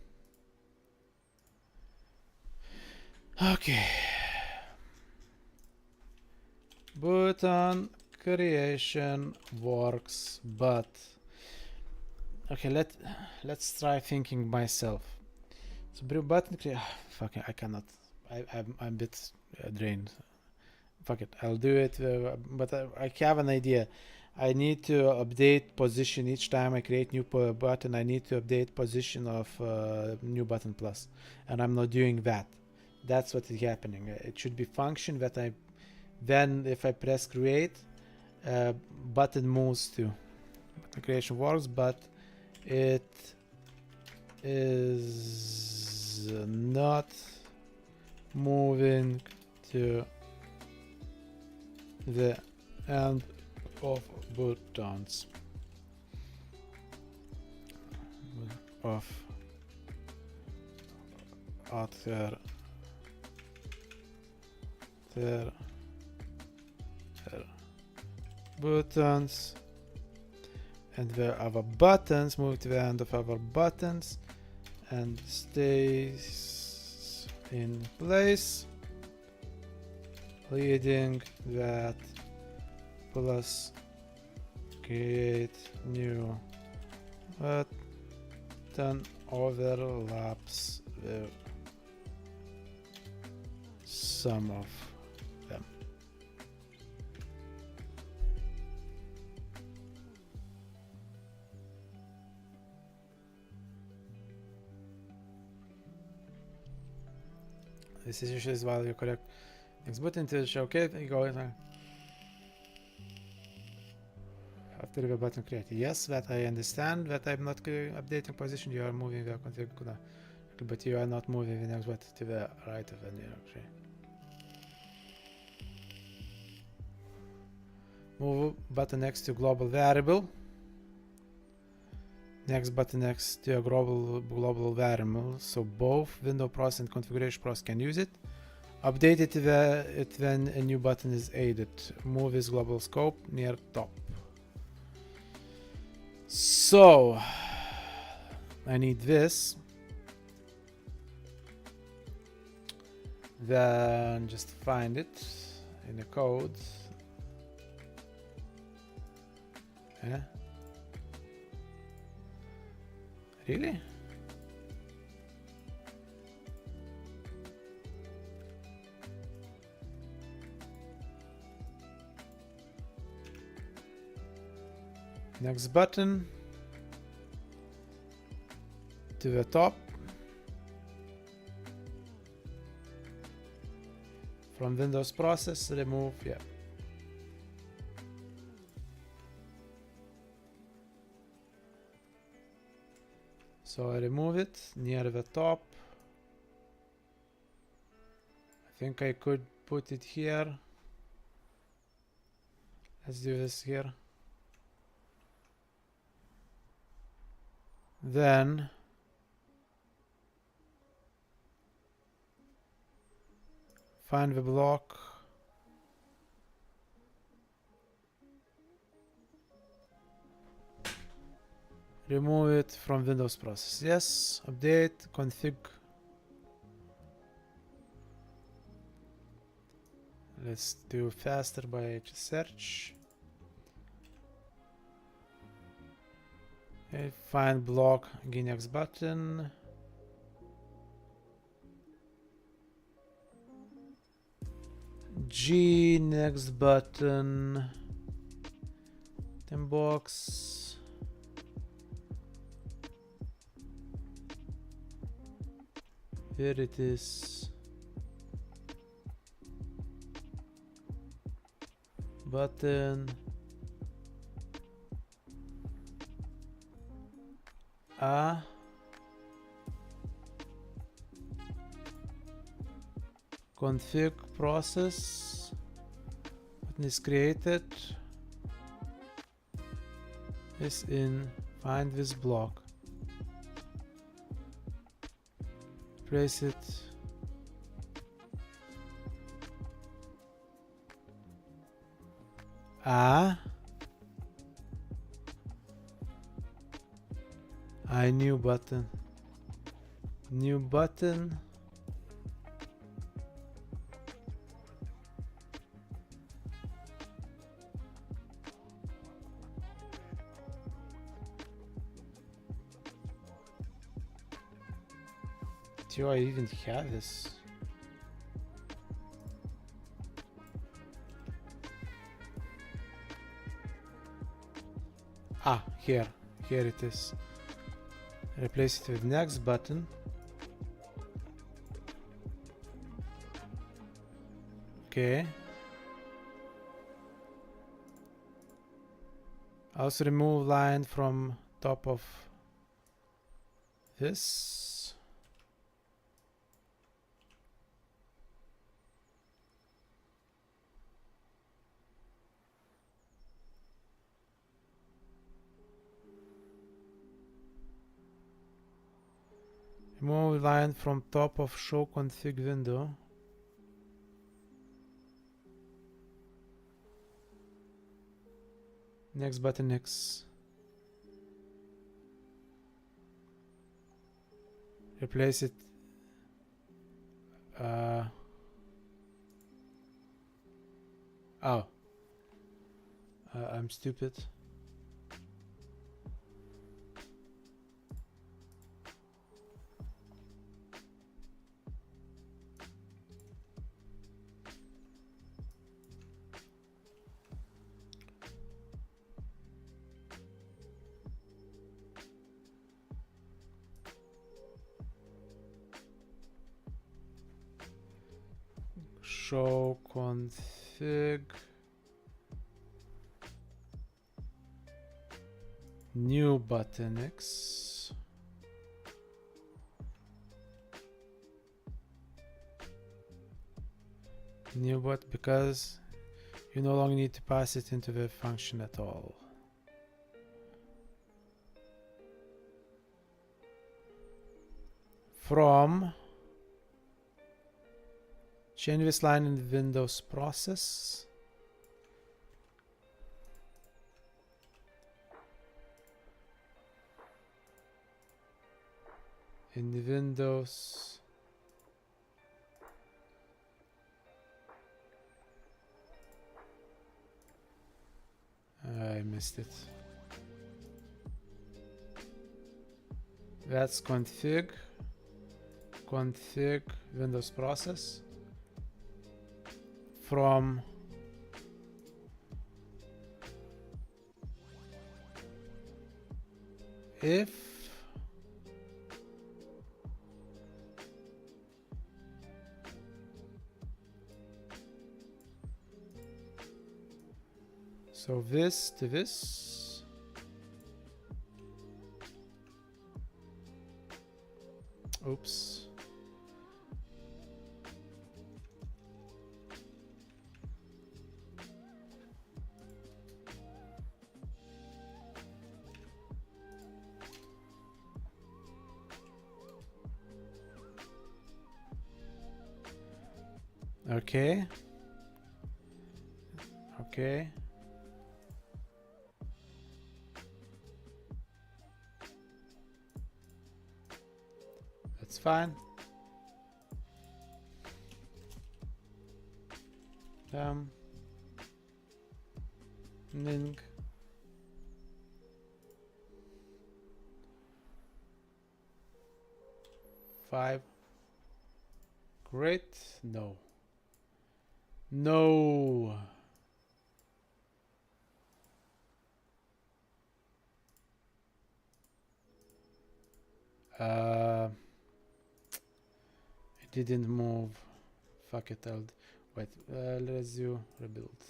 Okay. Button creation works, but okay, let's try thinking myself. So button create. Fuck it, I cannot. I'm a bit drained. Fuck it, I'll do it. But I have an idea. I need to update position each time I create new button. I need to update position of new button plus, and I'm not doing that. That's what is happening. It should be function that then if I press create, button moves to. Button creation works, but it is not moving to the end of buttons of other buttons, and where our buttons move to the end of our buttons and stays in place, leading that plus create new button overlaps with some of them. This is usually while you collect next button to show okay. You go after the button created. Yes, that I understand. That I'm not updating position. You are moving the config, but you are not moving the next button to the right of the directory. Move button next to global variable. Next button next to a global variable, so both window process and configuration process can use it. Update it when a new button is added. Move this global scope near top. So I need this. Then just find it in the code. Yeah. Really? Next button to the top. From Windows process, remove, yeah. So I remove it near the top. I think I could put it here. Let's do this here. Then find the block. Remove it from Windows process. Yes, update, config. Let's do faster by search. Okay, find block, again next button. G, next button. Then box. Here it is. Button. A. Config process. Button is created. Is in find this block. Place it. New button. New button. Do I even have this? Here it is. Replace it with next button. Okay. Also remove line from top of this. Remove line from top of show config window. Next button next. Replace it. I'm stupid. show config new button X. New bot because you no longer need to pass it into the function at all. From change this line in the Windows process. In the Windows I missed it. That's config Windows process from if so this to this. Oops. Okay. Okay. That's fine. Ning. Five. Great. No. No. It didn't move. Fuck it. Wait. Let's do rebuild.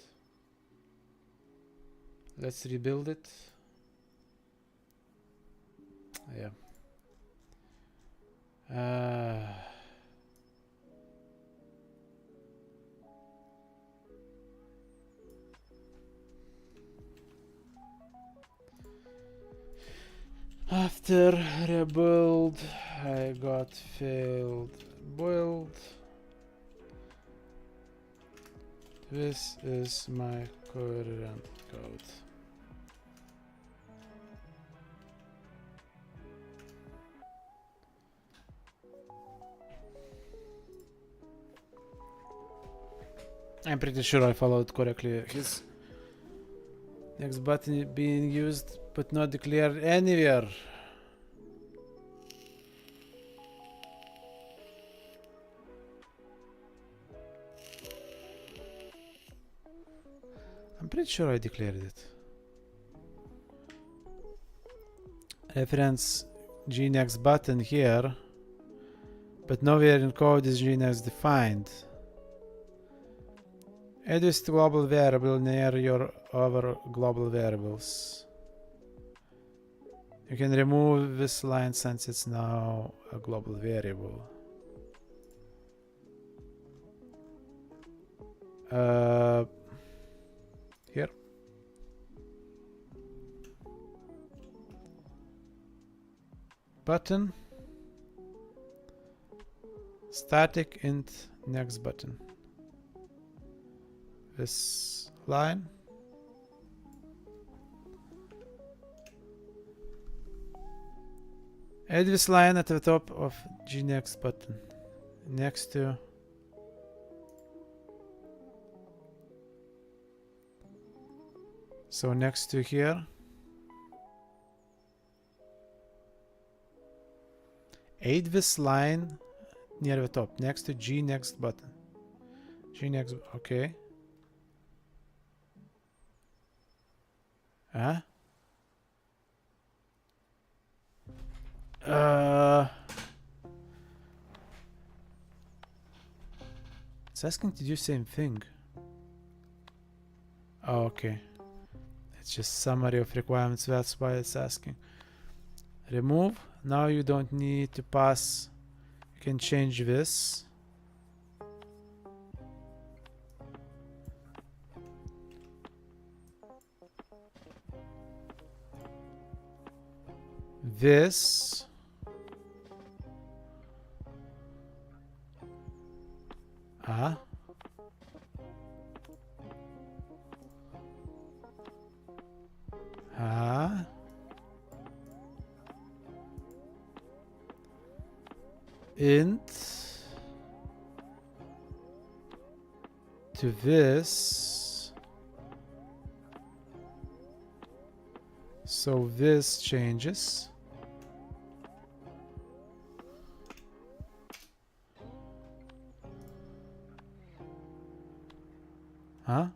Let's rebuild it. Yeah. After rebuild, I got failed build. This is my current code. I'm pretty sure I followed correctly. His next button being used but not declared anywhere. I'm pretty sure I declared it. Reference gnext button here, but nowhere in code is gnext defined. Add this global variable near your other global variables. You can remove this line since it's now a global variable. Here. Button. Static int next button. This line. Add this line at the top of gnext button next to next to here. Add this line near the top next to gnext button. Gnext, okay. Huh? It's asking to do same thing. Oh, okay. It's just summary of requirements, that's why it's asking. Remove. Now you don't need to pass. You can change this. This. Int to this. So this changes. Huh?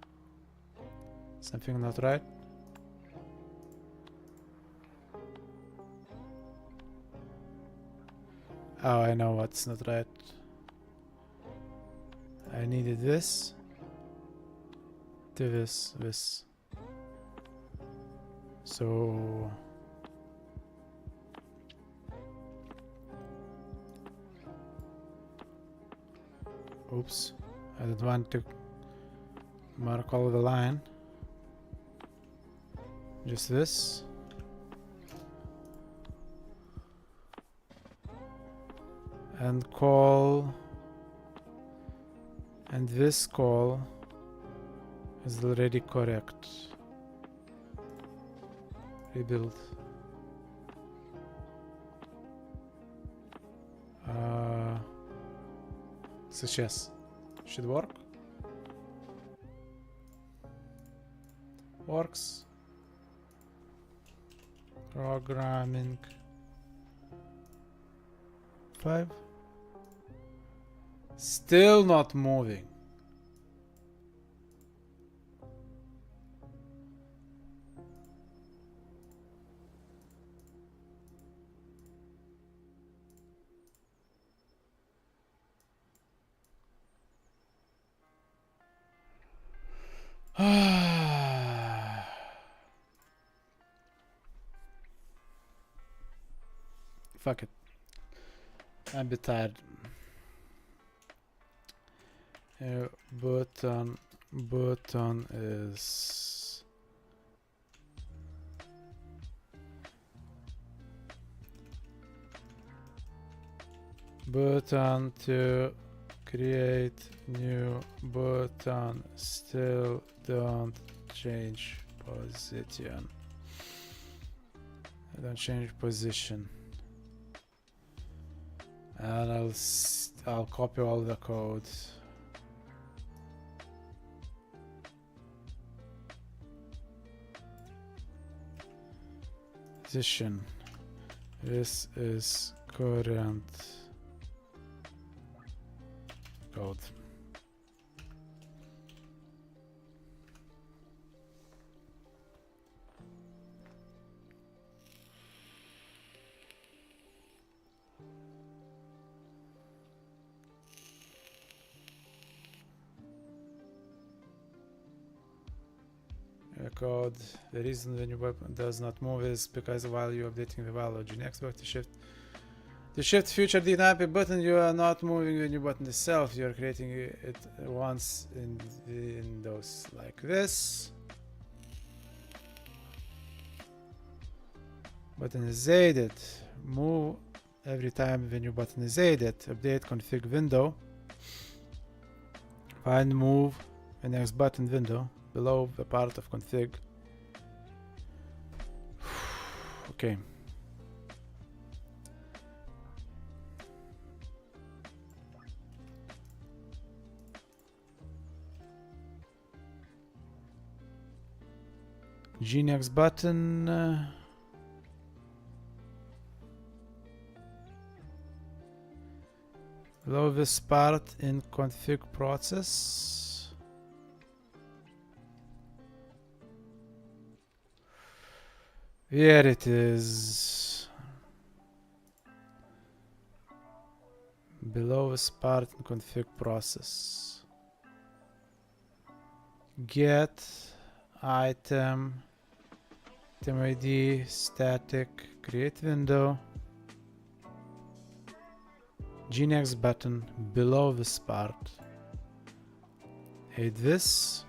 Something not right? Oh, I know what's not right. I needed this to this. So oops, I don't want to mark all the line. Just this. And call, and this call is already correct. Rebuild. Success. Should work. Works. Programming 5. Still not moving. Fuck it. I'm a bit tired. Button is button to create new button. Still don't change position. Don't change position. And I'll copy all the code. Position. This is current code. Code. The reason when your weapon does not move is because while you're updating the value, Nginx work to shift future dynamic button, you are not moving the new button itself. You are creating it once in Windows like this. Button is added. Move every time the new button is added. Update config window. Find move the next button window below the part of config. Okay. Gnex button. Below this part in config process. Here it is. Below this part in config process. get item ID static create window gnex button below this part. Hit this.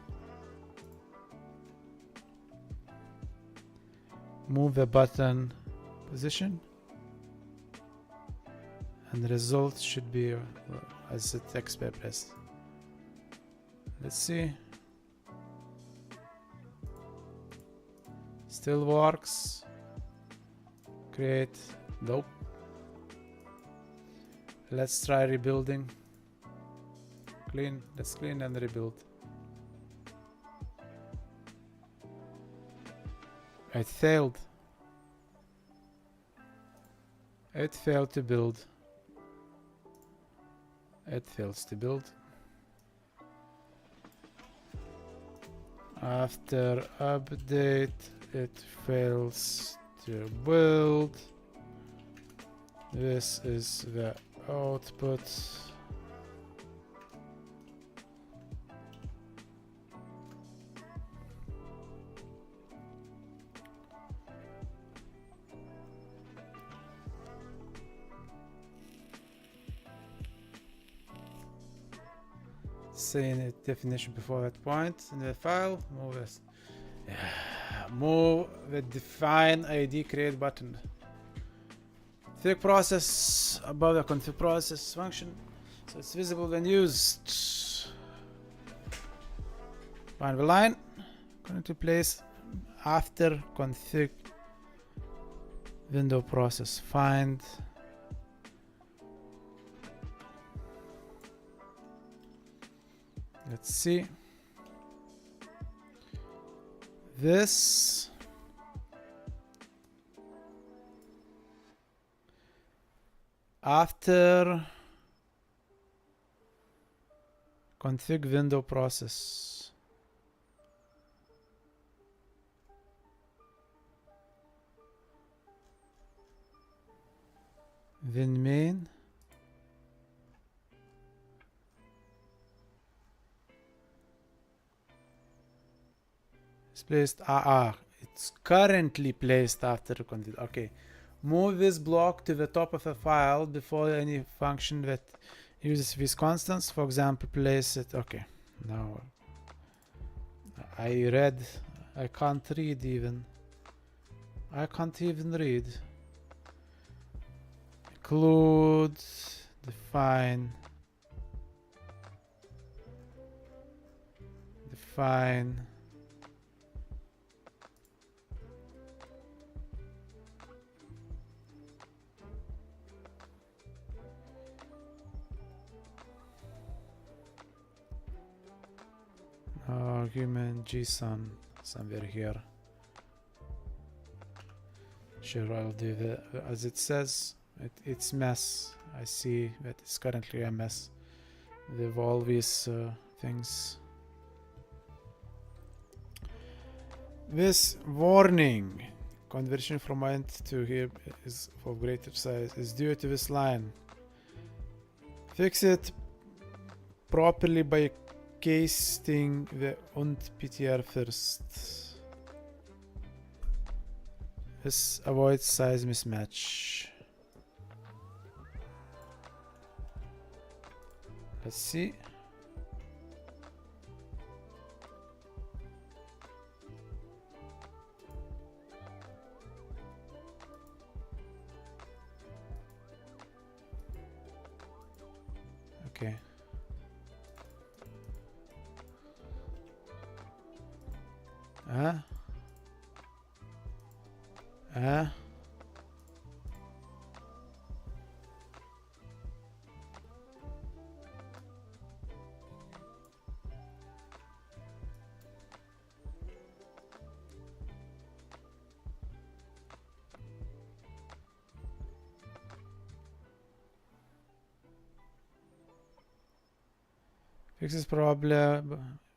Move the button position. And the result should be as it expected. Let's see. Still works. Create. Nope. Let's try rebuilding. Clean. Let's clean and rebuild. It failed. It failed to build. It fails to build. After update, it fails to build. This is the output. Saying it definition before that point in the file. Move this. Move the define ID create button. Config process above the config process function, so it's visible when used. Find the line. Going to place after config window process. Find. Let's see. This after config window process. Win main. It's placed. It's currently placed after config. Okay. Move this block to the top of a file before any function that uses these constants. For example, place it. Okay. Now I can't read even. I can't even read. Include, define. Argument JSON somewhere here. Sure, I'll do the as it says. It's mess. I see that it's currently a mess with all these things. This warning conversion from int to here is for greater size is due to this line. Fix it properly by casting the unt ptr first. This avoids size mismatch. Let's see. Okay.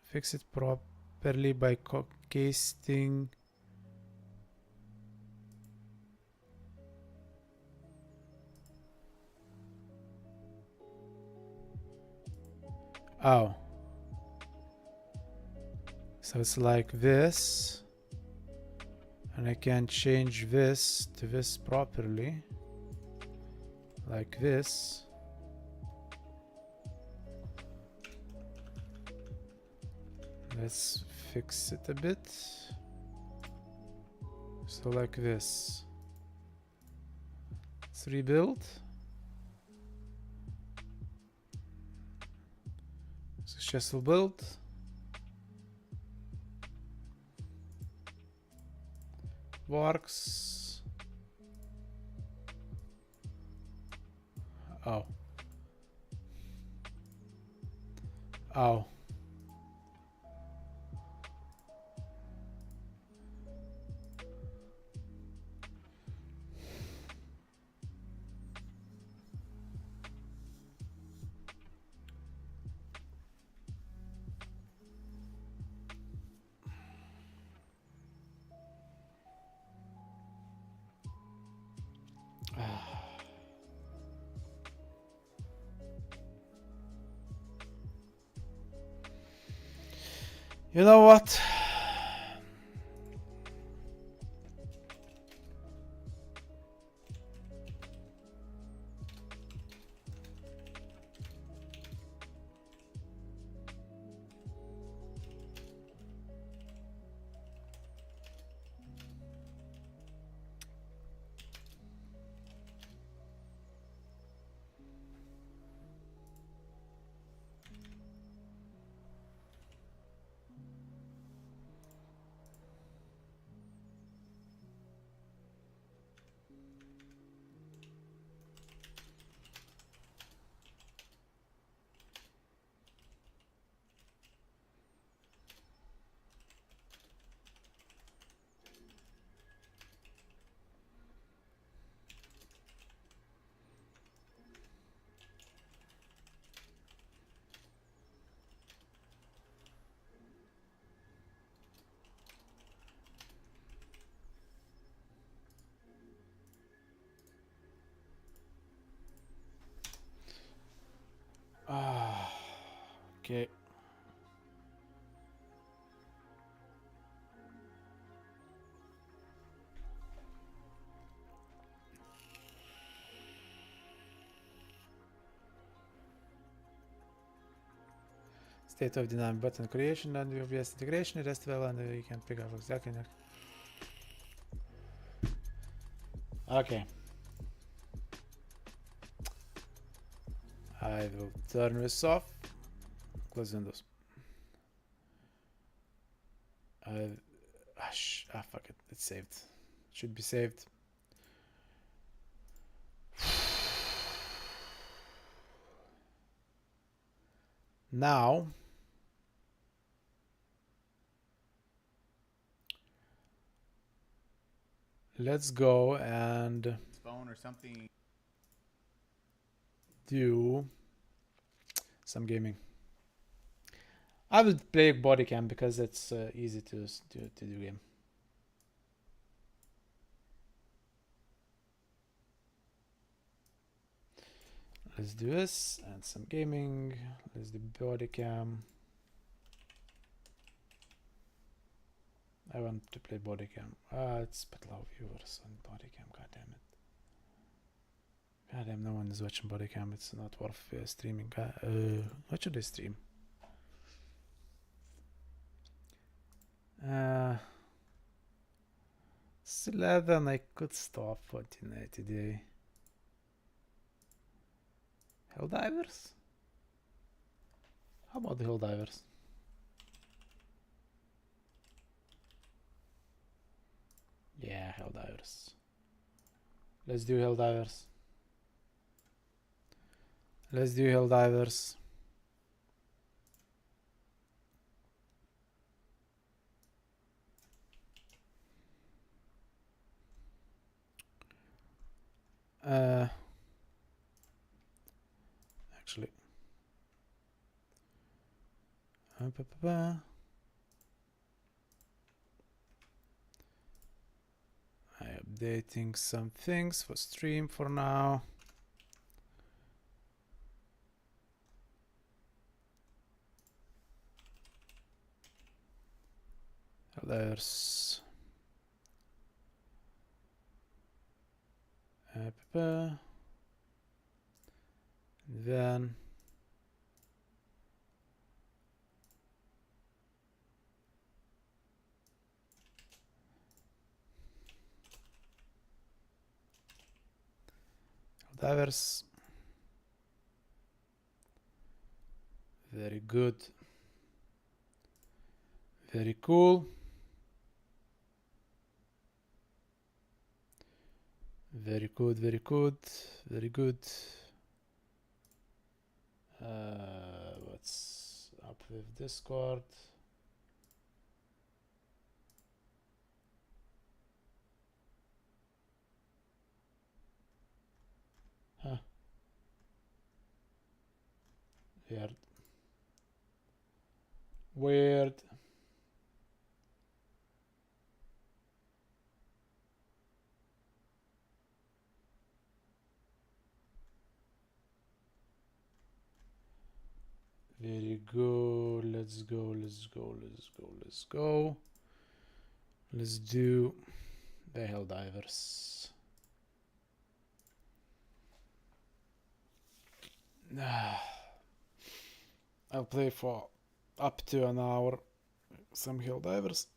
Fix it properly by casting. Oh. So it's like this, and I can change this to this properly, like this. Let's fix it a bit. So like this. Let's rebuild. Successful build. Works. Oh. Oh. You know what? Okay. State of dynamic button creation and the OBS integration, rest well, and you can pick up exactly next. Okay. I will turn this off. Close Windows. Fuck it. It's saved. Should be saved. Now, let's go and phone or something. do some gaming. I will play body cam because it's easy to do game. Let's do this and some gaming. Let's do body cam. I want to play body cam. It's but low viewers on body cam. God damn it. God damn, no one is watching body cam. It's not worth streaming. What should I stream? 11. I could stop 49 today. Helldivers? How about the Helldivers? Yeah, Helldivers. Let's do Helldivers. Let's do Helldivers. Actually, I'm updating some things for stream for now. There's then divers. Very good. Very cool. Very good, very good, very good. What's up with Discord? Huh. Weird. Weird. Very good. Let's go, let's go, let's go, let's go. Let's do the Helldivers. I'll play for up to an hour some Helldivers.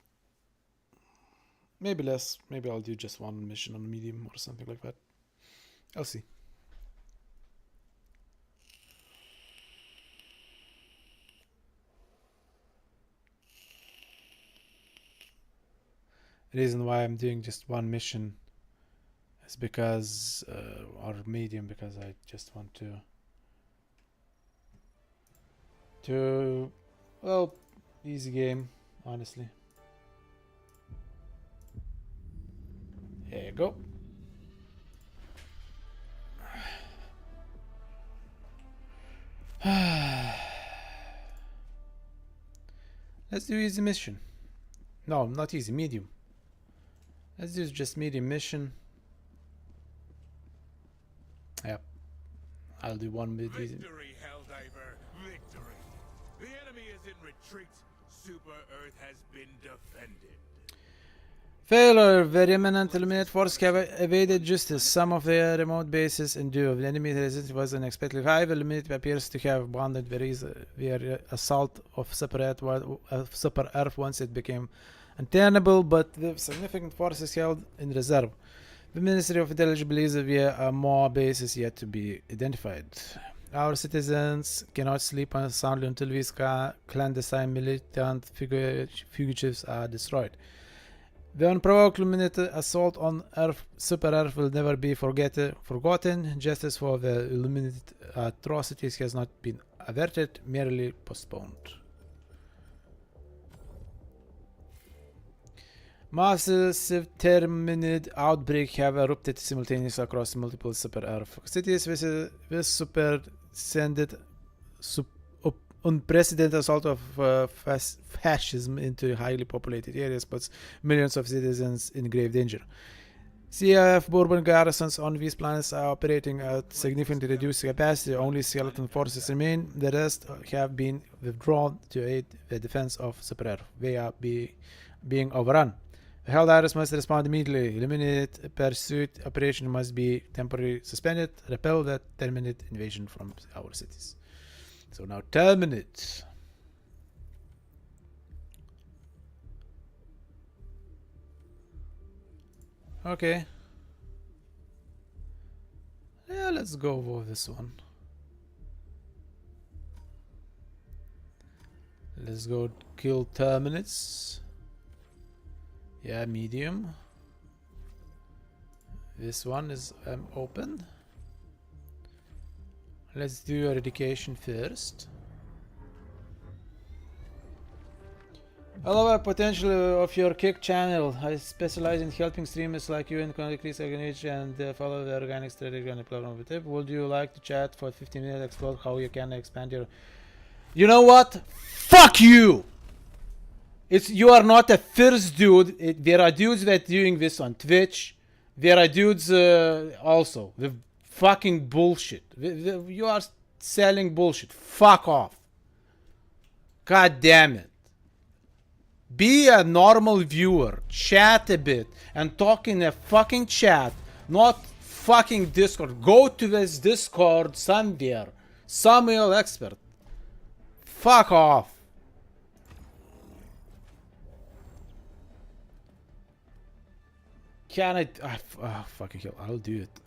Maybe less. Maybe I'll do just one mission on medium or something like that. I'll see. The reason why I'm doing just one mission is because, or medium, because I just want to, well, easy game, honestly. There you go. Let's do easy mission. No, not easy, medium. Let's do just medium mission. Yep. I'll do one with easy. Victory, Helldiver, victory. The enemy is in retreat. Super Earth has been defended. Failure. Very eminent eliminate force have evaded justice. Some of their remote bases endure. The enemy resistance was unexpectedly high. The limit appears to have bonded their assault of Super Earth once it became untenable, but the significant forces held in reserve. The Ministry of Intelligence believes that there are more bases yet to be identified. Our citizens cannot sleep soundly until these clandestine militant fugitives are destroyed. The unprovoked illuminated assault on Earth, Super Earth will never be forgotten. Justice for the illuminated atrocities has not been averted, merely postponed. Massive terminid outbreak have erupted simultaneously across multiple Super Earth cities. This superseded unprecedented assault of fascism into highly populated areas puts millions of citizens in grave danger. CIF Bourbon garrisons on these planets are operating at significantly reduced capacity. Only skeleton forces remain. The rest have been withdrawn to aid the defense of Super Earth. They are being overrun. The Helldivers must respond immediately. Eliminate pursuit operation must be temporarily suspended. Repel that terminate invasion from our cities. So now terminate. Okay. Yeah, let's go with this one. Let's go kill terminates. Yeah, medium. This one is open. Let's do eradication first. Hello, potential of your Kick channel. I specialize in helping streamers like you and increase organization and follow the organic strategy on the platform of the tip. Would you like to chat for 15 minutes, explore how you can expand your... You know what? Fuck you! You are not the first dude. There are dudes that are doing this on Twitch. There are dudes also with fucking bullshit. You are selling bullshit. Fuck off. God damn it. Be a normal viewer. Chat a bit. And talk in a fucking chat. Not fucking Discord. Go to this Discord somewhere. Samuel Expert. Fuck off. Can I... oh, fucking hell. I'll do it.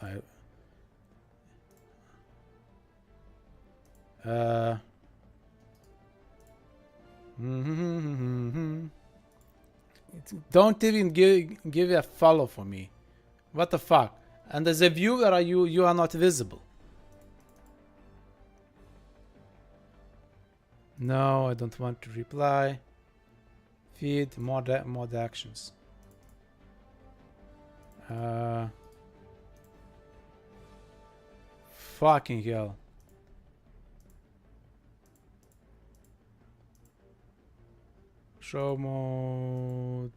Don't even give a follow for me. What the fuck? And as a viewer, you are not visible. No, I don't want to reply. Feed mod actions. Fucking hell. Show mode.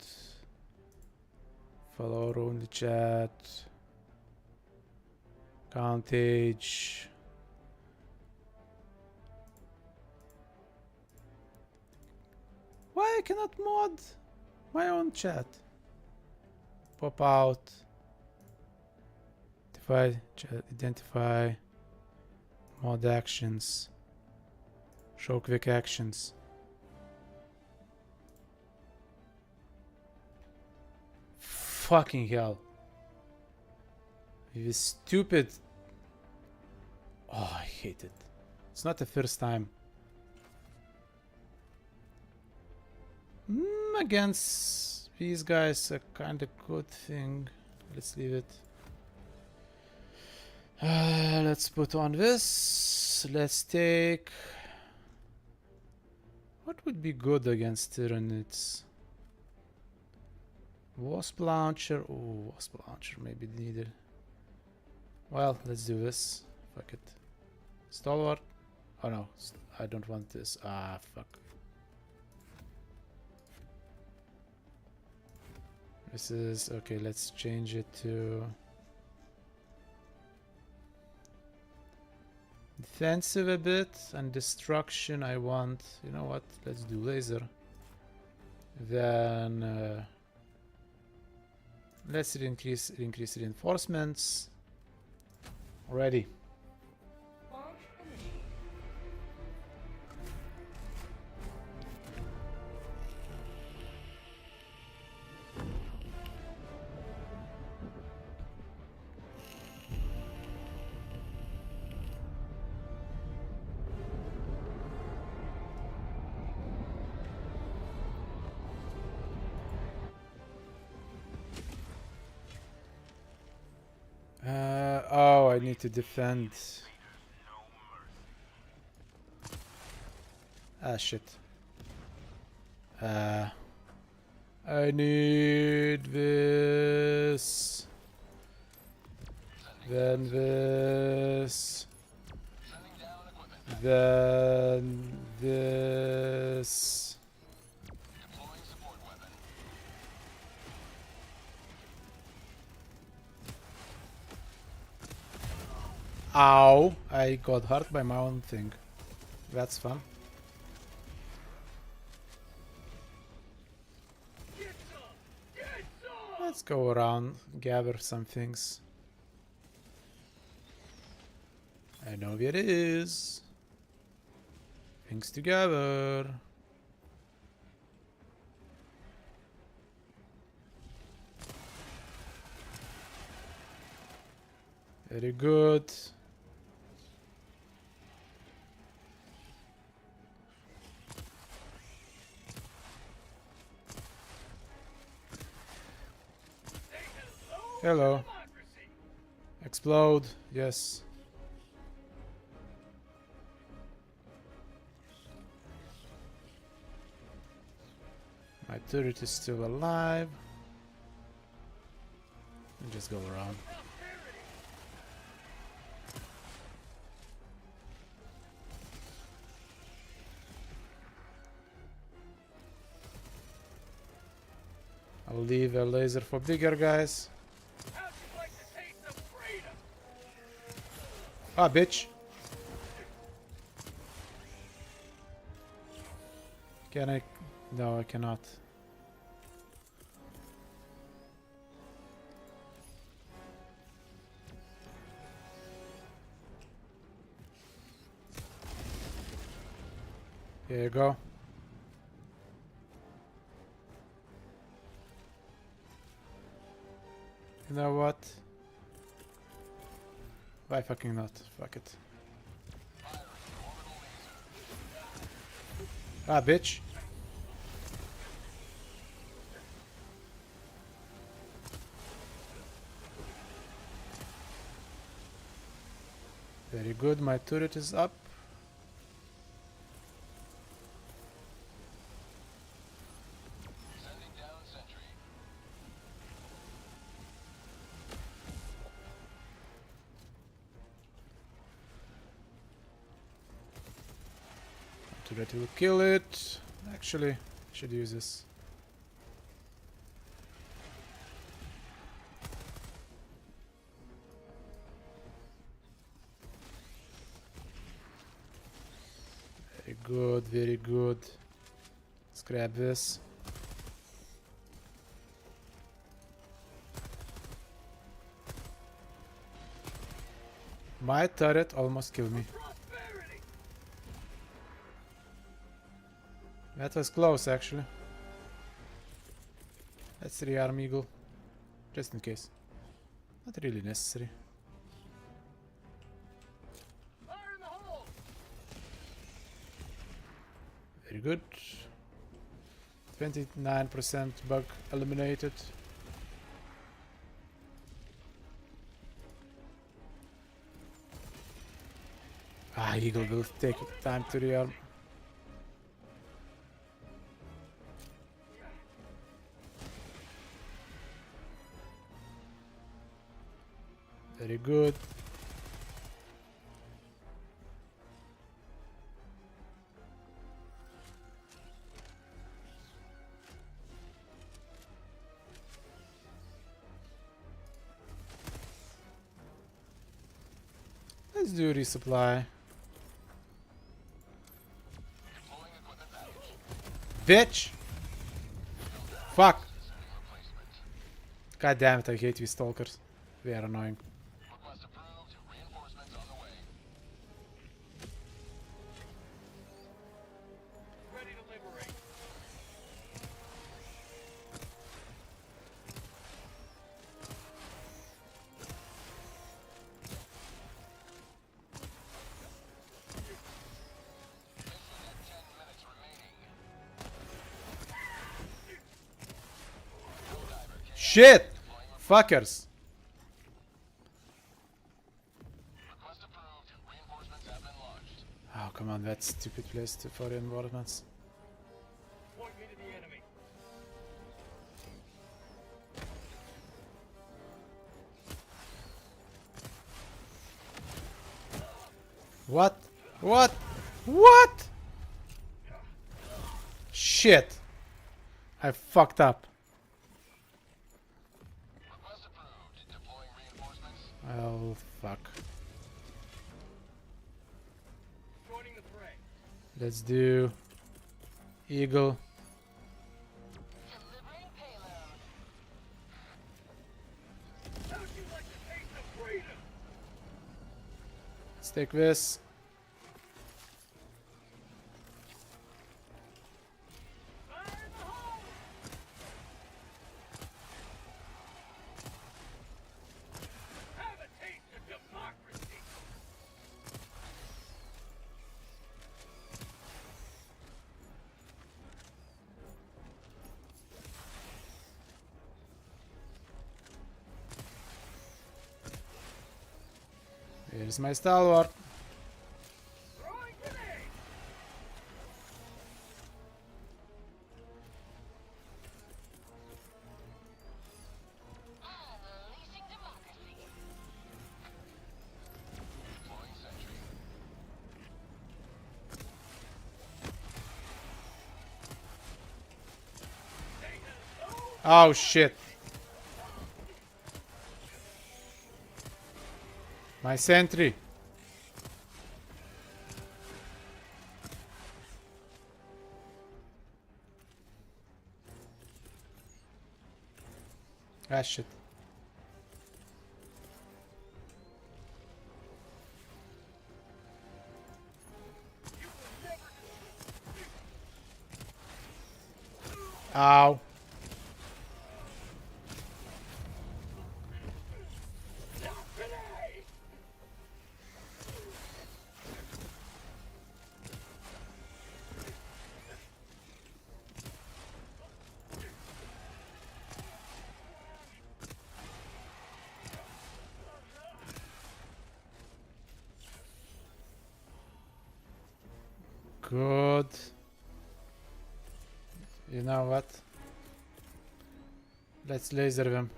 Follow only chat. Count age. Why I cannot mod my own chat? Pop out. Identify. Mod actions. Show quick actions. Fucking hell. This stupid... Oh, I hate it. It's not the first time. Against these guys, a kind of good thing. Let's leave it. Let's put on this. Let's take... What would be good against Tyranids? Wasp launcher. Oh, wasp launcher maybe needed. Well, let's do this. Fuck it. Stalwart. Oh no, I don't want this. Ah, fuck. This is okay. Let's change it to defensive a bit, and destruction. I want. You know what? Let's do laser. Then. Let's increase reinforcements. Ready. Oh, I need to defend. Ah, shit. I need this. Then this. Then this. Ow! I got hurt by my own thing. That's fun. Let's go around, gather some things. I know where it is. Things to gather. Very good. Hello. Explode. Yes. My turret is still alive. And just go around. I'll leave a laser for bigger guys. Ah, bitch. Can I? No, I cannot. Here you go. You know what? Why fucking not? Fuck it. Ah, bitch. Very good, my turret is up. Turret will kill it. Actually, I should use this. Very good, very good. Let's grab this. My turret almost killed me. That was close, actually. Let's rearm Eagle. Just in case. Not really necessary. Very good. 29% bug eliminated. Ah, Eagle will take time to rearm. Very good. Let's do resupply. Bitch! Fuck! God damn it, I hate these stalkers. They are annoying. Shit! Fuckers! Oh, come on, that stupid place for reinforcements. What? What? What? Shit! I fucked up. Oh, fuck. Let's do Eagle. Let's take this. Here's my stalwart. Oh shit. My sentry. Ah shit. Ow. Good. You know what? Let's laser them.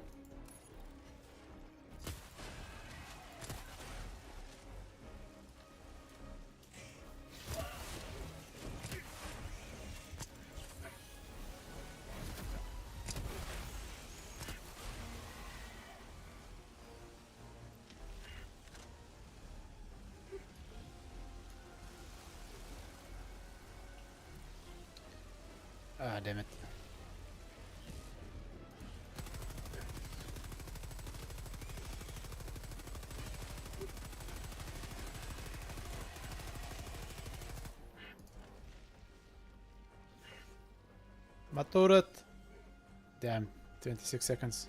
Ah, damn it. My turret. Damn, 26 seconds.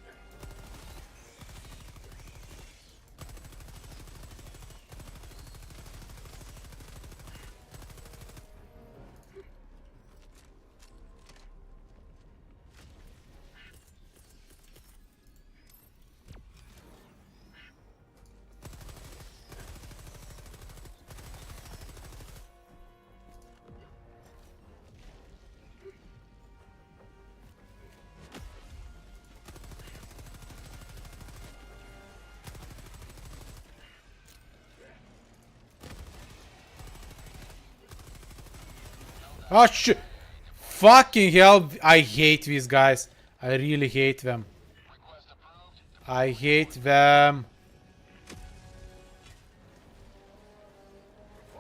Oh shit! Fucking hell! I hate these guys. I really hate them. I hate them.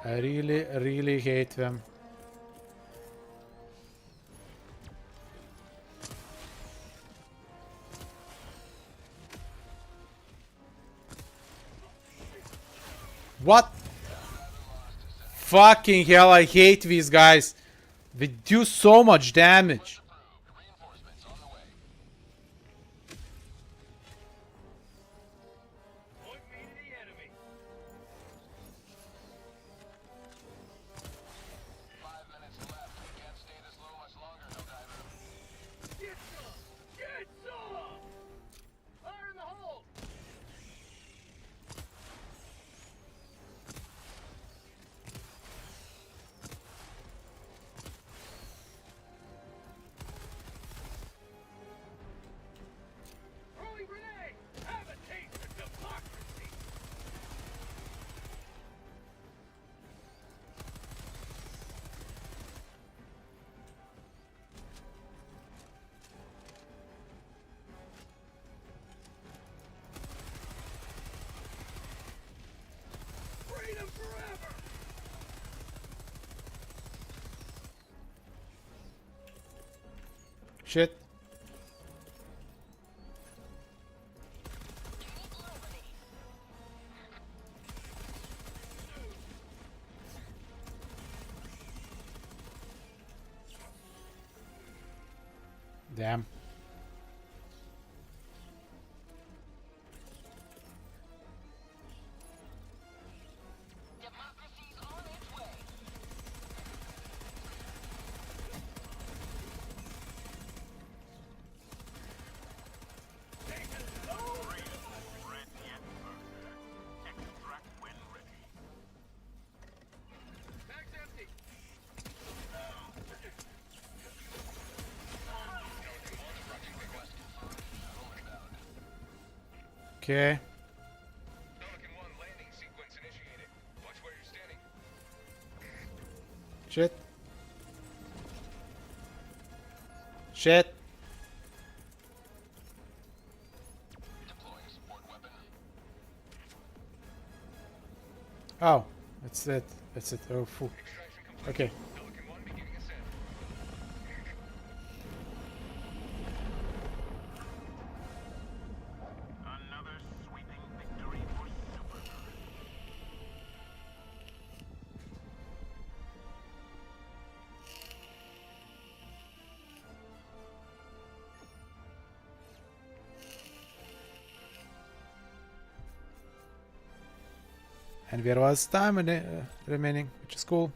I really, really hate them. What? Fucking hell, I hate these guys. They do so much damage. Point me to the enemy. 5 minutes left. We can't stay this low much longer, no diver. Get some! Get some! Fire in the hole! Throwing grenade! Have a taste of democracy! Freedom forever! Shit. Damn. Democracy's on its way. Take it slow! Spread yet further. Extract when ready. Bag's empty! Okay. Pelican 1 landing sequence initiated. Watch where you're standing. Shit. Shit. Deploying support weapon. Oh, that's it. That's it. Oh, fuck. Extraction complete. Okay. Pelican 1 beginning ascent. Another sweeping victory for Super Earth. And there was time remaining, which is cool.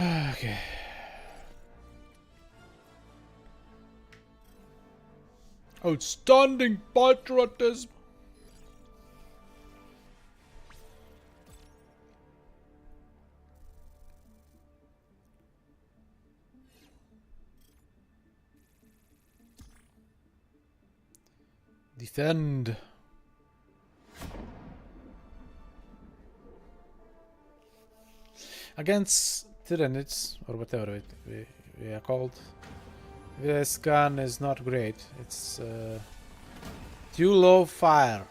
Okay. Outstanding patriotism. Defend. Against Tyranids, or whatever we are called, this gun is not great. It's too low fire.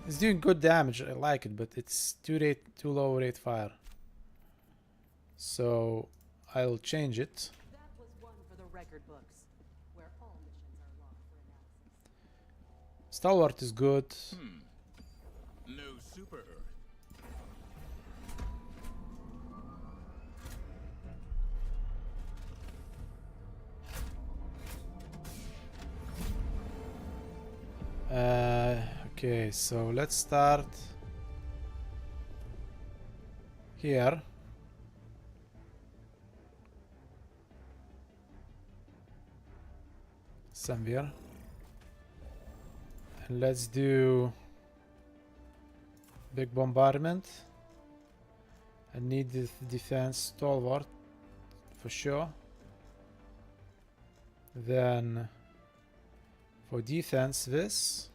It's doing good damage, I like it, but it's too low rate fire. So I'll change it. That was one for the record books, where all missions are logged for analysis. Stalwart is good. No Super Earth. Okay, so let's start here. Somewhere. And let's do big bombardment. I need the defense stalwart for sure. Then for defense this.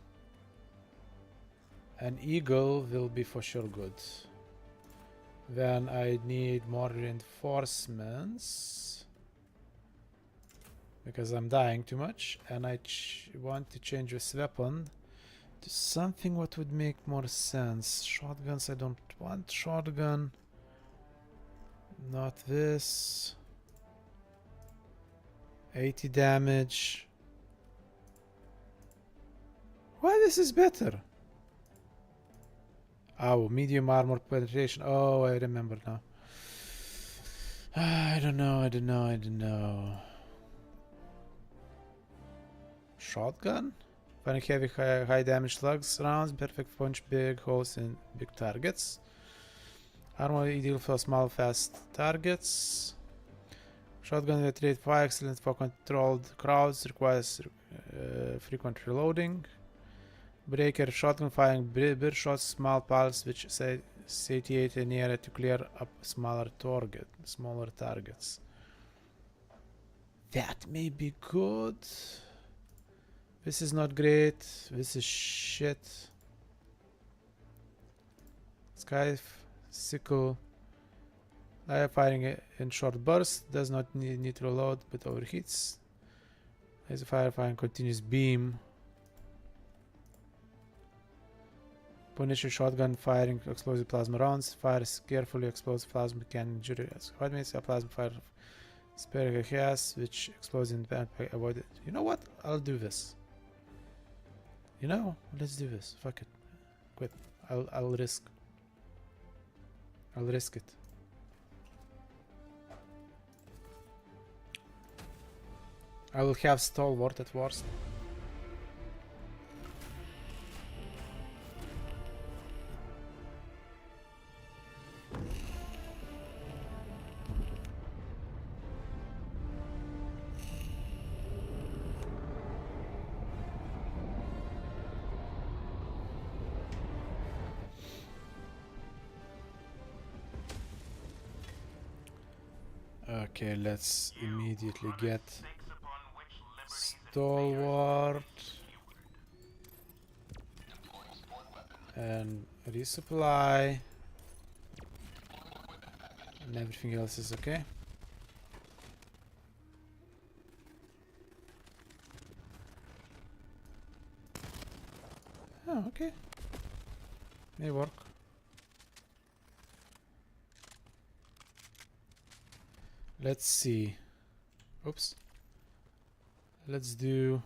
An eagle will be for sure good. Then I need more reinforcements because I'm dying too much, and I want to change this weapon to something what would make more sense. Shotguns, I don't want shotgun. Not this. 80 damage. Why this is better? Oh, medium armor penetration. Oh, I remember now. I don't know. Shotgun? Firing heavy, high damage slugs rounds, perfect punch, big holes in big targets. Armor ideal for small, fast targets. Shotgun with rate fire, excellent for controlled crowds, requires frequent reloading. Breaker shotgun firing bird shots, small pulse which satiate an area to clear up smaller targets. That may be good. This is not great. This is shit. Sky sickle. Live firing in short bursts. Does not need to reload but overheats. Laser fire firing continuous beam. Punisher shotgun firing explosive plasma rounds. Fires carefully explosive plasma can injure us. What means a plasma fire spare has which explodes in the avoid it. You know what? I'll do this. You know, let's do this. Fuck it. Quit. I'll risk it. I will have stalwart at worst. Okay, let's immediately get stalwart and resupply, and everything else is okay. Oh, okay. May work. Let's see. Oops. Let's do...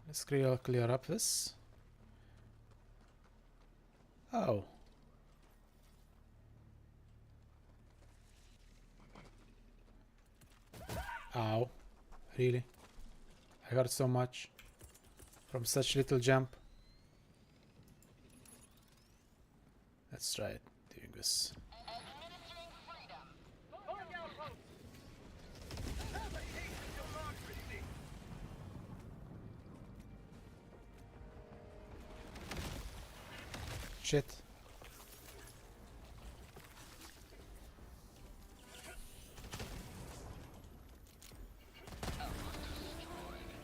Let's clear up this. Oh. Ow. Really? I hurt so much. from such little jump. Let's try it doing this. Shit.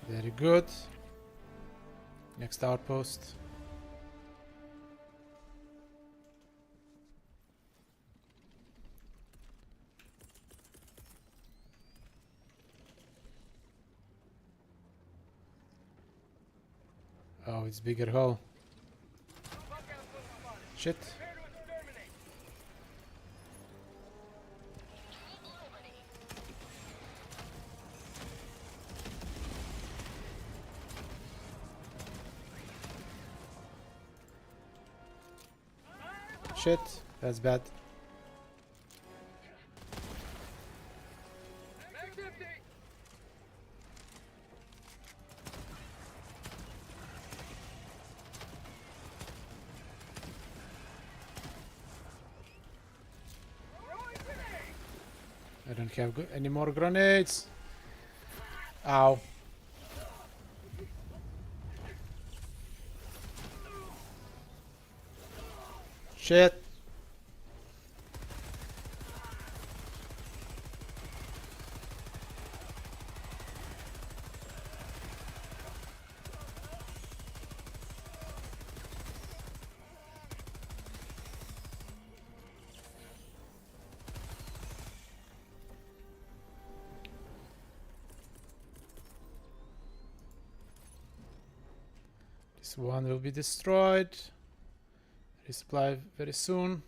Very good. Next outpost. Oh, it's bigger hole. Shit. Shit, that's bad. I don't have any more grenades. Ow. Shit. This one will be destroyed. Resupply very soon.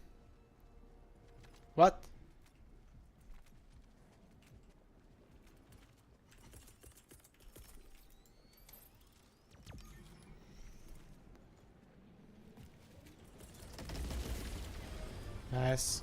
What? Nice.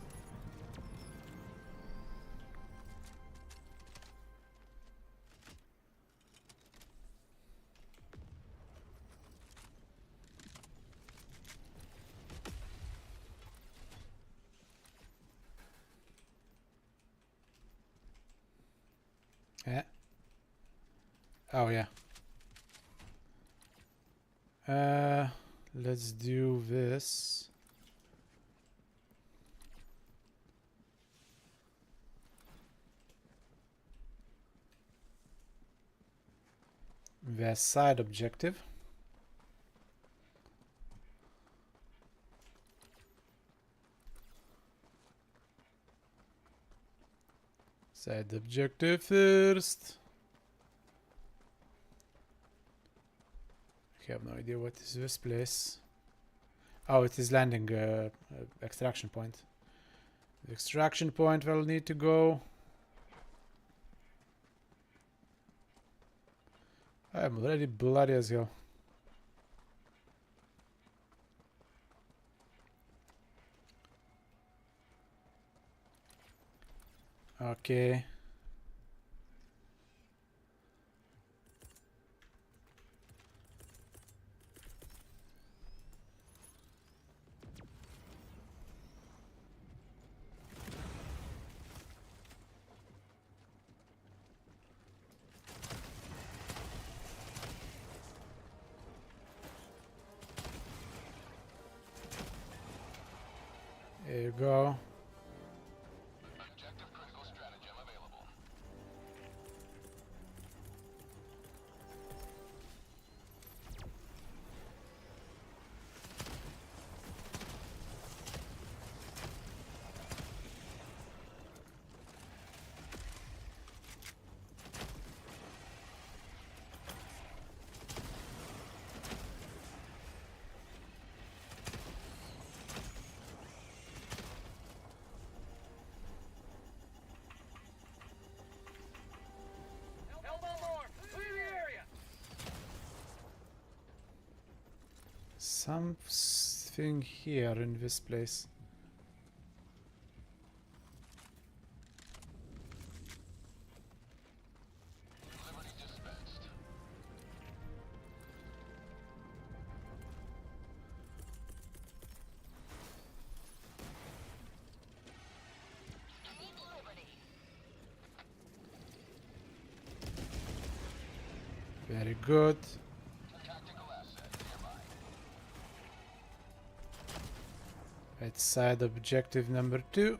Yeah. Oh yeah. Let's do this. West side objective. Side objective first. I have no idea what is this place. Oh, it is landing extraction point. The extraction point will need to go. I'm already bloody as hell. Okay. There you go. Objective critical stratagem available. Something here in this place. Liberty dispatched. Very good. Right side objective number 2.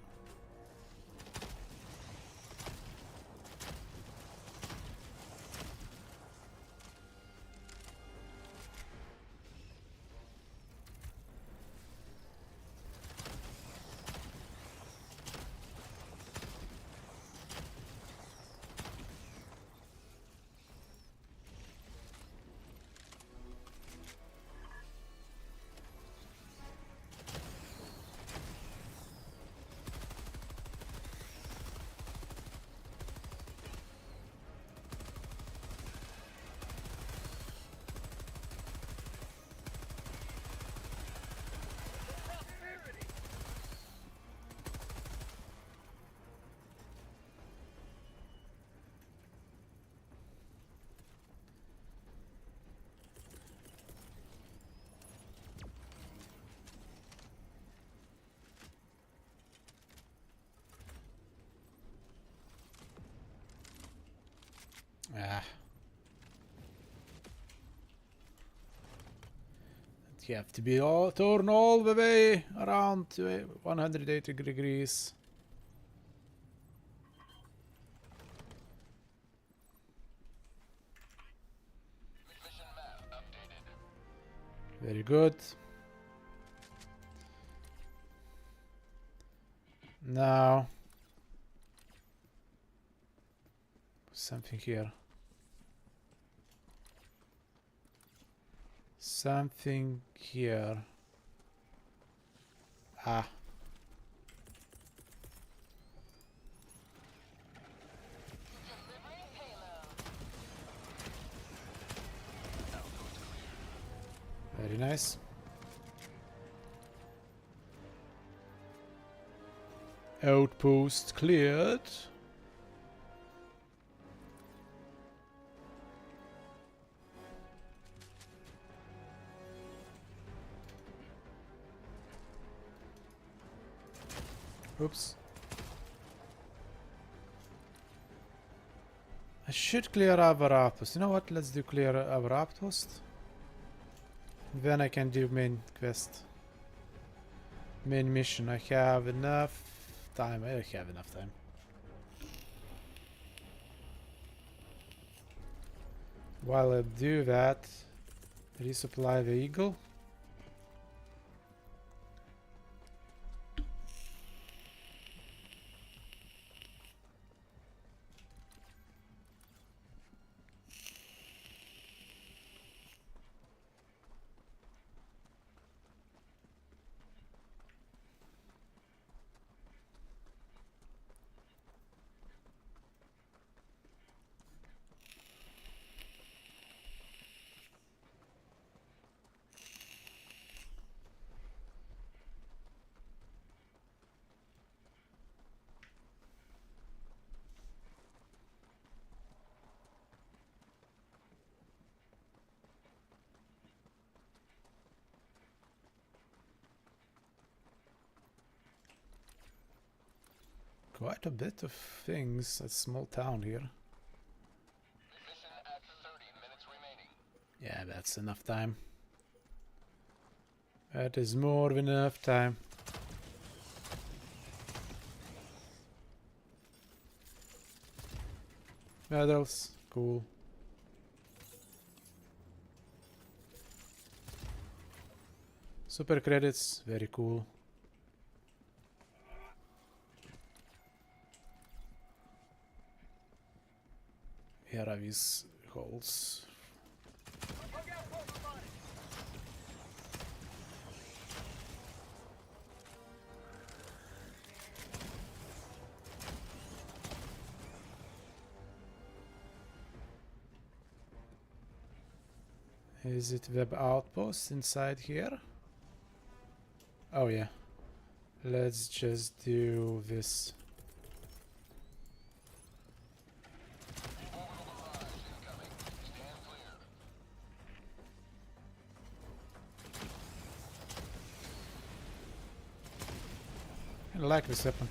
Ah. You have to be all turn all the way around to 180 degrees. Very good. Now something here. Something here. Ah. Very nice. Outpost cleared. Oops. I should clear our outpost. You know what? Let's do clear our outpost. Then I can do main quest. Main mission. I have enough time. I have enough time. While I do that, resupply the eagle. Quite a bit of things. A small town here. Mission at 30 minutes remaining. Yeah, that's enough time. That is more than enough time. Medals, cool. Super credits, very cool. Here are these holes. Is it web outpost inside here? Oh yeah. Let's just do this. I like this weapon.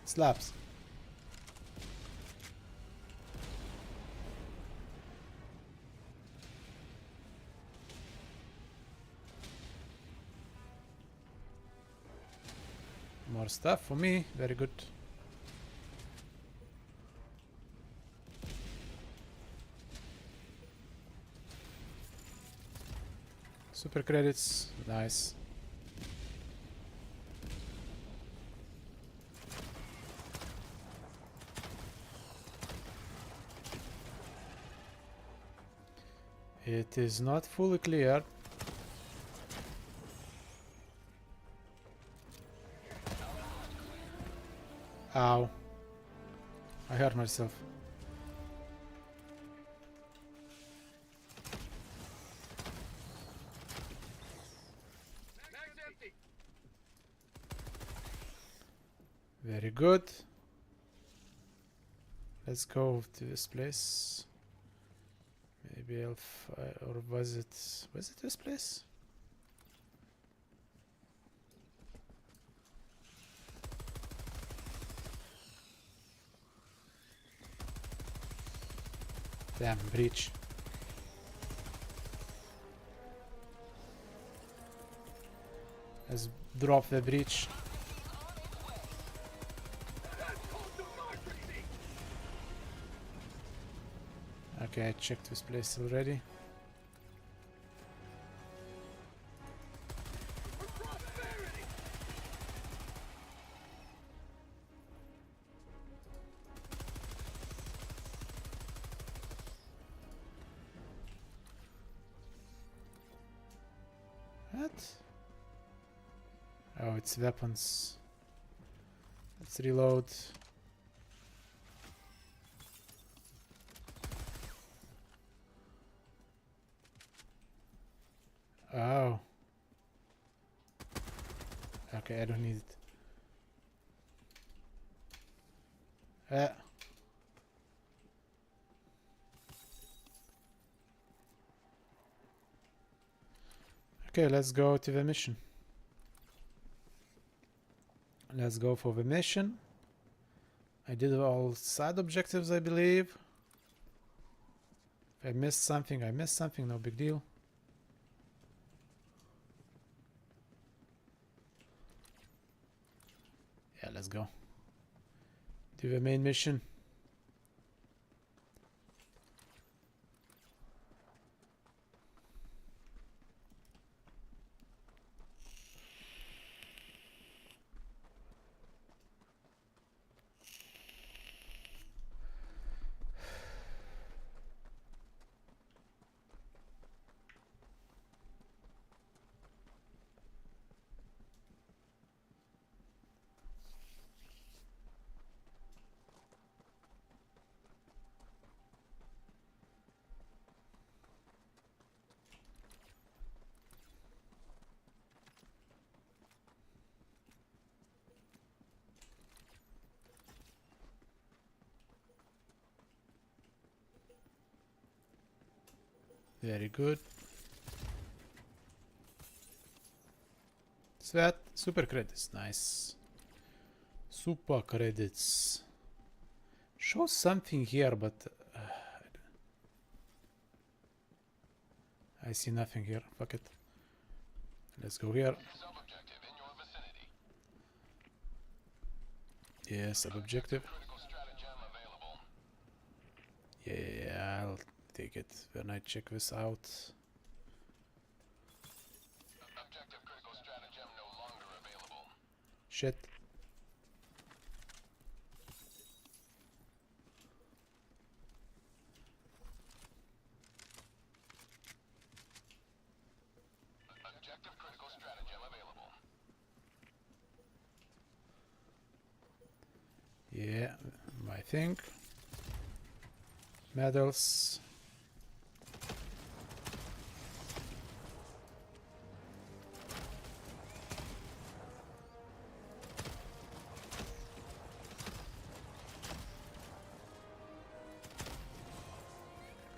Slaps. More stuff for me. Very good. Super credits. Nice. It is not fully clear. Ow. I hurt myself. Very good. Let's go to this place. Maybe or was it this place? Damn, breach. Let's drop the breach. Okay, I checked this place already. What? Oh, it's weapons. Let's reload. Oh. Okay, I don't need it. Okay, let's go to the mission. Let's go for the mission. I did all side objectives, I believe. If I missed something, I missed something, no big deal. Yeah, let's go. Do the main mission. Very good. Sweat, super credits, nice. Super credits. Show something here, but I see nothing here. Fuck it. Let's go here. Sub-objective in your vicinity. Yeah, sub-objective. Critical stratagem available. Yeah, I'll take it when I check this out. Objective critical stratagem no longer available. Shit. Objective critical stratagem available. Yeah, I think. Medals.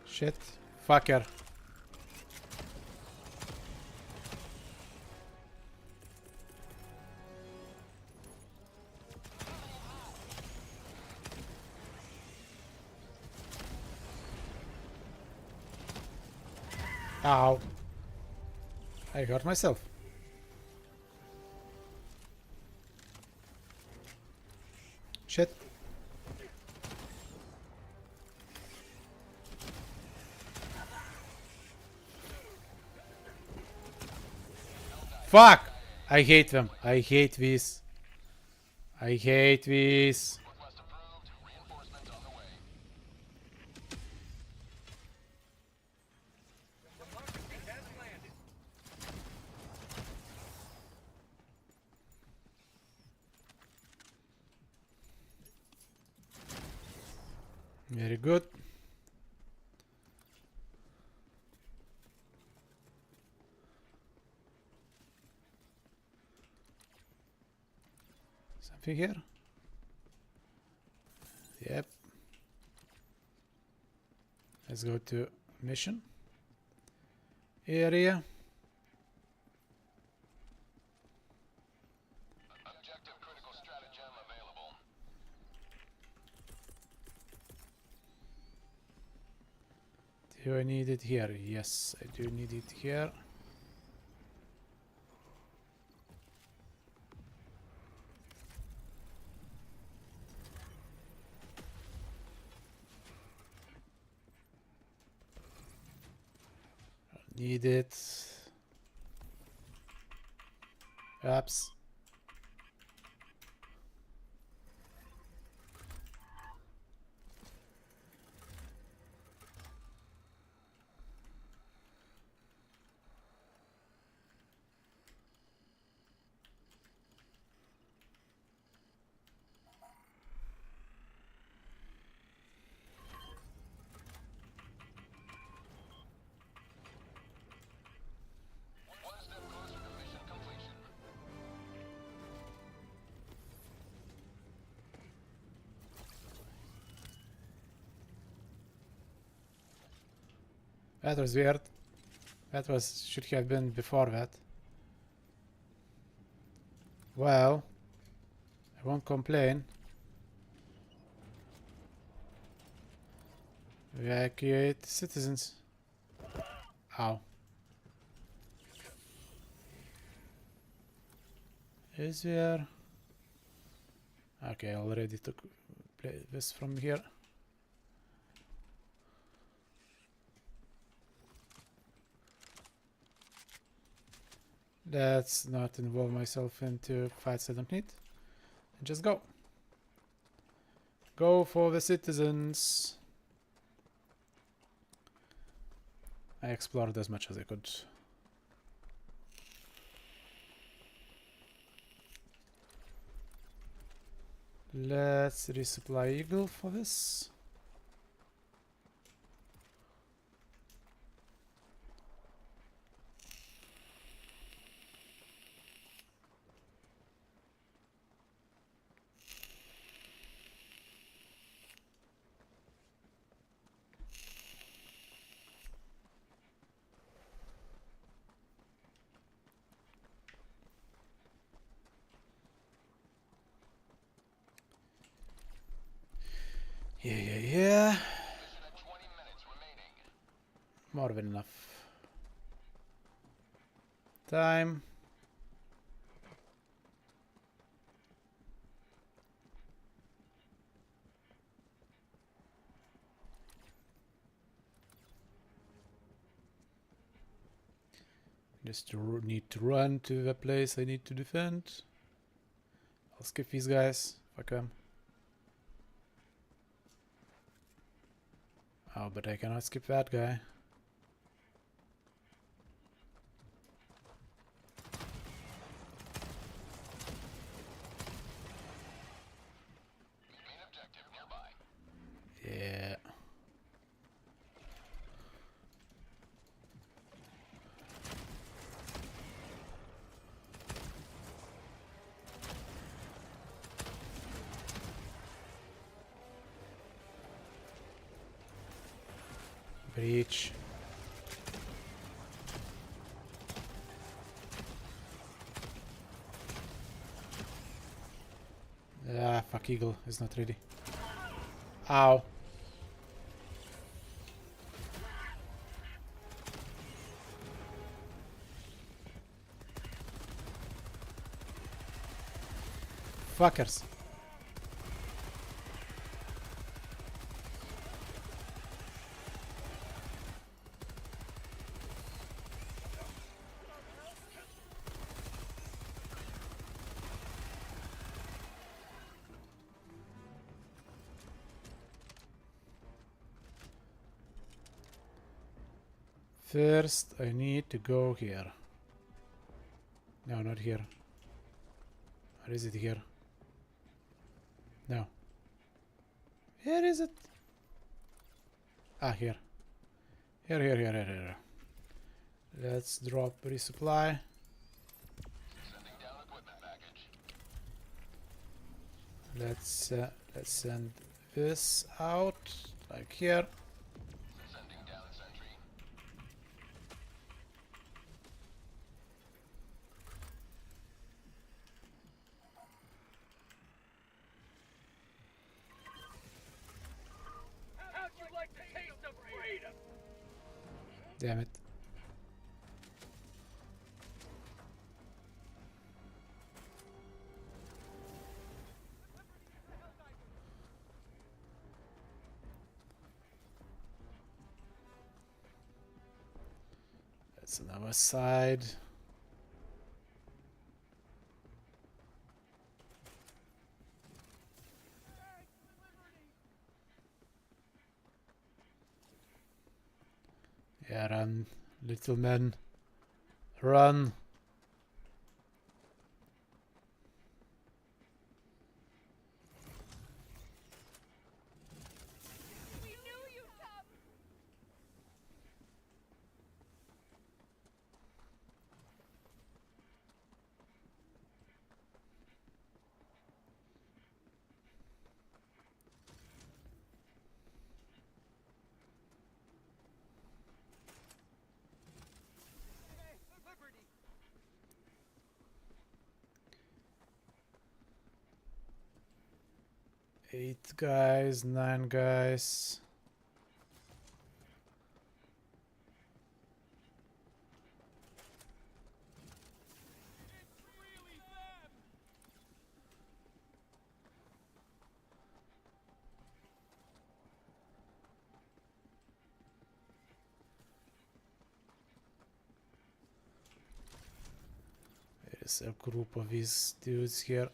Shit. Fucker. Ow. I hurt myself. Shit. Fuck! I hate them. I hate these. I hate these. Request approved. Reinforcements on the way. Democracy has landed. Very good. Something here? Yep. Let's go to mission area. Objective critical stratagem available. Do I need it here? Yes, I do need it here. Need it. Apps. One step closer to mission completion. That was weird. That was should have been before that. Well, I won't complain. Evacuate citizens. Ow. Is there? Okay, I already took this from here. Let's not involve myself into fights I don't need. And just go. Go for the citizens. I explored as much as I could. Let's resupply Eagle for this. Yeah. Mission at 20 minutes remaining. More than enough. Time. Just need to run to the place I need to defend. I'll skip these guys. Fuck them. Oh, but I cannot skip that guy. Main objective nearby. Yeah. Breach. Ah, fuck, Eagle is not ready. Ow. Fuckers. First, I need to go here. No, not here. Or is it here? No. Where is it? Ah, here. Here. Let's drop resupply. Sending down equipment package. Let's send this out, like here. Sending down sentry. How'd you like the taste of freedom? Damn it. That's another side. Yeah, run, little men. Run. Eight guys, 9 guys. There's a group of these dudes here.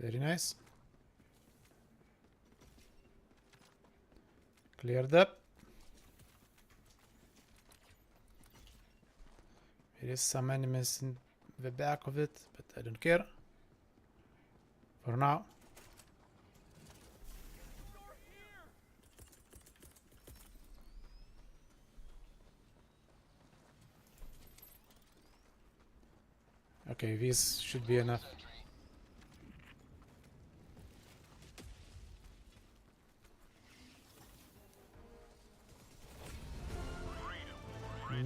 Very nice. Cleared up. There is some enemies in the back of it, but I don't care. For now. Okay, these should be enough.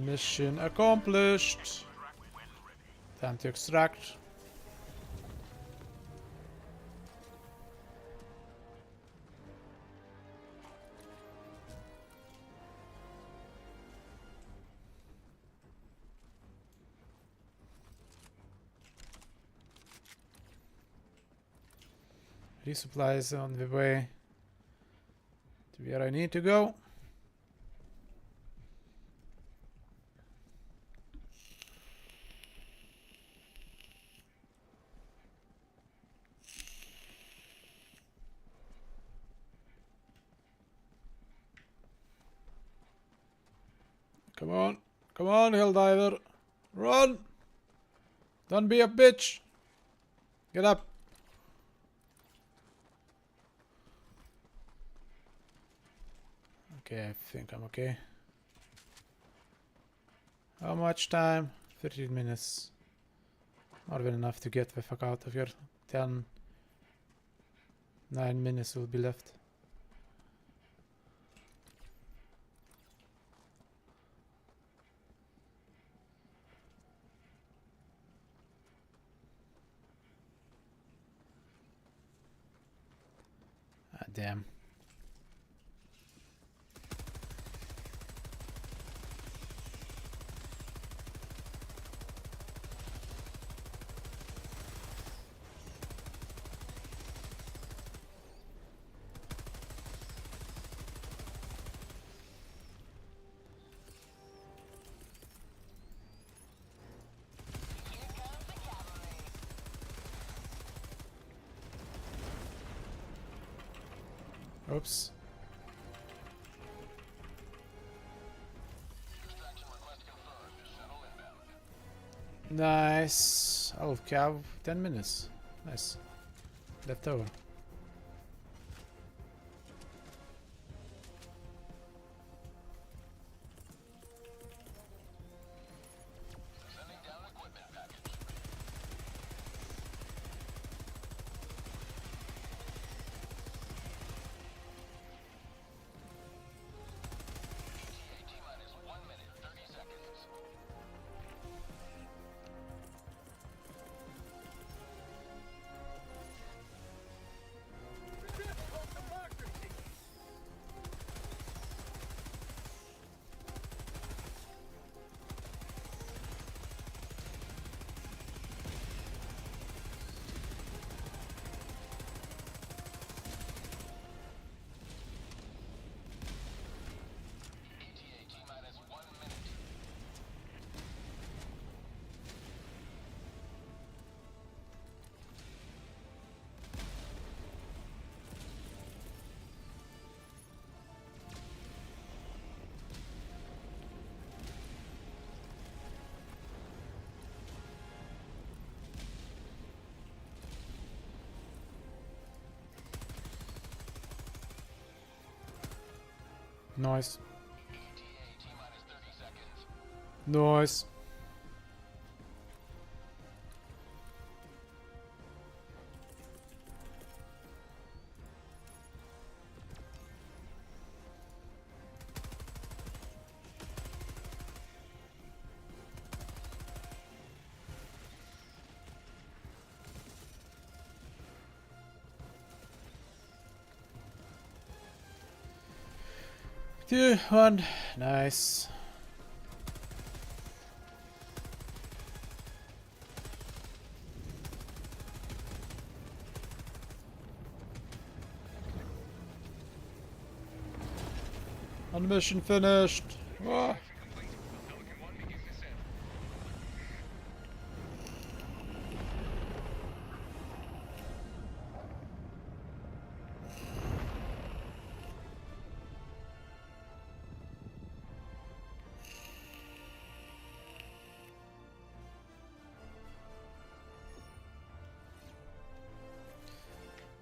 Mission accomplished. Time to extract. Resupply is on the way to where I need to go. Come on, Helldiver. Run! Don't be a bitch. Get up. Okay, I think I'm okay. How much time? 13 minutes. More than enough to get the fuck out of here. 9 minutes will be left. Ah, damn. Oops. Nice. I'll have 10 minutes. Nice. Left over. Nice. Nice. Two, one, nice. And mission finished. Ah. Pelican 1 begins descent.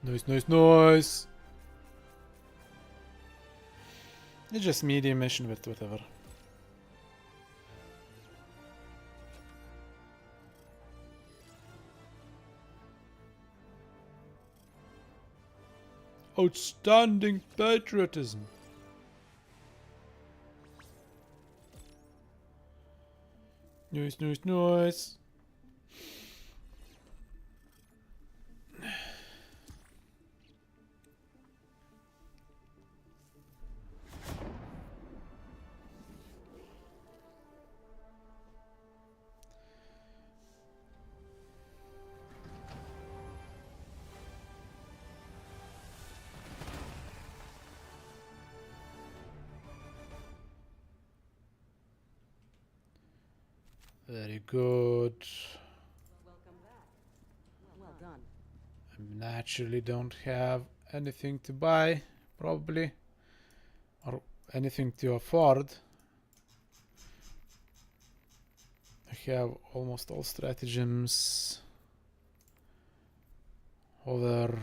Nice, nice, nice. It's just medium mission, but whatever. Outstanding patriotism. Nice, nice, nice. Very good. Welcome back. Well done. I naturally don't have anything to buy, probably, or anything to afford. I have almost all stratagems. Other.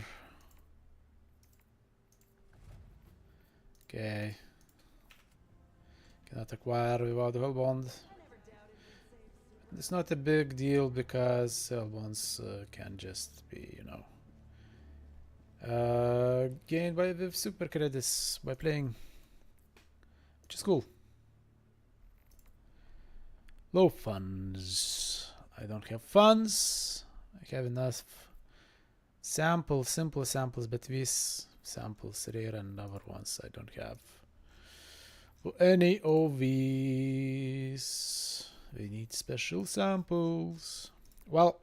Okay. Cannot acquire without the Hellbond. It's not a big deal because Hellbonds can just be, gained by the super credits by playing, which is cool. Low funds. I don't have funds. I have enough samples, simple samples, but these samples, rare and other ones, I don't have. For any of these, we need special samples. Well,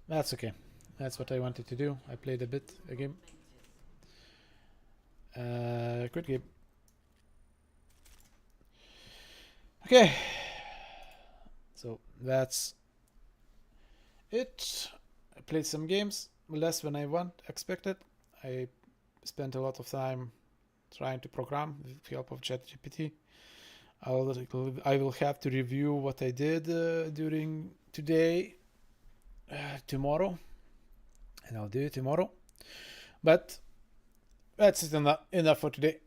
that's okay. That's what I wanted to do. I played a game. Good game. Okay. So that's it. I played some games, less than I expected. I spent a lot of time trying to program with the help of ChatGPT. I will have to review what I did during today, tomorrow, and I'll do it tomorrow. But that's enough for today.